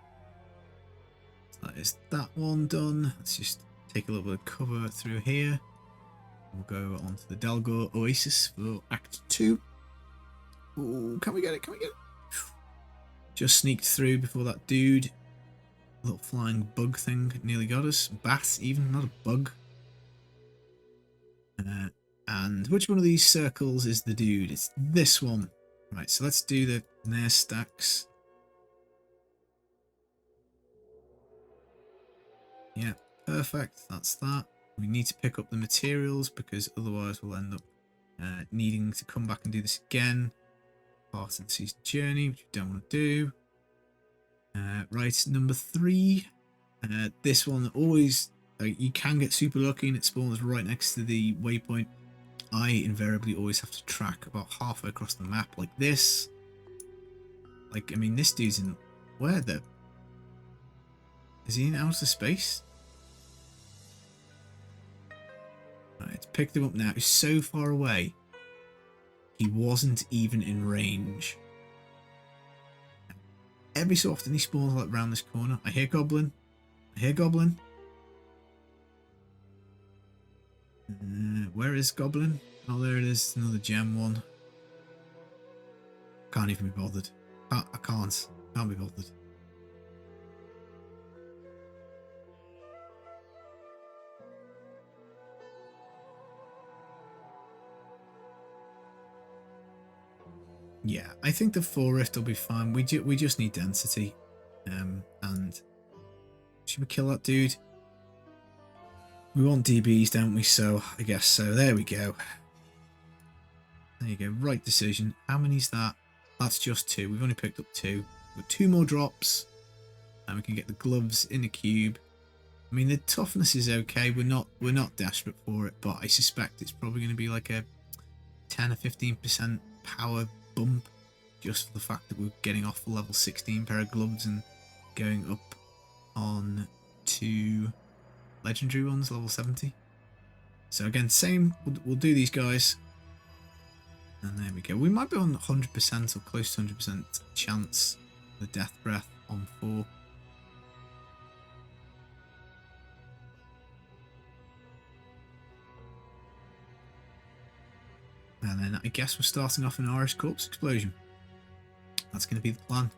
That is that one done. Let's just take a little bit of cover through here. We'll go on to the Dalgor Oasis for Act 2. Ooh, can we get it? Can we get it? Just sneaked through before that dude. Little flying bug thing nearly got us. Bat, even, not a bug. And which one of these circles is the dude? It's this one. Right, so let's do the Nair stacks. Yeah, perfect. That's that. We need to pick up the materials because otherwise we'll end up needing to come back and do this again. Part of the season journey, which we don't want to do. Right, number 3. This one always, you can get super lucky and it spawns right next to the waypoint. I invariably always have to track about halfway across the map like this. Like, I mean, this dude's in, where the, is he in outer space? Right, it's picked him up now. He's so far away. He wasn't even in range. Every so often he spawns like round this corner. I hear goblin. I hear goblin. Where is goblin? Oh, there it is. Another gem one. Can't even be bothered. I can't be bothered. Yeah, I think the 4 rift will be fine. We just need density. And should we kill that dude? We want DBs, don't we? So I guess so. There we go. There you go. Right decision. How many's that? That's just 2. We've only picked up 2. We've got 2 more drops, and we can get the gloves in the cube. I mean, the toughness is okay. We're not desperate for it, but I suspect it's probably going to be like a 10 or 15% power bump, just for the fact that we're getting off the level 16 pair of gloves and going up on to legendary ones, level 70. So again, same. We'll do these guys, and there we go. We might be on 100% or close to 100% chance for the death breath on 4. And then I guess we're starting off in Irish Corpse Explosion. That's going to be the plan.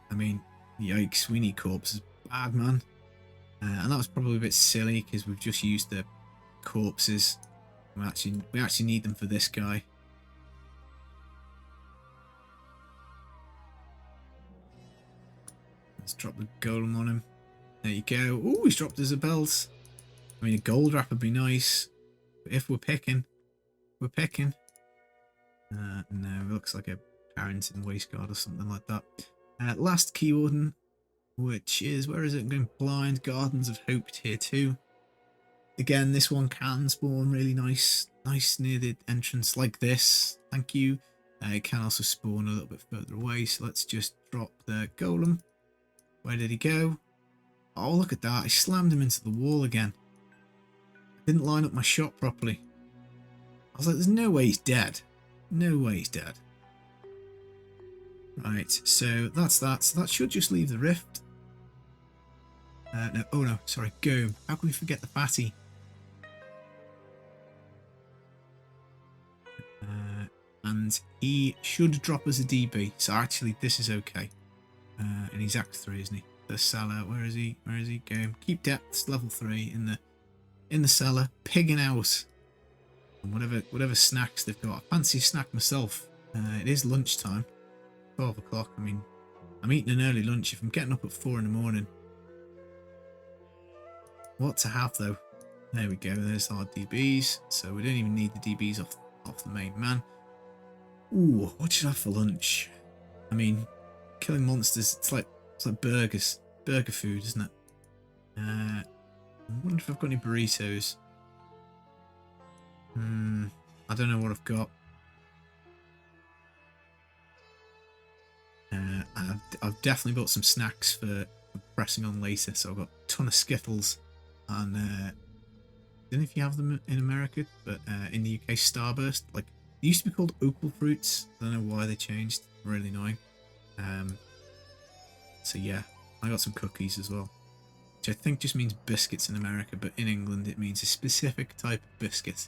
I mean, yikes, we need corpses bad, man. And that was probably a bit silly because we've just used the corpses. We actually need them for this guy. Let's drop the golem on him. There you go. Oh, he's dropped us a belt. I mean, a gold wrap would be nice. But if we're picking, we're picking. No, it looks like a Carrington waistguard or something like that. Last key warden, which is, where is it? I'm going blind. Gardens of Hope tier 2. Again, this one can spawn really nice near the entrance like this. Thank you. It can also spawn a little bit further away. So let's just drop the golem. Where did he go? Oh, look at that. I slammed him into the wall again. Didn't line up my shot properly. I was like, there's no way he's dead. No way he's dead. Right, so that's that. So that should just leave the rift. No, oh no, sorry, go. How can we forget the fatty? And he should drop us a DB. So actually, this is okay. And he's Act 3, isn't he? The cellar. Where is he? Where is he? Go. Keep depths. Level 3 in the cellar. Pigging out. And whatever snacks they've got. I fancy a snack myself. It is lunchtime. 12 o'clock. I mean, I'm eating an early lunch if I'm getting up at 4 in the morning. What to have though? There we go. There's our DBs. So we don't even need the DBs off the main man. Ooh, what should I have for lunch? I mean, killing monsters. It's like burgers, burger food, isn't it? I wonder if I've got any burritos. I don't know what I've got. I've definitely bought some snacks for pressing on later. So I've got a ton of Skittles, and I don't know if you have them in America, but in the UK, Starburst. Like, they used to be called Opal Fruits. I don't know why they changed. Really annoying. So yeah, I got some cookies as well, which I think just means biscuits in America, but in England it means a specific type of biscuit.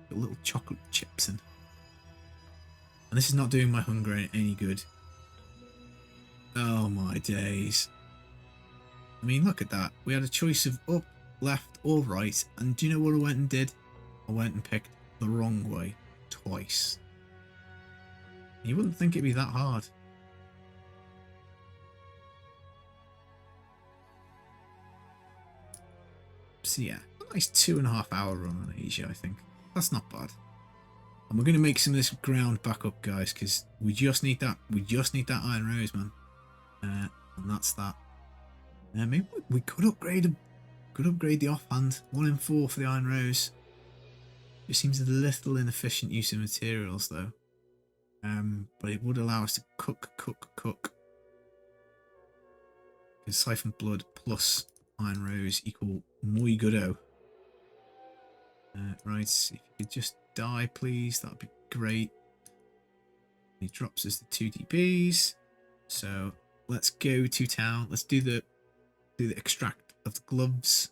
Got little chocolate chips in. And this is not doing my hunger any good. Oh my days. I mean, look at that. We had a choice of up, left, or right, and do you know what I went and did? I went and picked the wrong way twice. You wouldn't think it'd be that hard. So yeah, a nice 2.5 hour run on Asia, I think. That's not bad. And we're going to make some of this ground back up, guys, because we just need that. We just need that iron rose, man. And that's that. Maybe we could upgrade the offhand. 1 in 4 for the iron rose. It seems a little inefficient use of materials, though. But it would allow us to cook. Because siphon blood plus iron rose equal muy goodo. Right, if you could just die, please, that'd be great. He drops us the 2 DBs. So let's go to town. Let's do the extract of the gloves.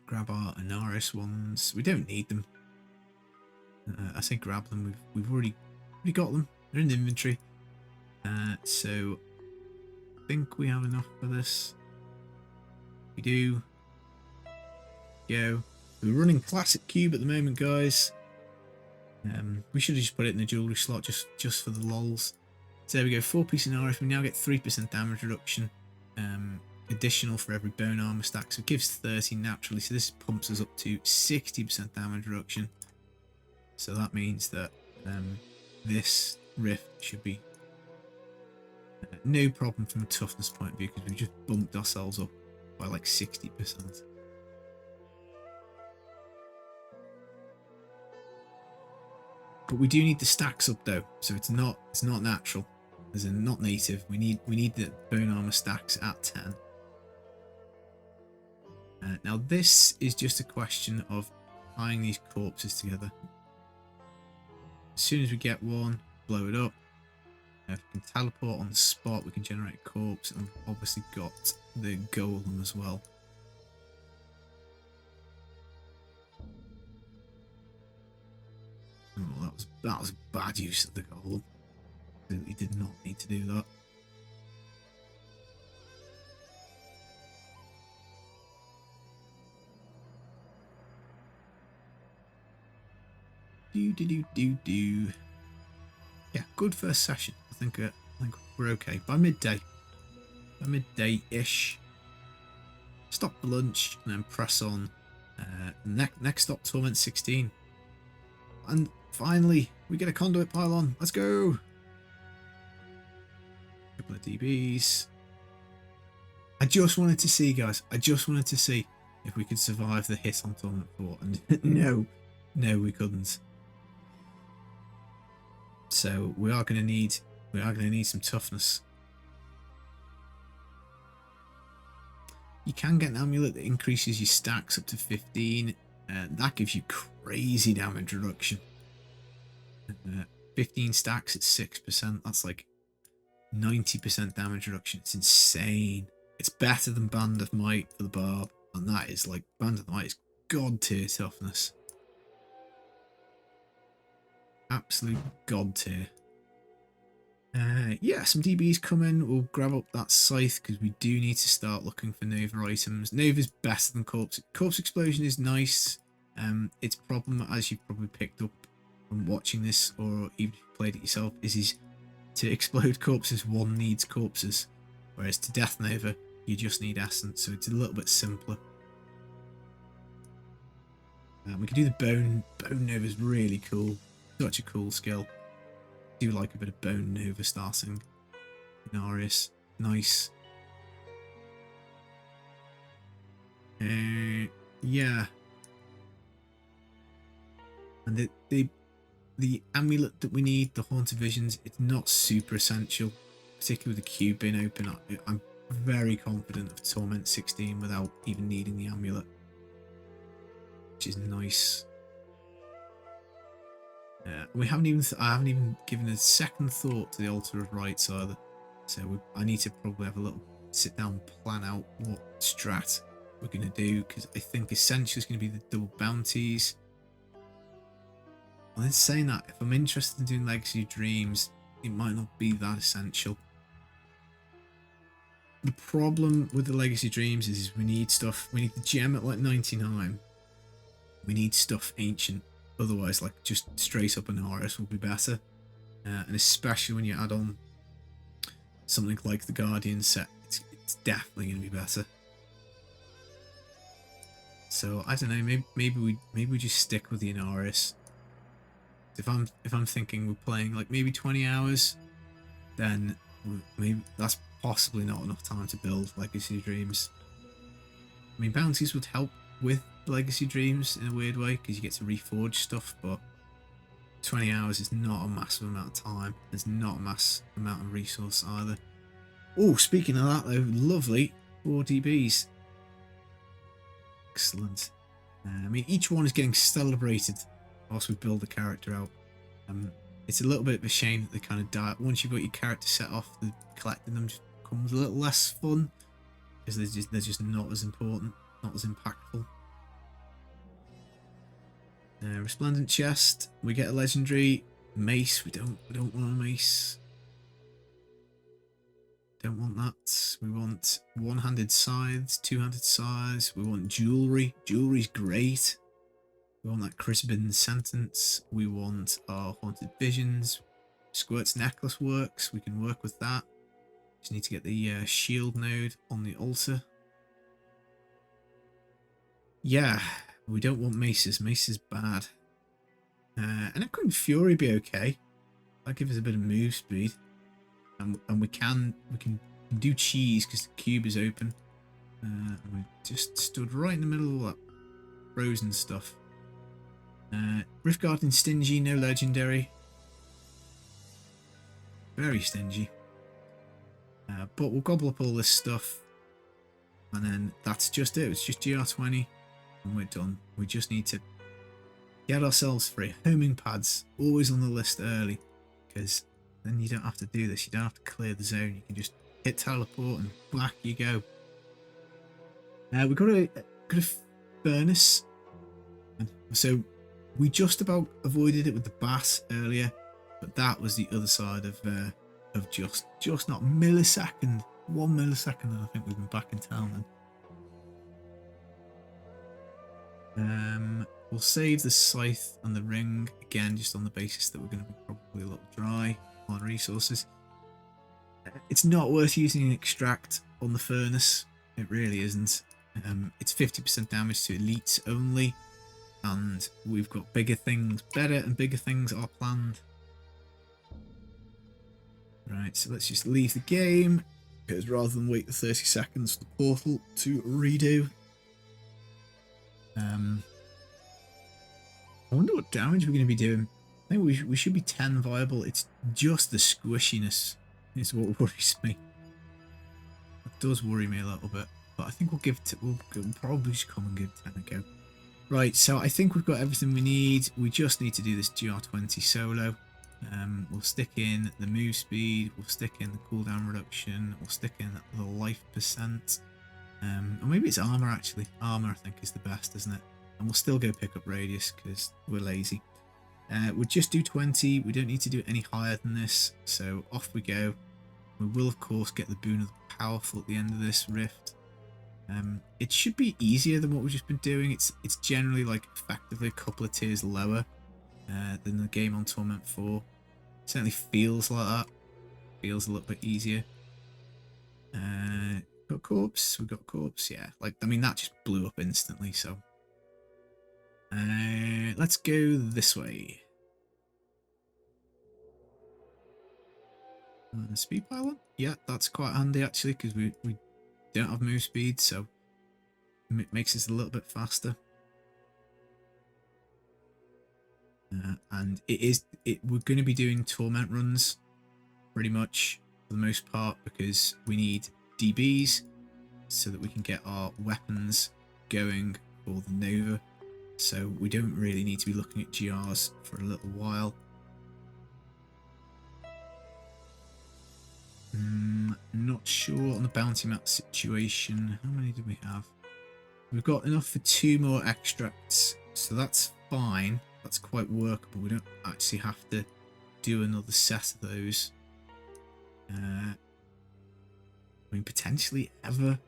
Grab our Inarius ones. We don't need them. I say grab them. We've already got them. They're in the inventory. So I think we have enough for this. We do. Go. We're running classic cube at the moment, guys. We should have just put it in the jewelry slot just for the lols. So there we go. 4-piece Inarius. We now get 3% damage reduction. Additional for every bone armor stack, so it gives 30 naturally. So this pumps us up to 60% damage reduction. So that means that this rift should be no problem from a toughness point of view, because we just bumped ourselves up by like 60%. But we do need the stacks up though, so it's not natural, as in not native. We need the bone armor stacks at 10. Now this is just a question of tying these corpses together. As soon as we get one, blow it up. If we can teleport on the spot, we can generate a corpse, and we've obviously got the golem as well. Oh, that was bad use of the golem. Really did not need to do that. Do. Yeah, good first session. I think we're okay. By midday-ish. Stop for lunch and then press on. Next stop, Torment 16. And finally, we get a conduit pylon. Let's go. Couple of DBs. I just wanted to see, guys. I just wanted to see if we could survive the hit on Torment 4. And no, we couldn't. So we are going to need some toughness. You can get an amulet that increases your stacks up to 15. That gives you crazy damage reduction. 15 stacks at 6%. That's like 90% damage reduction. It's insane. It's better than Band of Might for the Barb. And that is like, Band of Might is god tier toughness. Absolute god tier. Yeah, some DBs coming. We'll grab up that scythe because we do need to start looking for Nova items. Nova's better than Corpse. Corpse Explosion is nice. Its problem, as you've probably picked up from watching this, or even if you played it yourself, is to explode corpses, one needs corpses. Whereas to Death Nova, you just need essence, so it's a little bit simpler. We can do the Bone. Bone Nova is really cool. Such a cool skill. Do like a bit of Bone Nova starting. Inarius, nice. Yeah. And the amulet that we need, the Haunted Visions, it's not super essential, particularly with the cube being open. I'm very confident of Torment 16 without even needing the amulet, which is nice. I haven't even given a second thought to the Altar of Rights either. So I need to probably have a little sit down and plan out what strat we're going to do, because I think essential is going to be the double bounties. And then saying that, if I'm interested in doing Legacy of Dreams, it might not be that essential. The problem with the Legacy of Dreams is we need stuff. We need the gem at like 99. We need stuff ancient. Otherwise, like just straight up Inarius will be better. And especially when you add on something like the Guardian set, it's definitely going to be better. So I don't know. Maybe we just stick with the Inarius. If I'm thinking we're playing like maybe 20 hours, then maybe that's possibly not enough time to build Legacy Dreams. I mean, bounties would help with Legacy Dreams in a weird way because you get to reforge stuff, but 20 hours is not a massive amount of time. There's not a mass amount of resource either. Oh, speaking of that though, lovely 4 DBs. Excellent. I mean, each one is getting celebrated whilst we build the character out. It's a little bit of a shame that they kind of die. Once you've got your character set off, the collecting them just becomes a little less fun because they're just not as important, not as impactful. Resplendent chest. We get a legendary mace. We don't want a mace. Don't want that. We want one-handed scythes, two-handed scythes. We want jewelry. Jewelry's great. We want that Crispin sentence. We want our Haunted Visions. Squirt's necklace works. We can work with that. Just need to get the shield node on the altar. Yeah, we don't want maces. Mace is bad. And it couldn't Fury be okay? That gives us a bit of move speed. And we can do cheese because the cube is open. And we just stood right in the middle of all that frozen stuff. Riftguard and Stingy, no legendary. Very stingy. But we'll gobble up all this stuff. And then that's just it. It's just GR20. And we're done. We just need to get ourselves free. Homing pads, always on the list early. Because then you don't have to do this. You don't have to clear the zone. You can just hit teleport and back you go. We've got a furnace. So we just about avoided it with the bat earlier, but that was the other side of just not millisecond, 1 millisecond, and I think we've been back in town then. We'll save the scythe and the ring again, just on the basis that we're going to be probably a little dry on resources. It's not worth using an extract on the furnace. It really isn't. It's 50% damage to elites only. And we've got bigger things, better and bigger things are planned. Right, so let's just leave the game, because rather than wait the 30 seconds for the portal to redo. I wonder what damage we're going to be doing. I think we should be 10 viable. It's just the squishiness is what worries me. It does worry me a little bit, but I think we'll probably just come and give 10 a go. Right, so I think we've got everything we need. We just need to do this GR20 solo. We'll stick in the move speed, we'll stick in the cooldown reduction, we'll stick in the life percent. Or maybe it's armor actually. Armor I think is the best, isn't it? And we'll still go pick up radius because we're lazy. We'll just do 20. We don't need to do any higher than this. So off we go. We will of course get the boon of the powerful at the end of this rift. It should be easier than what we've just been doing. It's generally like effectively a couple of tiers lower than the game on Torment 4. Certainly feels like that. Feels a little bit easier. Got corpse. We got corpse. Yeah, like I mean that just blew up instantly. So let's go this way. Speed pylon. Yeah, that's quite handy actually because we don't have move speed, so it makes us a little bit faster. And we're going to be doing torment runs pretty much for the most part because we need DBs so that we can get our weapons going for the Nova. So we don't really need to be looking at GRs for a little while. Not sure on the bounty map situation. How many do we have? We've got enough for 2 more extracts, so that's fine. That's quite workable. We don't actually have to do another set of those. I mean, potentially ever.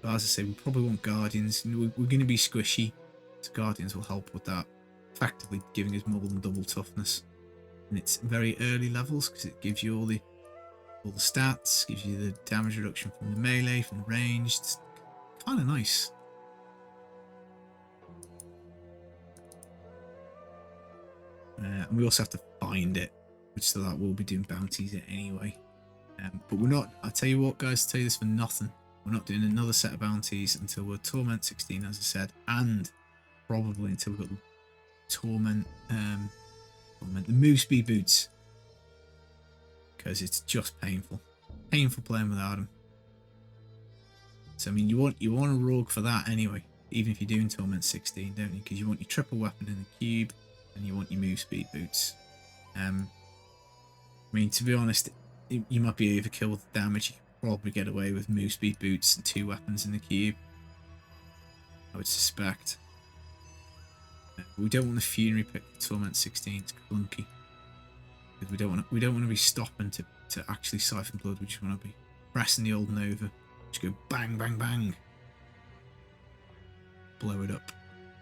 But as I say, we probably want Guardians. We're going to be squishy, so Guardians will help with that. Effectively giving us more than double toughness. And it's very early levels because it gives you all the stats, gives you the damage reduction from the melee, from the range. It's kind of nice. And we also have to find it, which so that we'll be doing bounties anyway. But we're not, I'll tell you what guys, I'll tell you this for nothing. We're not doing another set of bounties until we're Torment 16, as I said, and probably until we've got the Torment, the move speed boots. Because it's just painful. Painful playing without them. So I mean you want a rogue for that anyway, even if you're doing Torment 16, don't you? Because you want your triple weapon in the cube and you want your move speed boots. I mean, to be honest, you might be overkill with the damage. You could probably get away with move speed boots and 2 weapons in the cube, I would suspect. We don't want the funerary pick for Torment 16, it's clunky. Because we don't want to be stopping to actually siphon blood. We just want to be pressing the old Nova. Just go bang, bang, bang. Blow it up.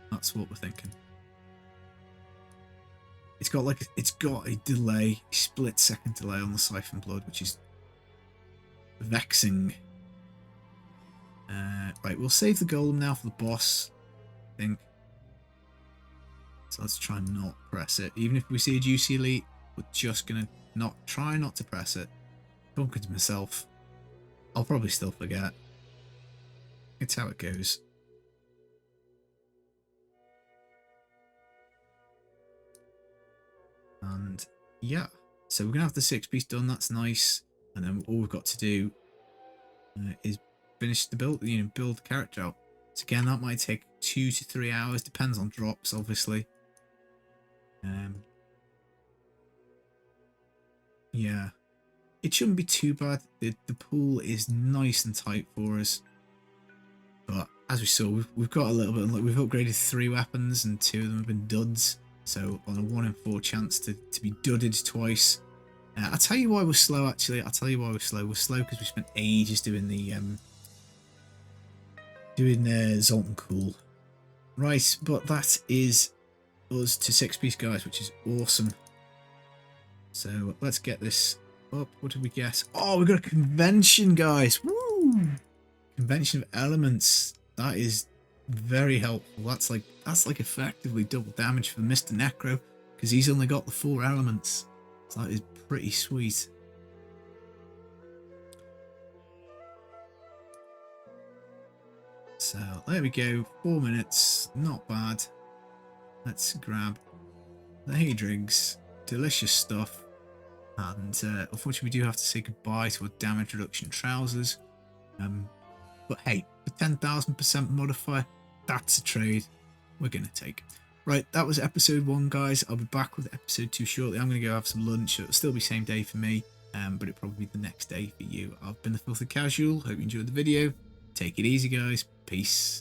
That's what we're thinking. It's got a delay, a split-second delay on the siphon blood, which is vexing. Right, we'll save the golem now for the boss, I think. So let's try and not press it. Even if we see a juicy elite, we're just gonna try not to press it. Talking to myself. I'll probably still forget. It's how it goes. And yeah, so we're gonna have the 6-piece done. That's nice. And then all we've got to do is finish the build. Build the character out. So again, that might take 2 to 3 hours. Depends on drops, obviously. Yeah, it shouldn't be too bad. The pool is nice and tight for us. But as we saw, we've got a little bit. Like we've upgraded 3 weapons and 2 of them have been duds. So on a 1 in 4 chance to be dudded twice. I'll tell you why we're slow. Actually, I'll tell you why we're slow. We're slow because we spent ages doing the Zoltan Cool. Right, but that is us to 6-piece guys, which is awesome. So let's get this up. What did we get? Oh, we got a convention, guys. Woo! Convention of elements. That is very helpful. That's like effectively double damage for Mr. Necro because he's only got the 4 elements. So that is pretty sweet. So there we go. 4 minutes. Not bad. Let's grab the Hadrigs. Delicious stuff. And unfortunately, we do have to say goodbye to our damage reduction trousers. But hey, the 10,000% modifier, that's a trade we're going to take. Right, that was episode 1, guys. I'll be back with episode 2 shortly. I'm going to go have some lunch. It'll still be same day for me, but it'll probably be the next day for you. I've been the Filthy Casual. Hope you enjoyed the video. Take it easy, guys. Peace.